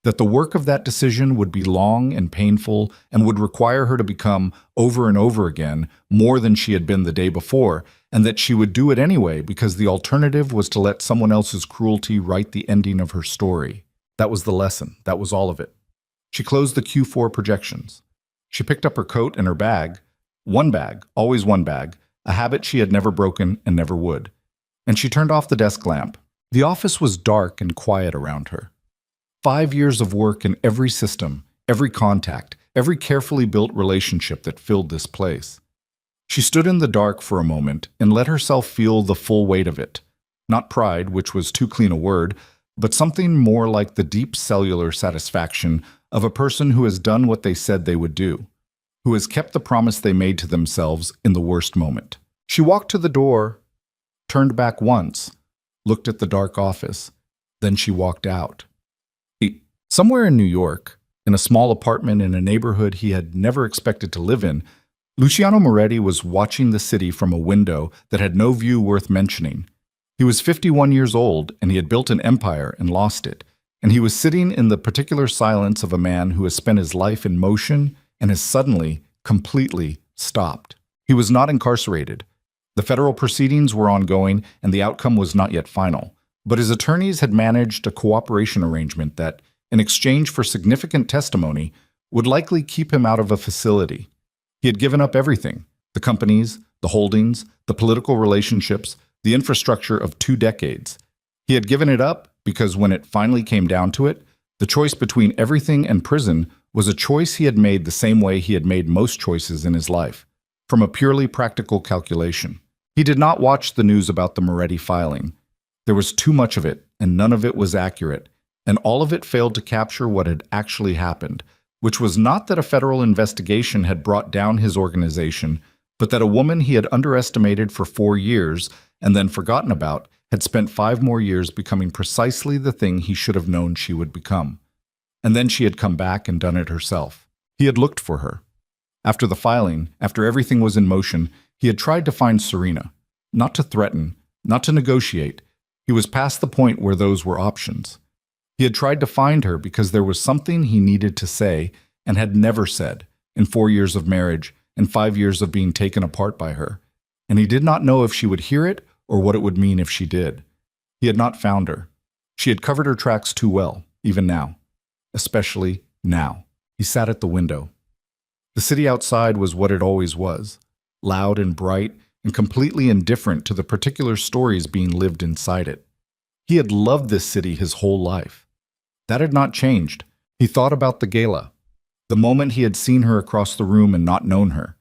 that the work of that decision would be long and painful and would require her to become, over and over again, more than she had been the day before, and that she would do it anyway because the alternative was to let someone else's cruelty write the ending of her story. That was the lesson. That was all of it. She closed the Q4 projections. She picked up her coat and her bag. One bag, always one bag, a habit she had never broken and never would. And she turned off the desk lamp. The office was dark and quiet around her. 5 years of work in every system, every contact, every carefully built relationship that filled this place. She stood in the dark for a moment and let herself feel the full weight of it. Not pride, which was too clean a word, but something more like the deep cellular satisfaction of a person who has done what they said they would do, who has kept the promise they made to themselves in the worst moment. She walked to the door, turned back once, looked at the dark office, then she walked out. Somewhere in New York, in a small apartment in a neighborhood he had never expected to live in, Luciano Moretti was watching the city from a window that had no view worth mentioning. He was 51 years old, and he had built an empire and lost it, and he was sitting in the particular silence of a man who has spent his life in motion and has suddenly, completely stopped. He was not incarcerated. The federal proceedings were ongoing, and the outcome was not yet final, but his attorneys had managed a cooperation arrangement that, in exchange for significant testimony, would likely keep him out of a facility. He had given up everything, the companies, the holdings, the political relationships, the infrastructure of 2 decades. He had given it up because when it finally came down to it, the choice between everything and prison was a choice he had made the same way he had made most choices in his life, from a purely practical calculation. He did not watch the news about the Moretti filing. There was too much of it, and none of it was accurate, and all of it failed to capture what had actually happened, which was not that a federal investigation had brought down his organization, but that a woman he had underestimated for 4 years and then forgotten about had spent 5 more years becoming precisely the thing he should have known she would become. And then she had come back and done it herself. He had looked for her. After the filing, after everything was in motion, he had tried to find Serena, not to threaten, not to negotiate, He was past the point where those were options. He had tried to find her because there was something he needed to say and had never said in 4 years of marriage and 5 years of being taken apart by her, and he did not know if she would hear it or what it would mean if she did. He had not found her. She had covered her tracks too well, even now. Especially now. He sat at the window. The city outside was what it always was, loud and bright and completely indifferent to the particular stories being lived inside it. He had loved this city his whole life. That had not changed. He thought about the gala, the moment he had seen her across the room and not known her.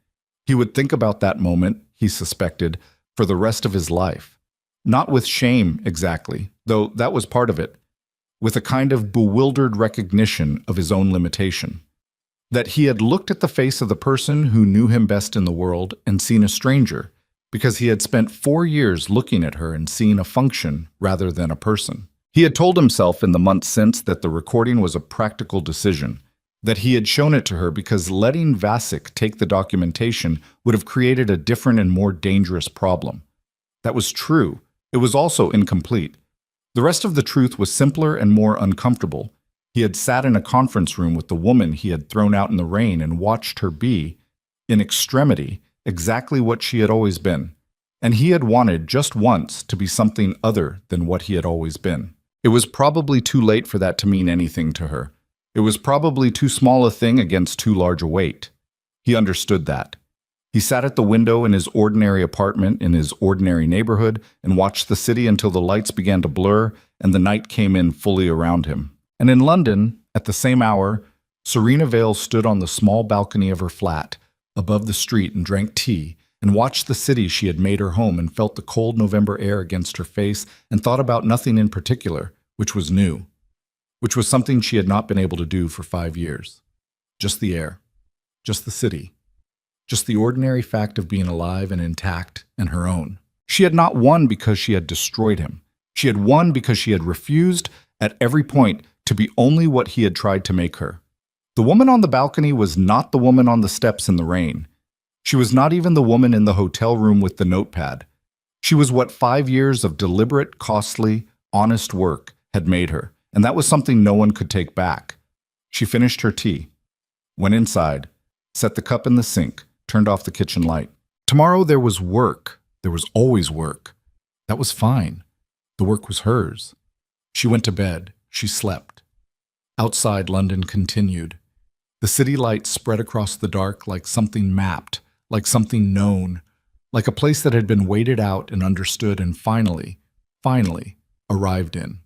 He would think about that moment, he suspected, for the rest of his life. Not with shame, exactly, though that was part of it, with a kind of bewildered recognition of his own limitation. That he had looked at the face of the person who knew him best in the world and seen a stranger, because he had spent 4 years looking at her and seeing a function rather than a person. He had told himself in the months since that the recording was a practical decision, that he had shown it to her because letting Vasek take the documentation would have created a different and more dangerous problem. That was true. It was also incomplete. The rest of the truth was simpler and more uncomfortable. He had sat in a conference room with the woman he had thrown out in the rain and watched her be, in extremity, exactly what she had always been. And he had wanted just once to be something other than what he had always been. It was probably too late for that to mean anything to her. It was probably too small a thing against too large a weight. He understood that. He sat at the window in his ordinary apartment in his ordinary neighborhood and watched the city until the lights began to blur and the night came in fully around him. And in London, at the same hour, Serena Vale stood on the small balcony of her flat above the street and drank tea and watched the city she had made her home and felt the cold November air against her face and thought about nothing in particular, which was new, which was something she had not been able to do for 5 years. Just the air, just the city, just the ordinary fact of being alive and intact and her own. She had not won because she had destroyed him. She had won because she had refused at every point to be only what he had tried to make her. The woman on the balcony was not the woman on the steps in the rain. She was not even the woman in the hotel room with the notepad. She was what 5 years of deliberate, costly, honest work had made her, and that was something no one could take back. She finished her tea, went inside, set the cup in the sink, turned off the kitchen light. Tomorrow there was work. There was always work. That was fine. The work was hers. She went to bed. She slept. Outside, London continued. The city lights spread across the dark like something mapped, like something known, like a place that had been waited out and understood and finally arrived in.